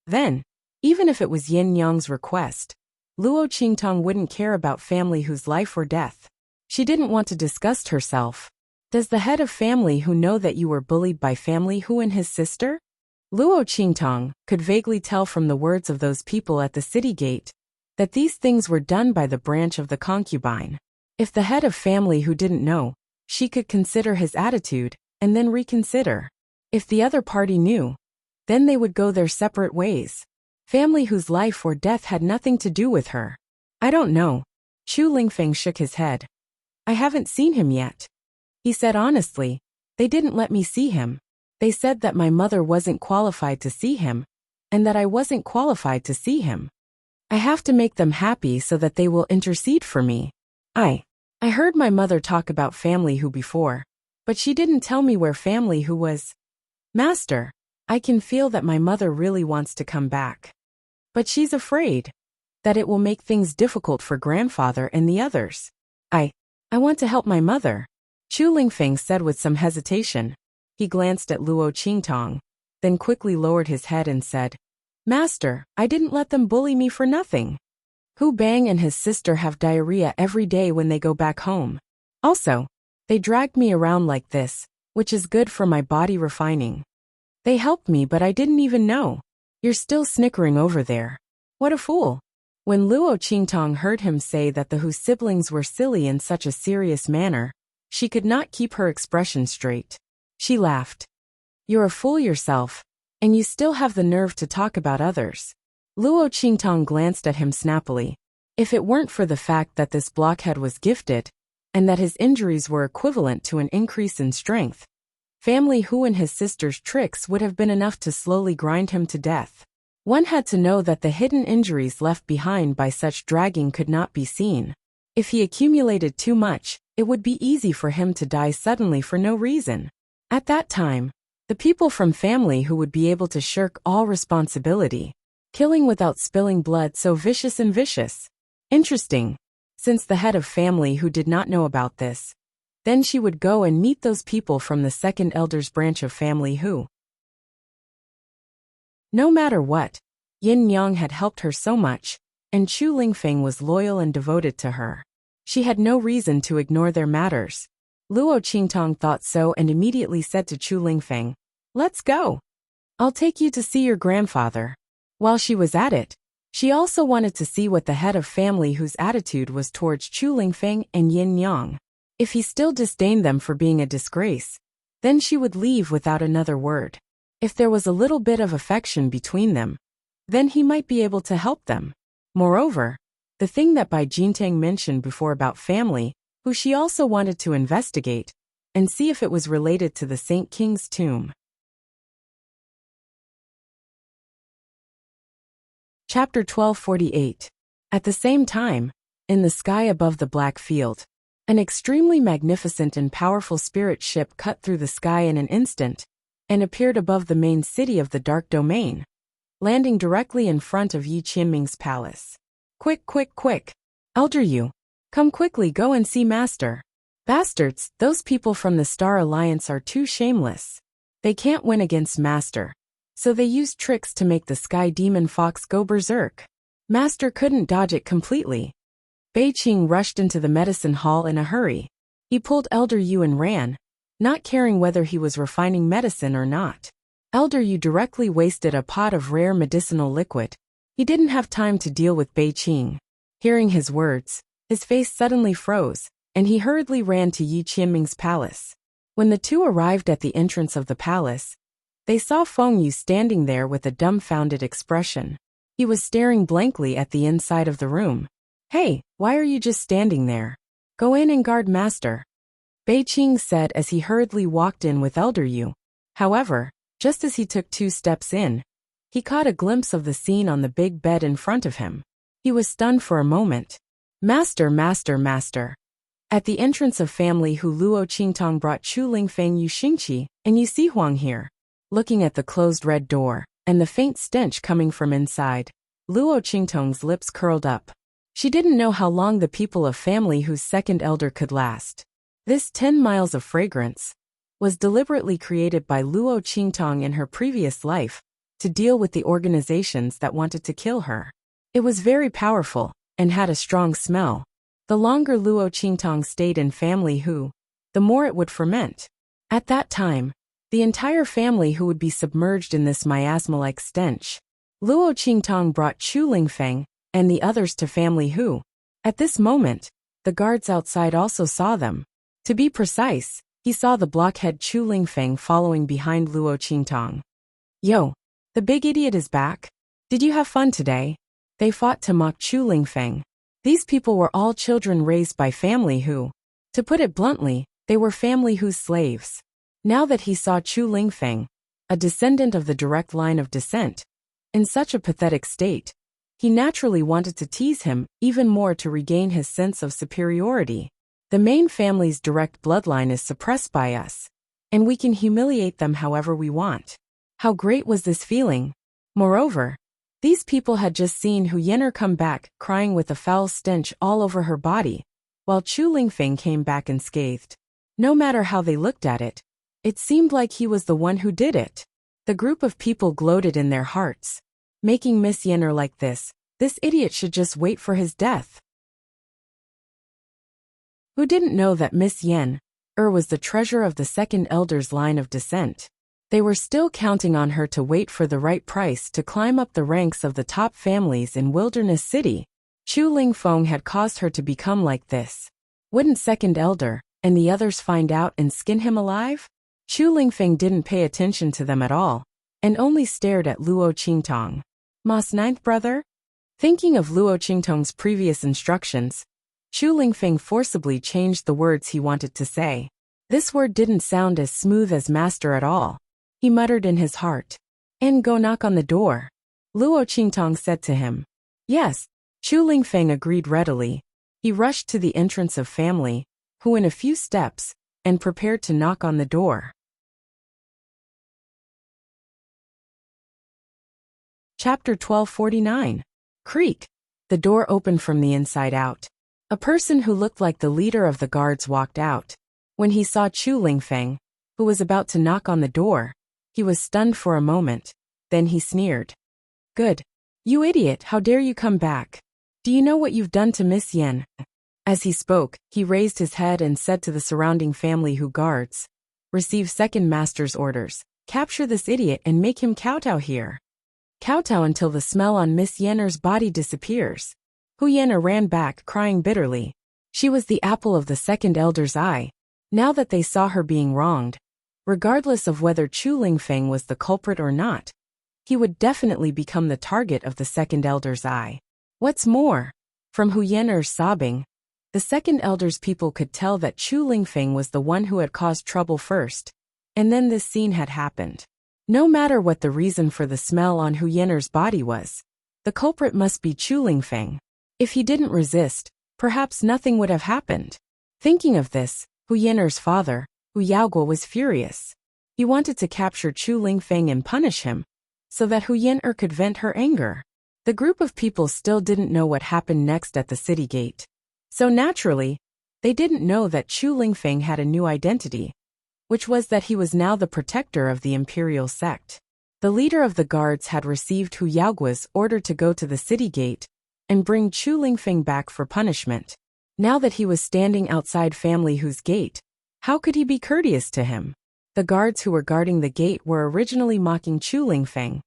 then, even if it was Yin Yang's request, Luo Qingtong wouldn't care about family whose life or death. She didn't want to disgust herself. Does the head of family who know that you were bullied by family who and his sister? Luo Qingtong could vaguely tell from the words of those people at the city gate that these things were done by the branch of the concubine. If the head of family who didn't know, she could consider his attitude and then reconsider. If the other party knew, then they would go their separate ways. Family whose life or death had nothing to do with her. I don't know. Chu Lingfeng shook his head. I haven't seen him yet. He said honestly, they didn't let me see him. They said that my mother wasn't qualified to see him, and that I wasn't qualified to see him. I have to make them happy so that they will intercede for me. I heard my mother talk about family who before, but she didn't tell me where family who was. Master, I can feel that my mother really wants to come back. But she's afraid that it will make things difficult for grandfather and the others. I want to help my mother, Chu Lingfeng said with some hesitation. He glanced at Luo Qingtong, then quickly lowered his head and said, Master, I didn't let them bully me for nothing. Hu Bang and his sister have diarrhea every day when they go back home. Also, they dragged me around like this, which is good for my body refining. They helped me but I didn't even know. You're still snickering over there. What a fool. When Luo Qingtong heard him say that the Hu siblings were silly in such a serious manner, she could not keep her expression straight. She laughed. You're a fool yourself, and you still have the nerve to talk about others. Luo Qingtong glanced at him snappily. If it weren't for the fact that this blockhead was gifted, and that his injuries were equivalent to an increase in strength, Family Hu and his sister's tricks would have been enough to slowly grind him to death. One had to know that the hidden injuries left behind by such dragging could not be seen. If he accumulated too much, it would be easy for him to die suddenly for no reason. At that time, the people from Family Hu would be able to shirk all responsibility, killing without spilling blood so vicious and vicious. Interesting. Since the head of Family Hu did not know about this, then she would go and meet those people from the second elder's branch of Family Hu. No matter what, Yin Yang had helped her so much, and Chu Lingfeng was loyal and devoted to her. She had no reason to ignore their matters. Luo Qingtong thought so and immediately said to Chu Lingfeng, Let's go. I'll take you to see your grandfather. While she was at it, she also wanted to see what the head of Family Hu's attitude was towards Chu Lingfeng and Yin Yang. If he still disdained them for being a disgrace, then she would leave without another word. If there was a little bit of affection between them, then he might be able to help them. Moreover, the thing that Bai Jintang mentioned before about Family Hu she also wanted to investigate and see if it was related to the Saint King's tomb. Chapter 1248. At the same time, in the sky above the black field, an extremely magnificent and powerful spirit ship cut through the sky in an instant and appeared above the main city of the Dark Domain, landing directly in front of Yi Qianming's palace. Quick, quick, quick! Elder Yu, come quickly, go and see Master. Bastards, those people from the Star Alliance are too shameless. They can't win against Master, so they use tricks to make the Sky Demon Fox go berserk. Master couldn't dodge it completely. Bei Qing rushed into the medicine hall in a hurry. He pulled Elder Yu and ran, not caring whether he was refining medicine or not. Elder Yu directly wasted a pot of rare medicinal liquid. He didn't have time to deal with Bei Qing. Hearing his words, his face suddenly froze, and he hurriedly ran to Yi Qianming's palace. When the two arrived at the entrance of the palace, they saw Feng Yu standing there with a dumbfounded expression. He was staring blankly at the inside of the room. Hey, why are you just standing there? Go in and guard Master, Bei Qing said as he hurriedly walked in with Elder Yu. However, just as he took 2 steps in, he caught a glimpse of the scene on the big bed in front of him. He was stunned for a moment. Master, Master, Master. At the entrance of Family Hu, Luo Qingtong brought Chu Lingfeng, Yu Xingqi, and Yu Sihuang here. Looking at the closed red door, and the faint stench coming from inside, Luo Qingtong's lips curled up. She didn't know how long the people of Family Hu's second elder could last. This 10 miles of fragrance was deliberately created by Luo Qingtong in her previous life to deal with the organizations that wanted to kill her. It was very powerful and had a strong smell. The longer Luo Qingtong stayed in Family Hu, the more it would ferment. At that time, the entire Family Hu would be submerged in this miasma-like stench. Luo Qingtong brought Chu Lingfeng and the others to Family Hu. At this moment, the guards outside also saw them. To be precise, he saw the blockhead Chu Lingfeng following behind Luo Qingtong. Yo, the big idiot is back. Did you have fun today? They fought to mock Chu Lingfeng. These people were all children raised by Family Hu. To put it bluntly, they were family whose slaves. Now that he saw Chu Lingfeng, a descendant of the direct line of descent, in such a pathetic state, he naturally wanted to tease him even more to regain his sense of superiority. The main family's direct bloodline is suppressed by us, and we can humiliate them however we want. How great was this feeling? Moreover, these people had just seen Hu Yen'er come back, crying with a foul stench all over her body, while Chu Lingfeng came back unscathed. No matter how they looked at it, it seemed like he was the one who did it. The group of people gloated in their hearts. Making Miss Yen'er like this idiot should just wait for his death. Who didn't know that Miss Yen'er was the treasure of the second elder's line of descent? They were still counting on her to wait for the right price to climb up the ranks of the top families in Wilderness City. Chu Lingfeng had caused her to become like this. Wouldn't second elder and the others find out and skin him alive? Chu Lingfeng didn't pay attention to them at all, and only stared at Luo Qingtong. Ma's ninth brother? Thinking of Luo Qingtong's previous instructions, Chu Lingfeng forcibly changed the words he wanted to say. This word didn't sound as smooth as master at all. He muttered in his heart. And go knock on the door. Luo Qingtong said to him. Yes, Chu Lingfeng agreed readily. He rushed to the entrance of family, who in a few steps, and prepared to knock on the door. Chapter 1249. Creak. The door opened from the inside out. A person who looked like the leader of the guards walked out. When he saw Chu Lingfeng, who was about to knock on the door, he was stunned for a moment. Then he sneered. Good. You idiot, how dare you come back? Do you know what you've done to Miss Yen'er? As he spoke, he raised his head and said to the surrounding family who guards, receive second master's orders. Capture this idiot and make him kowtow here. Kowtow until the smell on Miss Yen'er's body disappears. Hu Yen'er ran back, crying bitterly. She was the apple of the second elder's eye. Now that they saw her being wronged, regardless of whether Chu Lingfeng was the culprit or not, he would definitely become the target of the second elder's eye. What's more, from Hu Yen'er's sobbing, the second elder's people could tell that Chu Lingfeng was the one who had caused trouble first, and then this scene had happened. No matter what the reason for the smell on Hu Yen'er's body was, the culprit must be Chu Lingfeng. If he didn't resist, perhaps nothing would have happened. Thinking of this, Hu Yen'er's father, Hu Yaoguo, was furious. He wanted to capture Chu Lingfeng and punish him, so that Hu Yen'er could vent her anger. The group of people still didn't know what happened next at the city gate. So naturally, they didn't know that Chu Lingfeng had a new identity, which was that he was now the protector of the imperial sect. The leader of the guards had received Hu Yaoguo's order to go to the city gate and bring Chu Lingfeng back for punishment. Now that he was standing outside family Hu's gate, how could he be courteous to him? The guards who were guarding the gate were originally mocking Chu Lingfeng,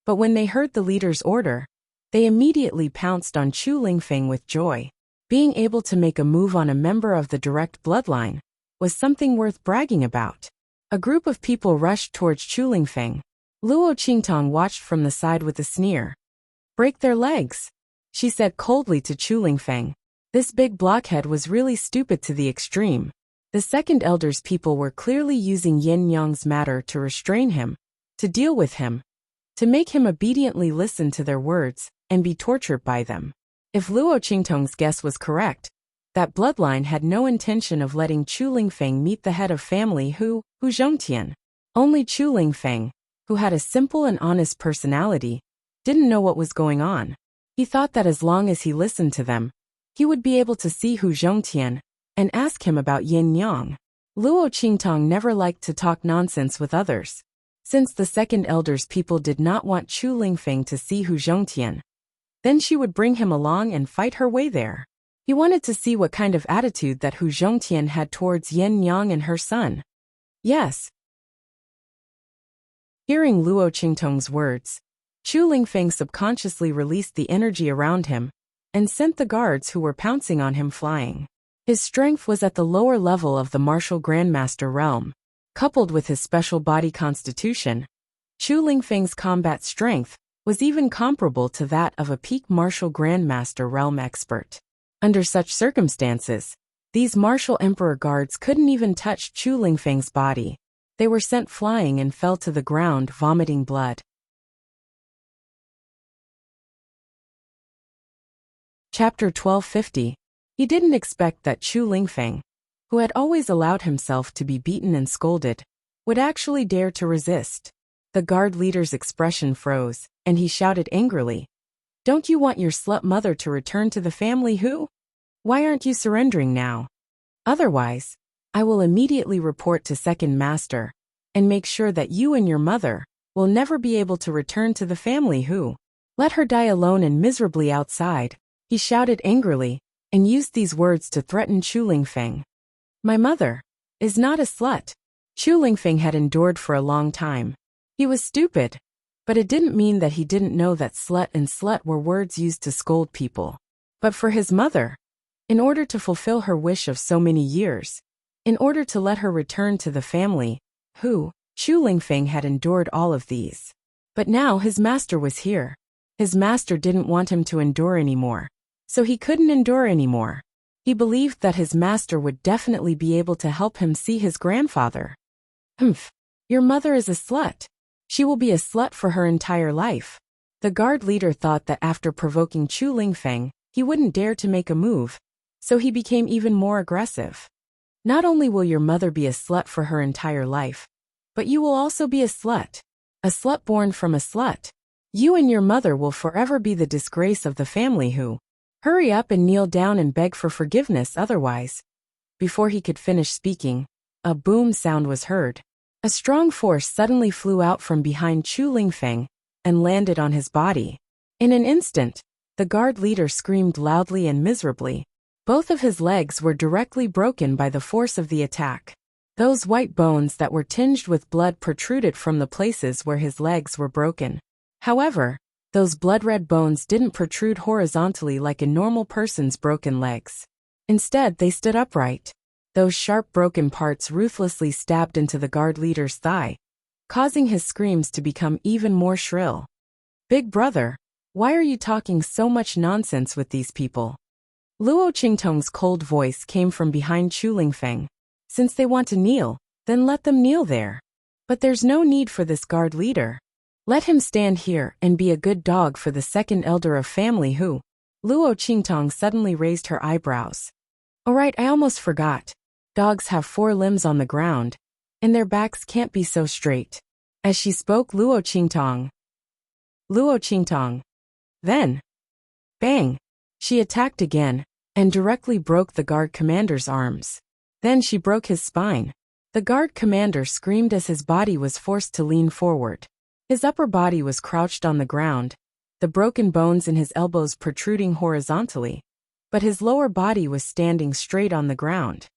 but when they heard the leader's order, they immediately pounced on Chu Lingfeng with joy. Being able to make a move on a member of the direct bloodline was something worth bragging about. A group of people rushed towards Chu Lingfeng. Luo Qingtong watched from the side with a sneer. Break their legs, she said coldly to Chu Lingfeng. This big blockhead was really stupid to the extreme. The second elder's people were clearly using Yin Yang's matter to restrain him, to deal with him, to make him obediently listen to their words and be tortured by them. If Luo Qingtong's guess was correct, that bloodline had no intention of letting Chu Lingfeng meet the head of family Hu Zhongtian. Only Chu Lingfeng, who had a simple and honest personality, didn't know what was going on. He thought that as long as he listened to them, he would be able to see Hu Zhongtian and ask him about Yin Yang. Luo Qingtong never liked to talk nonsense with others. Since the second elder's people did not want Chu Lingfeng to see Hu Zhongtian, then she would bring him along and fight her way there. He wanted to see what kind of attitude that Hu Zhongtian had towards Yin Yang and her son. Yes. Hearing Luo Qingtong's words, Chu Lingfeng subconsciously released the energy around him and sent the guards who were pouncing on him flying. His strength was at the lower level of the martial grandmaster realm. Coupled with his special body constitution, Chu Lingfeng's combat strength was even comparable to that of a peak martial grandmaster realm expert. Under such circumstances, These martial emperor guards couldn't even touch Chu Lingfeng's body. They were sent flying and fell to the ground, vomiting blood. Chapter 1250. He didn't expect that Chu Lingfeng, who had always allowed himself to be beaten and scolded, would actually dare to resist. The guard leader's expression froze, and he shouted angrily, "Don't you want your slut mother to return to the family who? Why aren't you surrendering now? Otherwise, I will immediately report to second master, and make sure that you and your mother will never be able to return to the family who. Let her die alone and miserably outside." He shouted angrily, and used these words to threaten Chu Lingfeng. "My mother is not a slut." Chu Lingfeng had endured for a long time. He was stupid, but it didn't mean that he didn't know that slut and slut were words used to scold people. But for his mother, in order to fulfill her wish of so many years, in order to let her return to the family, who, Chu Lingfeng had endured all of these. But now his master was here. His master didn't want him to endure anymore. So he couldn't endure anymore. He believed that his master would definitely be able to help him see his grandfather. "Humph. Your mother is a slut. She will be a slut for her entire life." The guard leader thought that after provoking Chu Lingfeng, he wouldn't dare to make a move, so he became even more aggressive. "Not only will your mother be a slut for her entire life, but you will also be a slut. A slut born from a slut. You and your mother will forever be the disgrace of the family who. Hurry up and kneel down and beg for forgiveness otherwise." Before he could finish speaking, a boom sound was heard. A strong force suddenly flew out from behind Chu Lingfeng and landed on his body. In an instant, the guard leader screamed loudly and miserably. Both of his legs were directly broken by the force of the attack. Those white bones that were tinged with blood protruded from the places where his legs were broken. However, those blood-red bones didn't protrude horizontally like a normal person's broken legs. Instead, they stood upright. Those sharp broken parts ruthlessly stabbed into the guard leader's thigh, causing his screams to become even more shrill. "Big brother, why are you talking so much nonsense with these people?" Luo Qingtong's cold voice came from behind Chu Lingfeng. "Since they want to kneel, then let them kneel there. But there's no need for this guard leader. Let him stand here and be a good dog for the second elder of family who." Luo Qingtong suddenly raised her eyebrows. "Alright, I almost forgot. Dogs have 4 limbs on the ground, and their backs can't be so straight." As she spoke, Luo Qingtong. Then, bang! She attacked again, and directly broke the guard commander's arms. Then she broke his spine. The guard commander screamed as his body was forced to lean forward. His upper body was crouched on the ground, the broken bones in his elbows protruding horizontally, but his lower body was standing straight on the ground.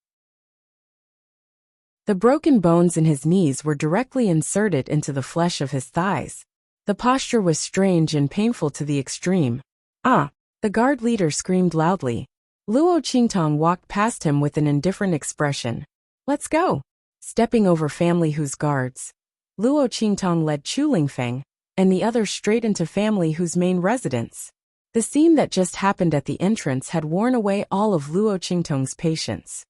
The broken bones in his knees were directly inserted into the flesh of his thighs. The posture was strange and painful to the extreme. "Ah!" The guard leader screamed loudly. Luo Qingtong walked past him with an indifferent expression. "Let's go." Stepping over family whose guards, Luo Qingtong led Chu Lingfeng and the others straight into family whose main residence. The scene that just happened at the entrance had worn away all of Luo Qingtong's patience.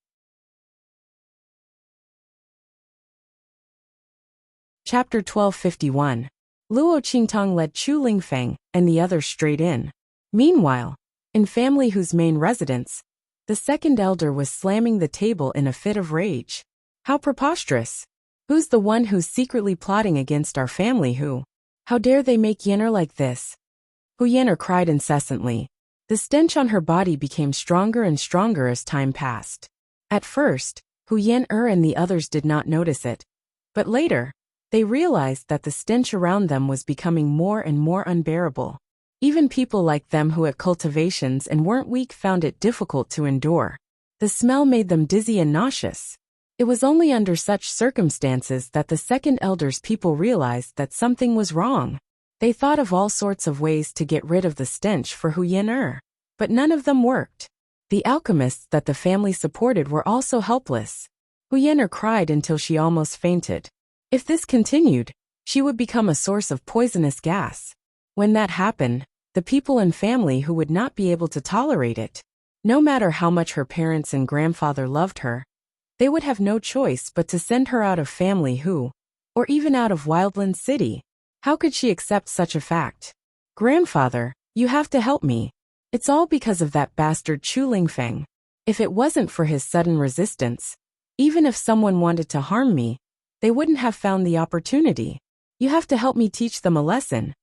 Chapter 1251. Luo Qingtong led Chu Lingfeng and the others straight in. Meanwhile, in family whose main residence, the second elder was slamming the table in a fit of rage. "How preposterous! Who's the one who's secretly plotting against our family who? How dare they make Yen'er like this?" Hu Yen'er cried incessantly. The stench on her body became stronger and stronger as time passed. At first, Hu Yen'er and the others did not notice it, but later, they realized that the stench around them was becoming more and more unbearable. Even people like them who had cultivations and weren't weak found it difficult to endure. The smell made them dizzy and nauseous. It was only under such circumstances that the second elder's people realized that something was wrong. They thought of all sorts of ways to get rid of the stench for Hu Yen'er, but none of them worked. The alchemists that the family supported were also helpless. Hu Yen'er cried until she almost fainted. If this continued, she would become a source of poisonous gas. When that happened, the people and family who would not be able to tolerate it. No matter how much her parents and grandfather loved her, they would have no choice but to send her out of family who, or even out of Wildland City. How could she accept such a fact? Grandfather, you have to help me. It's all because of that bastard Chu Lingfeng. If it wasn't for his sudden resistance, even if someone wanted to harm me, they wouldn't have found the opportunity. You have to help me teach them a lesson.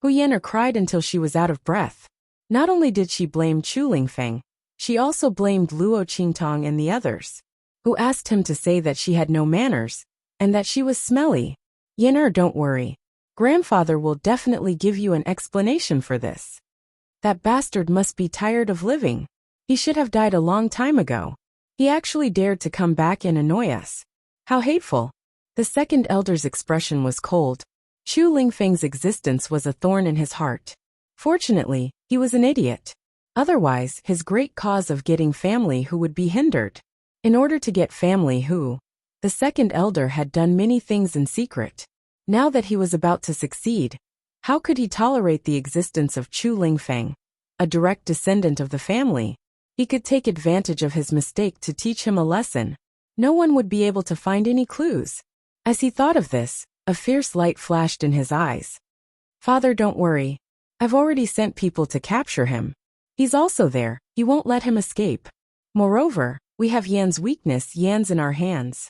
Hu Yan'er cried until she was out of breath. Not only did she blame Chu Lingfeng, she also blamed Luo Qingtong and the others, who asked him to say that she had no manners, and that she was smelly. Yan'er, don't worry. Grandfather will definitely give you an explanation for this. That bastard must be tired of living. He should have died a long time ago. He actually dared to come back and annoy us. How hateful. The second elder's expression was cold. Chu Lingfeng's existence was a thorn in his heart. Fortunately, he was an idiot. Otherwise, his great cause of getting family who would be hindered. In order to get family who, the second elder had done many things in secret. Now that he was about to succeed, how could he tolerate the existence of Chu Lingfeng, a direct descendant of the family? He could take advantage of his mistake to teach him a lesson. No one would be able to find any clues. As he thought of this, a fierce light flashed in his eyes. Father, don't worry. I've already sent people to capture him. He's also there. He won't let him escape. Moreover, we have Yan's weakness, Yan's in our hands.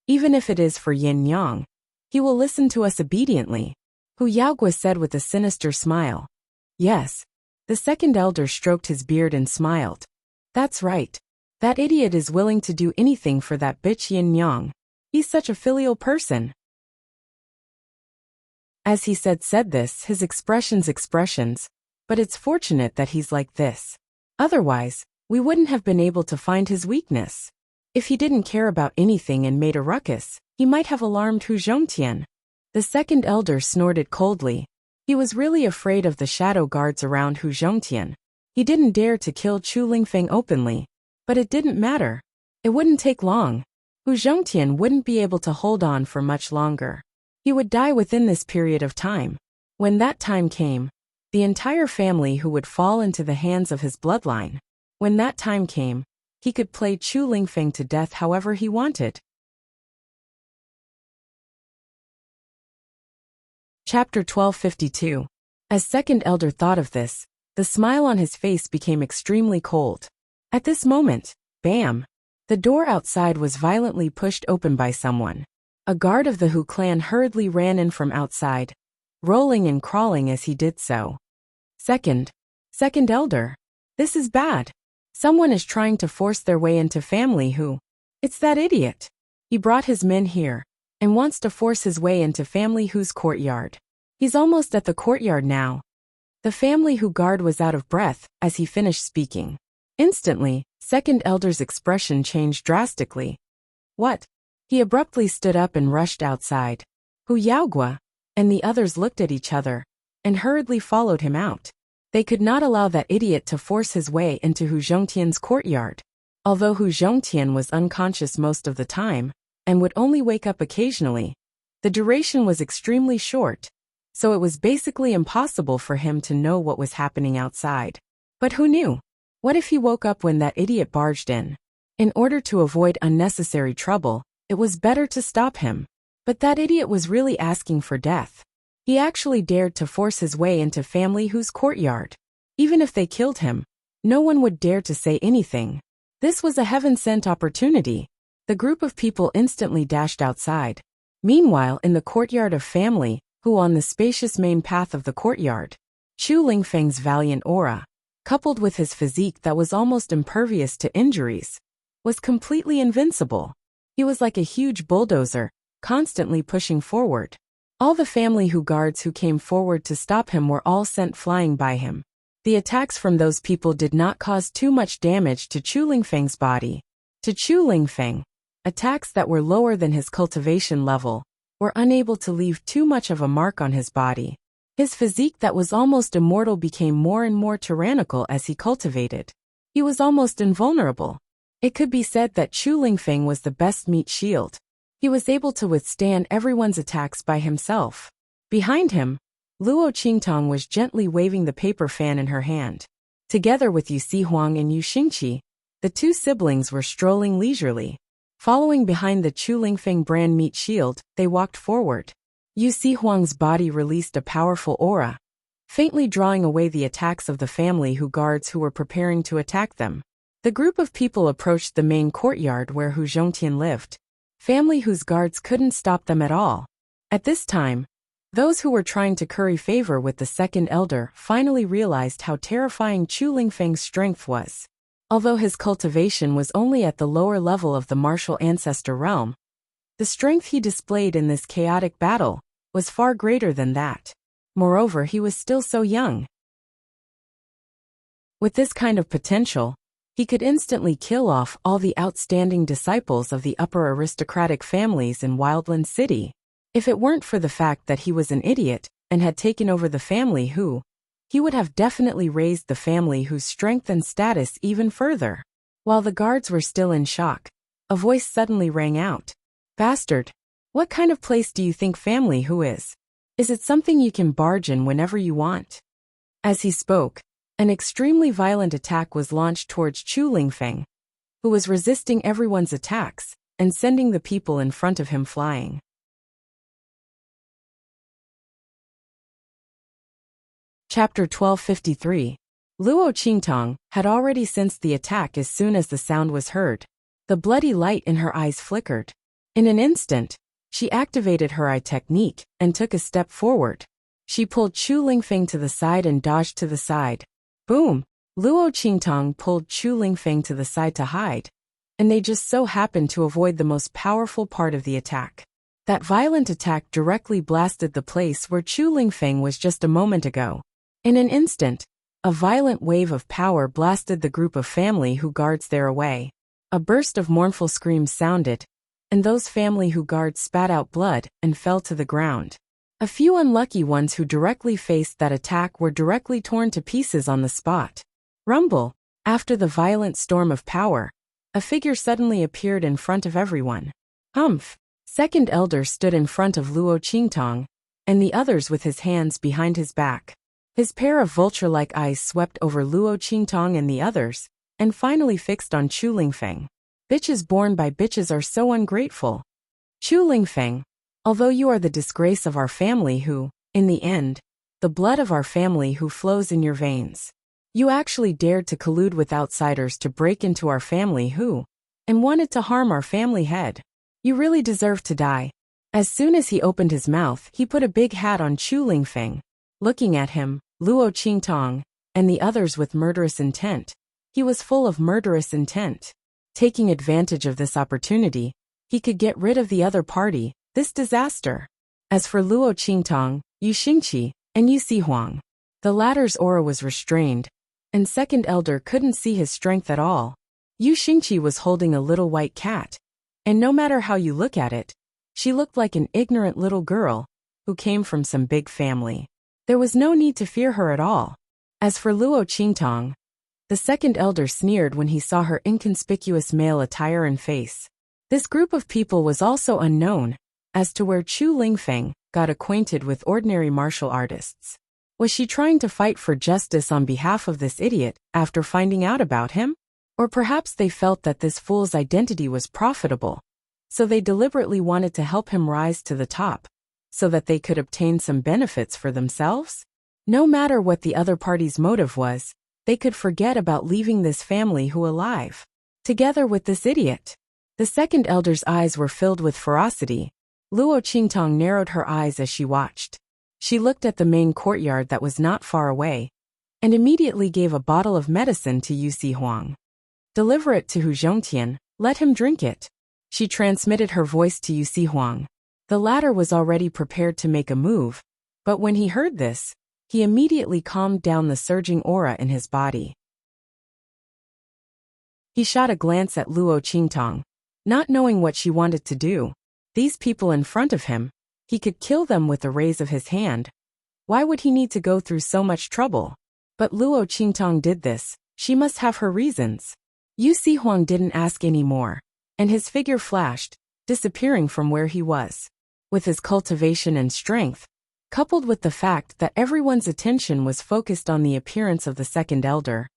Even if it is for Yin Yang, he will listen to us obediently. Hu Yaogua said with a sinister smile. Yes. The second elder stroked his beard and smiled. That's right. That idiot is willing to do anything for that bitch Yin Yang. He's such a filial person. As he said this, his expressions, but it's fortunate that he's like this. Otherwise, we wouldn't have been able to find his weakness. If he didn't care about anything and made a ruckus, he might have alarmed Hu Zhongtian. The second elder snorted coldly. He was really afraid of the shadow guards around Hu Zhongtian. He didn't dare to kill Chu Lingfeng openly. But it didn't matter. It wouldn't take long. Hu Zhongtian wouldn't be able to hold on for much longer. He would die within this period of time. When that time came, the entire family who would fall into the hands of his bloodline. When that time came, he could play Chu Lingfeng to death however he wanted. Chapter 1252. As second elder thought of this, the smile on his face became extremely cold. At this moment, bam! The door outside was violently pushed open by someone. A guard of the Hu clan hurriedly ran in from outside, rolling and crawling as he did so. Second elder. This is bad. Someone is trying to force their way into family Hu. It's that idiot. He brought his men here, and wants to force his way into family Hu's courtyard. He's almost at the courtyard now. The family Hu guard was out of breath as he finished speaking. Instantly, second elder's expression changed drastically. What? He abruptly stood up and rushed outside. Hu Yaogua and the others looked at each other and hurriedly followed him out. They could not allow that idiot to force his way into Hu Zhongtian's courtyard. Although Hu Zhongtian was unconscious most of the time and would only wake up occasionally, the duration was extremely short, so it was basically impossible for him to know what was happening outside. But who knew? What if he woke up when that idiot barged in? In order to avoid unnecessary trouble, it was better to stop him. But that idiot was really asking for death. He actually dared to force his way into family Hu's courtyard. Even if they killed him, no one would dare to say anything. This was a heaven-sent opportunity. The group of people instantly dashed outside. Meanwhile, in the courtyard of family Hu, on the spacious main path of the courtyard, Chu Lingfeng's valiant aura, coupled with his physique that was almost impervious to injuries, was completely invincible. He was like a huge bulldozer, constantly pushing forward. All the family Hu guards who came forward to stop him were all sent flying by him. The attacks from those people did not cause too much damage to Chu Lingfeng's body. To Chu Lingfeng, attacks that were lower than his cultivation level were unable to leave too much of a mark on his body. His physique that was almost immortal became more and more tyrannical as he cultivated. He was almost invulnerable. It could be said that Chu Lingfeng was the best meat shield. He was able to withstand everyone's attacks by himself. Behind him, Luo Qingtong was gently waving the paper fan in her hand. Together with Yu Huang and Yu Xingqi, the two siblings were strolling leisurely. Following behind the Chu Lingfeng brand meat shield, they walked forward. Yu Huang's body released a powerful aura, faintly drawing away the attacks of the family guards who were preparing to attack them. The group of people approached the main courtyard where Hu Zhongtian lived, family whose guards couldn't stop them at all. At this time, those who were trying to curry favor with the second elder finally realized how terrifying Chu Lingfeng's strength was. Although his cultivation was only at the lower level of the martial ancestor realm, the strength he displayed in this chaotic battle was far greater than that. Moreover, he was still so young. With this kind of potential, he could instantly kill off all the outstanding disciples of the upper aristocratic families in Wildland City. If it weren't for the fact that he was an idiot and had taken over the family he would have definitely raised the family whose strength and status even further. While the guards were still in shock, a voice suddenly rang out. "Bastard! What kind of place do you think family is? Is it something you can barge in whenever you want?" As he spoke, an extremely violent attack was launched towards Chu Lingfeng, who was resisting everyone's attacks and sending the people in front of him flying. Chapter 1253. Luo Qingtong had already sensed the attack as soon as the sound was heard. The bloody light in her eyes flickered. In an instant, she activated her eye technique and took a step forward. She pulled Chu Lingfeng to the side and dodged to the side. Boom! Luo Qingtong pulled Chu Lingfeng to the side to hide, and they just so happened to avoid the most powerful part of the attack. That violent attack directly blasted the place where Chu Lingfeng was just a moment ago. In an instant, a violent wave of power blasted the group of family guards there away. A burst of mournful screams sounded, and those family guards spat out blood and fell to the ground. A few unlucky ones who directly faced that attack were directly torn to pieces on the spot. Rumble! After the violent storm of power, a figure suddenly appeared in front of everyone. Humph! Second elder stood in front of Luo Qingtong, and the others with his hands behind his back. His pair of vulture-like eyes swept over Luo Qingtong and the others, and finally fixed on Chu Lingfeng. Bitches born by bitches are so ungrateful. Chu Lingfeng, although you are the disgrace of our family in the end, the blood of our family flows in your veins. You actually dared to collude with outsiders to break into our family and wanted to harm our family head. You really deserve to die. As soon as he opened his mouth, he put a big hat on Chu Lingfeng. Looking at him, Luo Qingtong, and the others with murderous intent. He was full of murderous intent. Taking advantage of this opportunity, he could get rid of the other party, this disaster. As for Luo Qingtong, Yu Xingqi, and Yu Huang, the latter's aura was restrained, and second elder couldn't see his strength at all. Yu Xingqi was holding a little white cat, and no matter how you look at it, she looked like an ignorant little girl who came from some big family. There was no need to fear her at all. As for Luo Qingtong, the second elder sneered when he saw her inconspicuous male attire and face. This group of people was also unknown as to where Chu Lingfeng got acquainted with ordinary martial artists. Was she trying to fight for justice on behalf of this idiot after finding out about him? Or perhaps they felt that this fool's identity was profitable, so they deliberately wanted to help him rise to the top, so that they could obtain some benefits for themselves? No matter what the other party's motive was, they could forget about leaving this family alive, together with this idiot. The second elder's eyes were filled with ferocity. Luo Qingtong narrowed her eyes as she watched. She looked at the main courtyard that was not far away, and immediately gave a bottle of medicine to Yu Huang. "Deliver it to Hu Zhongtian, let him drink it." She transmitted her voice to Yu Huang. The latter was already prepared to make a move, but when he heard this, he immediately calmed down the surging aura in his body. He shot a glance at Luo Qingtong, not knowing what she wanted to do. These people in front of him, he could kill them with a raise of his hand. Why would he need to go through so much trouble? But Luo Qingtong did this. She must have her reasons. Yu Huang didn't ask any more, and his figure flashed, disappearing from where he was. With his cultivation and strength, coupled with the fact that everyone's attention was focused on the appearance of the second elder,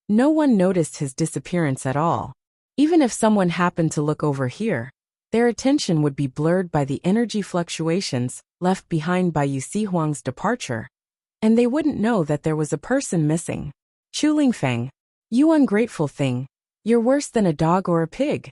No one noticed his disappearance at all. Even if someone happened to look over here, their attention would be blurred by the energy fluctuations left behind by Yu Huang's departure, and they wouldn't know that there was a person missing. Chu Lingfeng, you ungrateful thing, you're worse than a dog or a pig.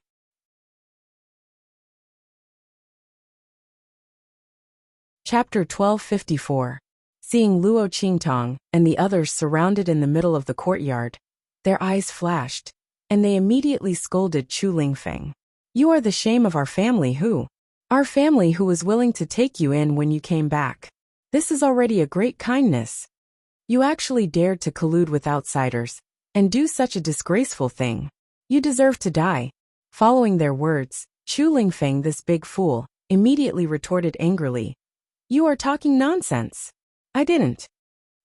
Chapter 1254. Seeing Luo Qingtong and the others surrounded in the middle of the courtyard, their eyes flashed, and they immediately scolded Chu Lingfeng. You are the shame of our family who was willing to take you in when you came back. This is already a great kindness. You actually dared to collude with outsiders and do such a disgraceful thing. You deserve to die. Following their words, Chu Lingfeng, this big fool, immediately retorted angrily. You are talking nonsense. I didn't.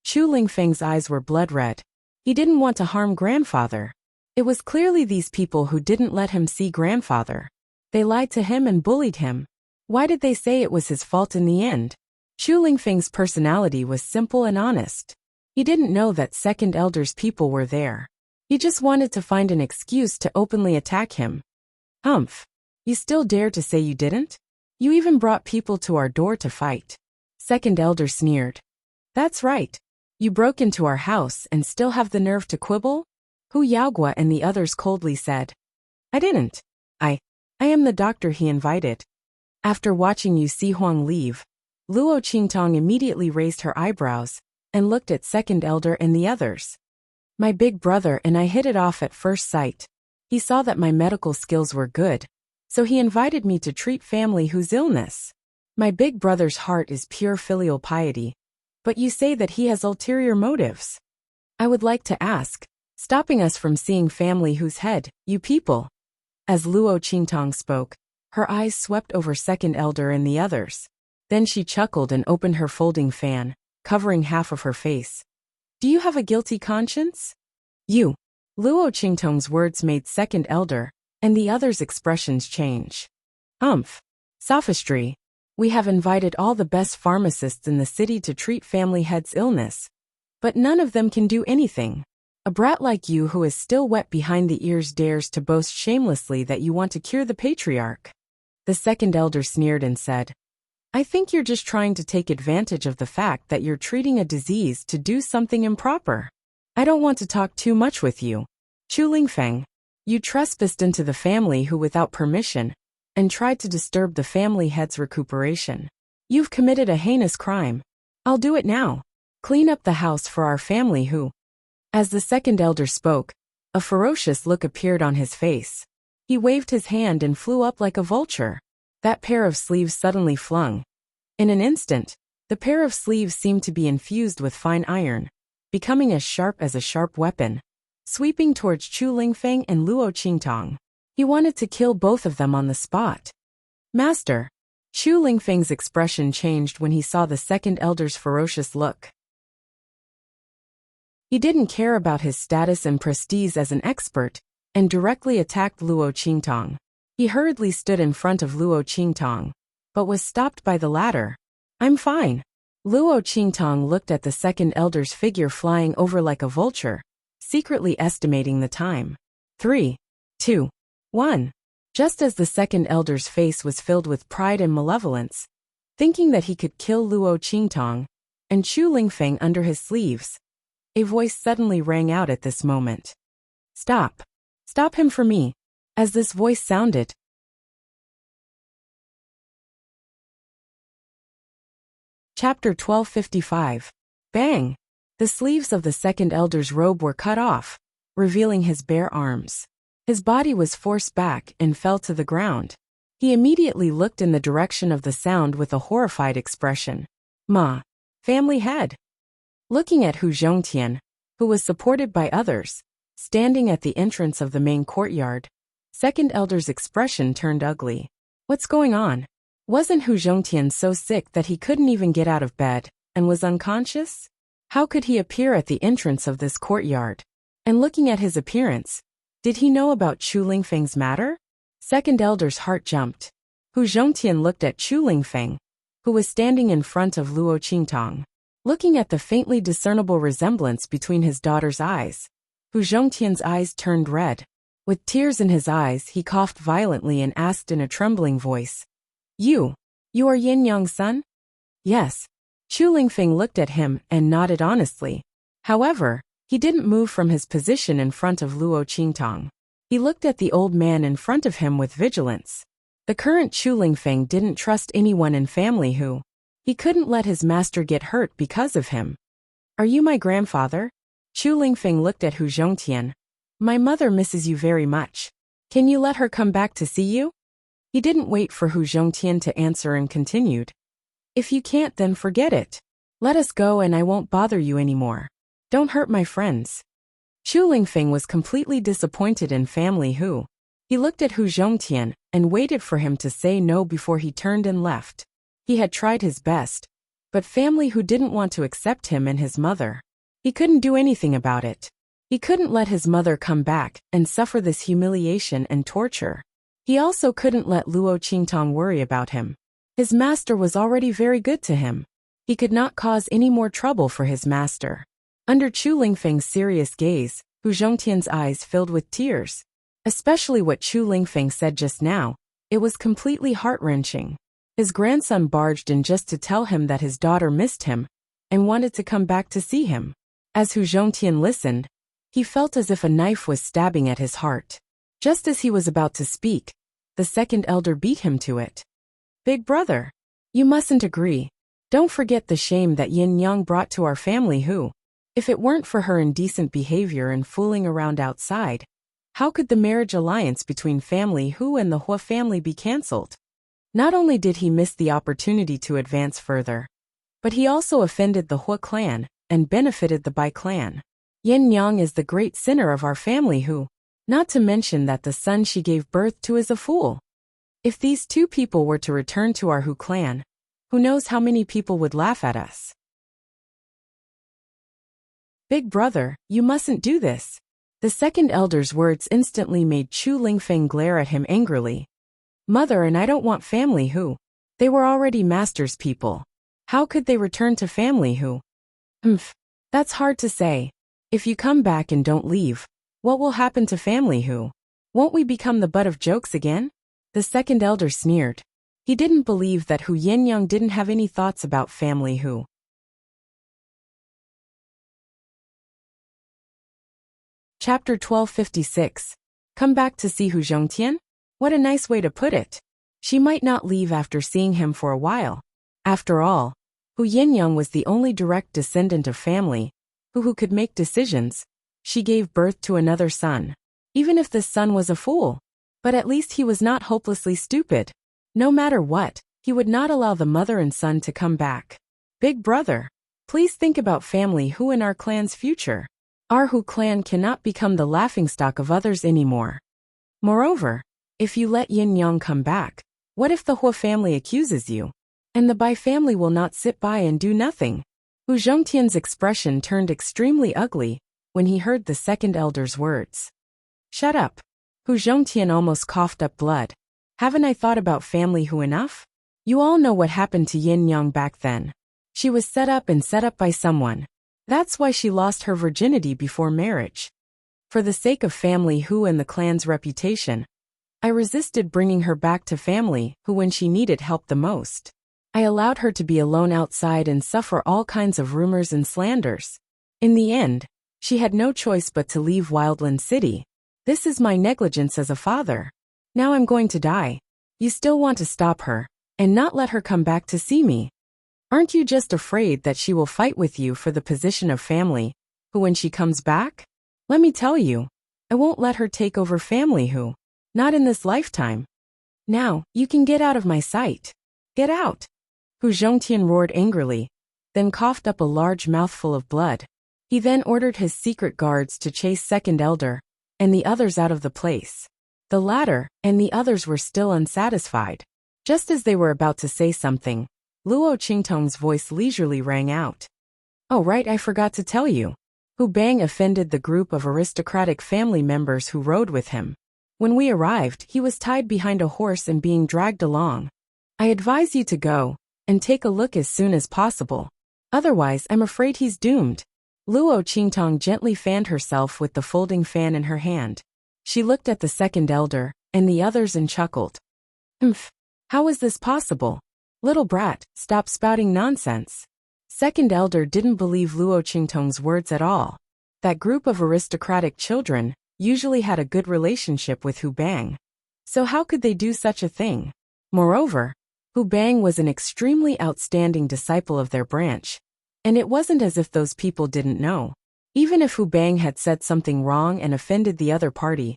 Chu Lingfeng's eyes were blood red. He didn't want to harm grandfather. It was clearly these people who didn't let him see grandfather. They lied to him and bullied him. Why did they say it was his fault in the end? Chu Lingfeng's personality was simple and honest. He didn't know that second elder's people were there. He just wanted to find an excuse to openly attack him. Humph. You still dare to say you didn't? You even brought people to our door to fight. Second elder sneered. That's right. You broke into our house and still have the nerve to quibble? Hu Yaogua and the others coldly said. I didn't. I am the doctor he invited. After watching Yu Huang leave, Luo Qingtong immediately raised her eyebrows and looked at second elder and the others. My big brother and I hit it off at first sight. He saw that my medical skills were good, so he invited me to treat family whose illness. My big brother's heart is pure filial piety, but you say that he has ulterior motives. I would like to ask, stopping us from seeing family whose head, you people. As Luo Qingtong spoke, her eyes swept over second elder and the others. Then she chuckled and opened her folding fan, covering half of her face. Do you have a guilty conscience? You. Luo Qingtong's words made second elder and the others' expressions change. Humph. Sophistry. We have invited all the best pharmacists in the city to treat family head's illness, but none of them can do anything. A brat like you who is still wet behind the ears dares to boast shamelessly that you want to cure the patriarch. The second elder sneered and said, I think you're just trying to take advantage of the fact that you're treating a disease to do something improper. I don't want to talk too much with you. Chu Lingfeng, you trespassed into the family who without permission, and tried to disturb the family head's recuperation. You've committed a heinous crime. I'll do it now. Clean up the house for our family who. As the second elder spoke, a ferocious look appeared on his face. He waved his hand and flew up like a vulture. That pair of sleeves suddenly flung. In an instant, the pair of sleeves seemed to be infused with fine iron, becoming as sharp as a sharp weapon, sweeping towards Chu Lingfeng and Luo Qingtong. He wanted to kill both of them on the spot. Master. Chu Lingfeng's expression changed when he saw the second elder's ferocious look. He didn't care about his status and prestige as an expert, and directly attacked Luo Qingtong. He hurriedly stood in front of Luo Qingtong, but was stopped by the latter. I'm fine. Luo Qingtong looked at the second elder's figure flying over like a vulture, secretly estimating the time. 3, 2, 1. Just as the second elder's face was filled with pride and malevolence, thinking that he could kill Luo Qingtong and Chu Lingfeng under his sleeves, a voice suddenly rang out at this moment. Stop. Stop him for me. As this voice sounded, Chapter 1255. Bang! The sleeves of the second elder's robe were cut off, revealing his bare arms. His body was forced back and fell to the ground. He immediately looked in the direction of the sound with a horrified expression. Ma. Family head. Looking at Hu Zhongtian, who was supported by others, standing at the entrance of the main courtyard, second elder's expression turned ugly. What's going on? Wasn't Hu Zhongtian so sick that he couldn't even get out of bed, and was unconscious? How could he appear at the entrance of this courtyard? And looking at his appearance, did he know about Chu Lingfeng's matter? Second elder's heart jumped. Hu Zhongtian looked at Chu Lingfeng, who was standing in front of Luo Qingtong. Looking at the faintly discernible resemblance between his daughter's eyes, Hu Zhongtian's eyes turned red. With tears in his eyes, he coughed violently and asked in a trembling voice, You are Yin Yang's son? Yes. Chu Lingfeng looked at him and nodded honestly. However, he didn't move from his position in front of Luo Qingtong. He looked at the old man in front of him with vigilance. The current Chu Lingfeng didn't trust anyone in family who. He couldn't let his master get hurt because of him. Are you my grandfather? Chu Lingfeng looked at Hu Zhongtian. My mother misses you very much. Can you let her come back to see you? He didn't wait for Hu Zhongtian to answer and continued. If you can't, then forget it. Let us go and I won't bother you anymore. Don't hurt my friends. Chu Lingfeng was completely disappointed in family Hu. He looked at Hu Zhongtian and waited for him to say no before he turned and left. He had tried his best, but family Hu didn't want to accept him and his mother. He couldn't do anything about it. He couldn't let his mother come back and suffer this humiliation and torture. He also couldn't let Luo Qingtong worry about him. His master was already very good to him. He could not cause any more trouble for his master. Under Chu Lingfeng's serious gaze, Hu Zhongtian's eyes filled with tears. Especially what Chu Lingfeng said just now, it was completely heart-wrenching. His grandson barged in just to tell him that his daughter missed him and wanted to come back to see him. As Hu Zhongtian listened, he felt as if a knife was stabbing at his heart. Just as he was about to speak, the second elder beat him to it. Big brother, you mustn't agree. Don't forget the shame that Yin Yang brought to our family Hu. If it weren't for her indecent behavior and fooling around outside, how could the marriage alliance between family Hu and the Hua family be cancelled? Not only did he miss the opportunity to advance further, but he also offended the Hua clan and benefited the Bai clan. Yin Yang is the great sinner of our family Hu, not to mention that the son she gave birth to is a fool. If these two people were to return to our Hu clan, who knows how many people would laugh at us? Big brother, you mustn't do this. The second elder's words instantly made Chu Lingfeng glare at him angrily. Mother and I don't want family Hu. They were already master's people. How could they return to family Hu? That's hard to say. If you come back and don't leave, what will happen to family Hu? Won't we become the butt of jokes again? The second elder sneered. He didn't believe that Hu Yinyang didn't have any thoughts about family Hu. Chapter 1256. Come back to see Hu Zhongtian? What a nice way to put it. She might not leave after seeing him for a while. After all, Hu Yinyang was the only direct descendant of family who could make decisions. She gave birth to another son. Even if this son was a fool, but at least he was not hopelessly stupid. No matter what, he would not allow the mother and son to come back. Big brother, please think about family Hu and our clan's future. Our Hu clan cannot become the laughingstock of others anymore. Moreover, if you let Yin Yang come back, what if the Hua family accuses you? And the Bai family will not sit by and do nothing. Hu Zhongtian's expression turned extremely ugly when he heard the second elder's words. Shut up. Hu Zhongtian almost coughed up blood. Haven't I thought about family Hu enough? You all know what happened to Yin Yang back then. She was set up by someone. That's why she lost her virginity before marriage. For the sake of family Hu and the clan's reputation, I resisted bringing her back to family Hu when she needed help the most. I allowed her to be alone outside and suffer all kinds of rumors and slanders. In the end, she had no choice but to leave Wildland City. This is my negligence as a father. Now I'm going to die. You still want to stop her and not let her come back to see me. Aren't you just afraid that she will fight with you for the position of family Hu when she comes back? Let me tell you, I won't let her take over family Hu. Not in this lifetime. Now, you can get out of my sight. Get out. Hu Zhongtian roared angrily, then coughed up a large mouthful of blood. He then ordered his secret guards to chase second elder and the others out of the place. The latter and the others were still unsatisfied. Just as they were about to say something, Luo Qingtong's voice leisurely rang out. Oh right, I forgot to tell you. Hu Bang offended the group of aristocratic family members who rode with him. When we arrived, he was tied behind a horse and being dragged along. I advise you to go and take a look as soon as possible. Otherwise, I'm afraid he's doomed. Luo Qingtong gently fanned herself with the folding fan in her hand. She looked at the second elder, and the others and chuckled. How is this possible? Little brat, stop spouting nonsense. Second elder didn't believe Luo Qingtong's words at all. That group of aristocratic children usually had a good relationship with Hu Bang. So how could they do such a thing? Moreover, Hu Bang was an extremely outstanding disciple of their branch. And it wasn't as if those people didn't know. Even if Hu Bang had said something wrong and offended the other party,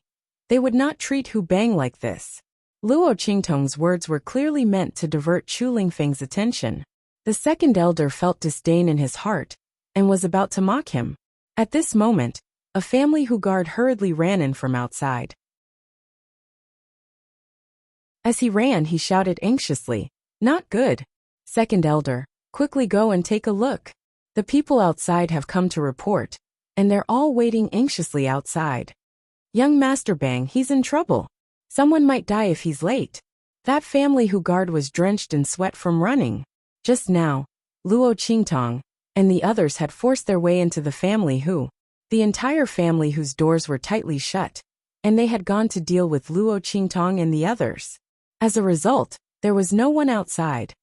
they would not treat Hu Bang like this. Luo Qingtong's words were clearly meant to divert Chu Lingfeng's attention. The second elder felt disdain in his heart, and was about to mock him. At this moment, a family Hu guard hurriedly ran in from outside. As he ran, he shouted anxiously, "Not good. Second elder, quickly go and take a look. The people outside have come to report, and they're all waiting anxiously outside. Young Master Bang, he's in trouble. Someone might die if he's late." That family Hu guard was drenched in sweat from running. Just now, Luo Qingtong and the others had forced their way into the family the entire family whose doors were tightly shut, and they had gone to deal with Luo Qingtong and the others. As a result, there was no one outside.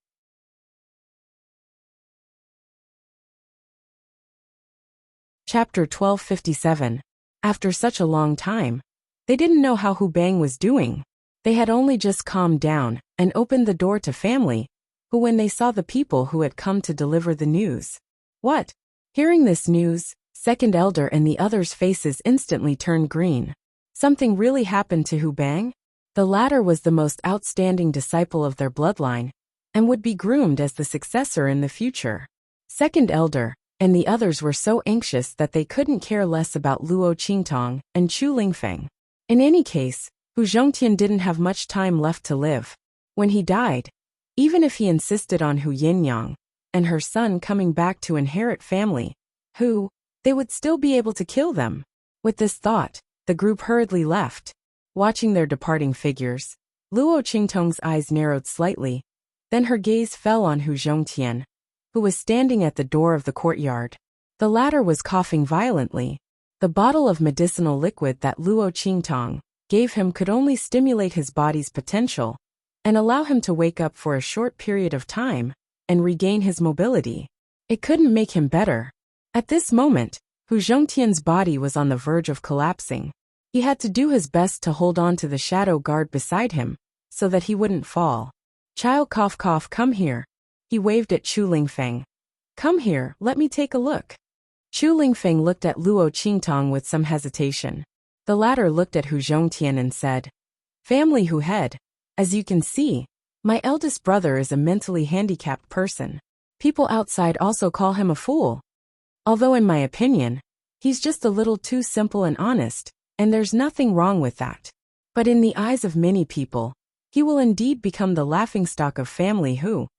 Chapter 1257. After such a long time, they didn't know how Hu Bang was doing. They had only just calmed down and opened the door to family, when they saw the people who had come to deliver the news. What? Hearing this news, second elder and the others' faces instantly turned green. Something really happened to Hu Bang? The latter was the most outstanding disciple of their bloodline, and would be groomed as the successor in the future. Second elder and the others were so anxious that they couldn't care less about Luo Qingtong and Chu Lingfeng. In any case, Hu Zhongtian didn't have much time left to live. When he died, even if he insisted on Hu Yinyang and her son coming back to inherit family, they would still be able to kill them. With this thought, the group hurriedly left. Watching their departing figures, Luo Qingtong's eyes narrowed slightly, then her gaze fell on Hu Zhongtian, who was standing at the door of the courtyard. The latter was coughing violently. The bottle of medicinal liquid that Luo Qingtong gave him could only stimulate his body's potential and allow him to wake up for a short period of time and regain his mobility. It couldn't make him better. At this moment, Hu Zhongtian's body was on the verge of collapsing. He had to do his best to hold on to the shadow guard beside him so that he wouldn't fall. "Child, cough cough, come here." He waved at Chu Lingfeng. "Come here, let me take a look." Chu Lingfeng looked at Luo Qingtong with some hesitation. The latter looked at Hu Zhongtian and said, "Family Hu head, as you can see, my eldest brother is a mentally handicapped person. People outside also call him a fool. Although in my opinion, he's just a little too simple and honest, and there's nothing wrong with that. But in the eyes of many people, he will indeed become the laughingstock of family Hu.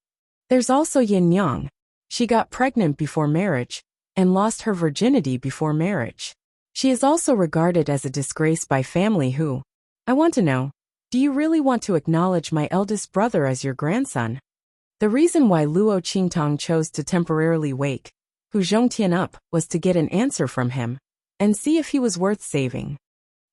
There's also Yin Yang. She got pregnant before marriage and lost her virginity before marriage. She is also regarded as a disgrace by family Hu. I want to know, do you really want to acknowledge my eldest brother as your grandson?" The reason why Luo Qingtong chose to temporarily wake Hu Zhongtian up was to get an answer from him and see if he was worth saving.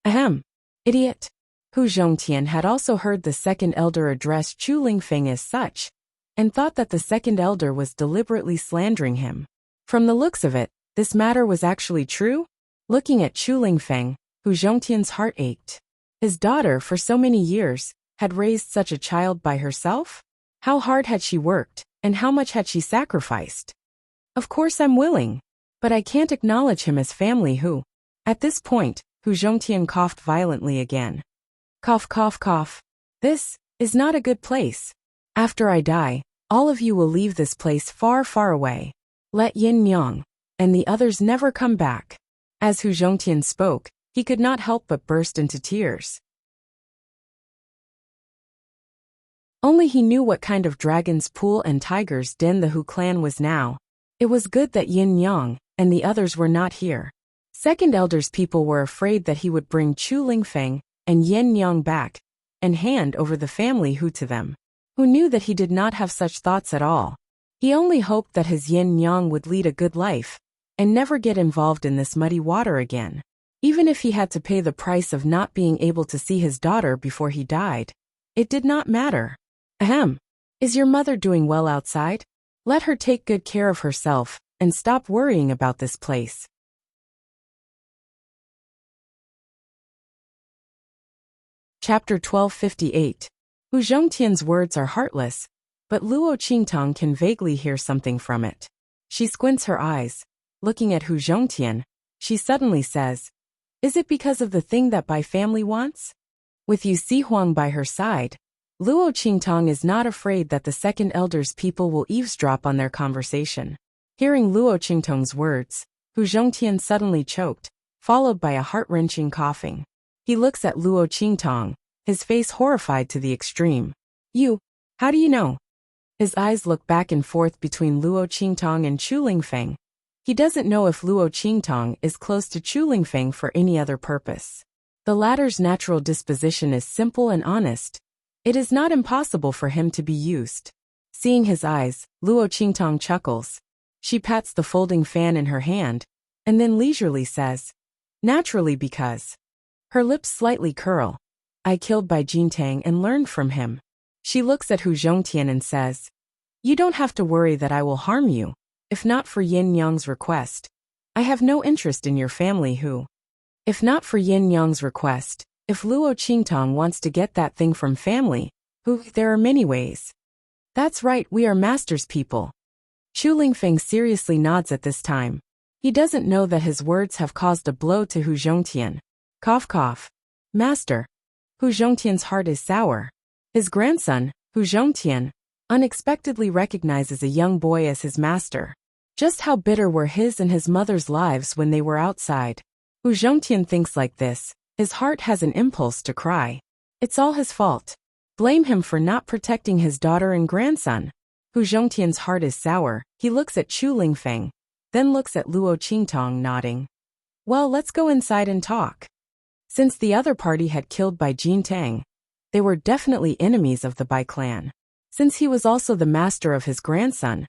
Ahem. Idiot. Hu Zhongtian had also heard the second elder address Chu Lingfeng as such, and thought that the second elder was deliberately slandering him. From the looks of it, this matter was actually true. Looking at Chu Lingfeng, Hu Zhongtian's heart ached. His daughter, for so many years, had raised such a child by herself? How hard had she worked, and how much had she sacrificed? Of course I'm willing, but I can't acknowledge him as family Hu. At this point, Hu Zhongtian coughed violently again. Cough cough cough. This is not a good place. After I die, all of you will leave this place far, far away. Let Yin Yang and the others never come back. As Hu Zhongtian spoke, he could not help but burst into tears. Only he knew what kind of dragon's pool and tiger's den the Hu clan was now. It was good that Yin Yang and the others were not here. Second elder's people were afraid that he would bring Chu Lingfeng and Yin Yang back and hand over the family Hu to them. Hu knew that he did not have such thoughts at all. He only hoped that his Yin Yang would lead a good life and never get involved in this muddy water again. Even if he had to pay the price of not being able to see his daughter before he died, it did not matter. Ahem. Is your mother doing well outside? Let her take good care of herself, and stop worrying about this place. Chapter 1258. Hu Zhongtian's words are heartless, but Luo Qingtang can vaguely hear something from it. She squints her eyes. Looking at Hu Zhongtian, she suddenly says, "Is it because of the thing that Bai family wants?" With Yu Sihuang by her side, Luo Qingtang is not afraid that the second elder's people will eavesdrop on their conversation. Hearing Luo Qingtang's words, Hu Zhongtian suddenly choked, followed by a heart-wrenching coughing. He looks at Luo Qingtang, his face horrified to the extreme. "You, how do you know?" His eyes look back and forth between Luo Qingtang and Chu Lingfeng. He doesn't know if Luo Qingtang is close to Chu Lingfeng for any other purpose. The latter's natural disposition is simple and honest. It is not impossible for him to be used. Seeing his eyes, Luo Qingtang chuckles. She pats the folding fan in her hand, and then leisurely says, "Naturally because." Her lips slightly curl. "I killed Bai Jintang and learned from him." She looks at Hu Zhongtian and says, "You don't have to worry that I will harm you, if not for Yin Yang's request. I have no interest in your family Hu. If not for Yin Yang's request, if Luo Qingtang wants to get that thing from family, Hu, there are many ways." "That's right, we are master's people." Chu Lingfeng seriously nods at this time. He doesn't know that his words have caused a blow to Hu Zhongtian. Cough cough. "Master." Hu Zhongtian's heart is sour. His grandson, Hu Zhongtian, unexpectedly recognizes a young boy as his master. Just how bitter were his and his mother's lives when they were outside. Hu Zhongtian thinks like this. His heart has an impulse to cry. It's all his fault. Blame him for not protecting his daughter and grandson. Hu Zhongtian's heart is sour. He looks at Chu Lingfeng, then looks at Luo Qingtang nodding. "Well, let's go inside and talk." Since the other party had killed Bai Jintang, they were definitely enemies of the Bai clan. Since he was also the master of his grandson,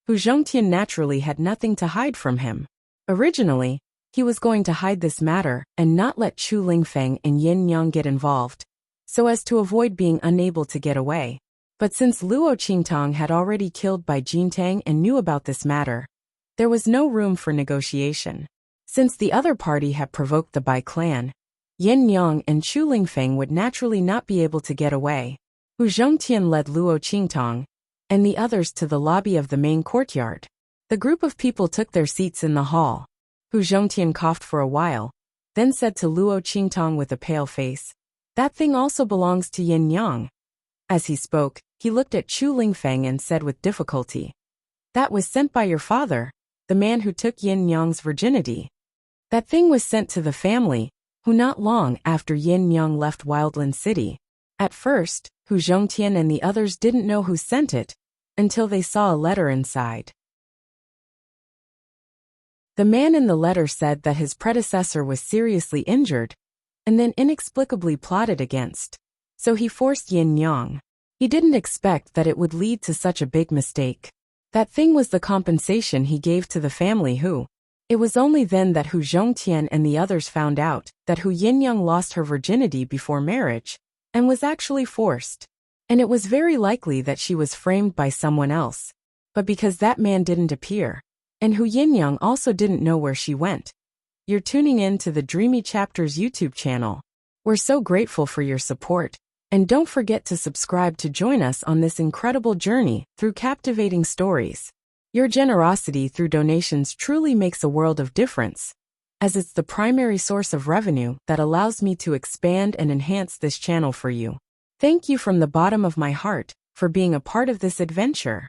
Hu Zhongtian naturally had nothing to hide from him. Originally, he was going to hide this matter and not let Chu Lingfeng and Yin Yang get involved, so as to avoid being unable to get away. But since Luo Qingtang had already killed Bai Jintang and knew about this matter, there was no room for negotiation. Since the other party had provoked the Bai clan, Yin Yang and Chu Lingfeng would naturally not be able to get away. Hu Zhongtian led Luo Qingtang and the others to the lobby of the main courtyard. The group of people took their seats in the hall. Hu Zhongtian coughed for a while, then said to Luo Qingtang with a pale face, "That thing also belongs to Yin Yang." As he spoke, he looked at Chu Lingfeng and said with difficulty, "That was sent by your father, the man who took Yin Yang's virginity. That thing was sent to the family, who not long after Yin Yang left Wildland City. At first, Hu Zhongtian and the others didn't know who sent it, until they saw a letter inside. The man in the letter said that his predecessor was seriously injured, and then inexplicably plotted against. So he forced Yin Yang. He didn't expect that it would lead to such a big mistake. That thing was the compensation he gave to the family Hu. It was only then that Hu Zhongtian and the others found out that Hu Yinyang lost her virginity before marriage, and was actually forced. And it was very likely that she was framed by someone else. But because that man didn't appear, and Hu Yinyang also didn't know where she went. You're tuning in to the Dreamy Chapters YouTube channel. We're so grateful for your support, and don't forget to subscribe to join us on this incredible journey through captivating stories. Your generosity through donations truly makes a world of difference, as it's the primary source of revenue that allows me to expand and enhance this channel for you. Thank you from the bottom of my heart for being a part of this adventure.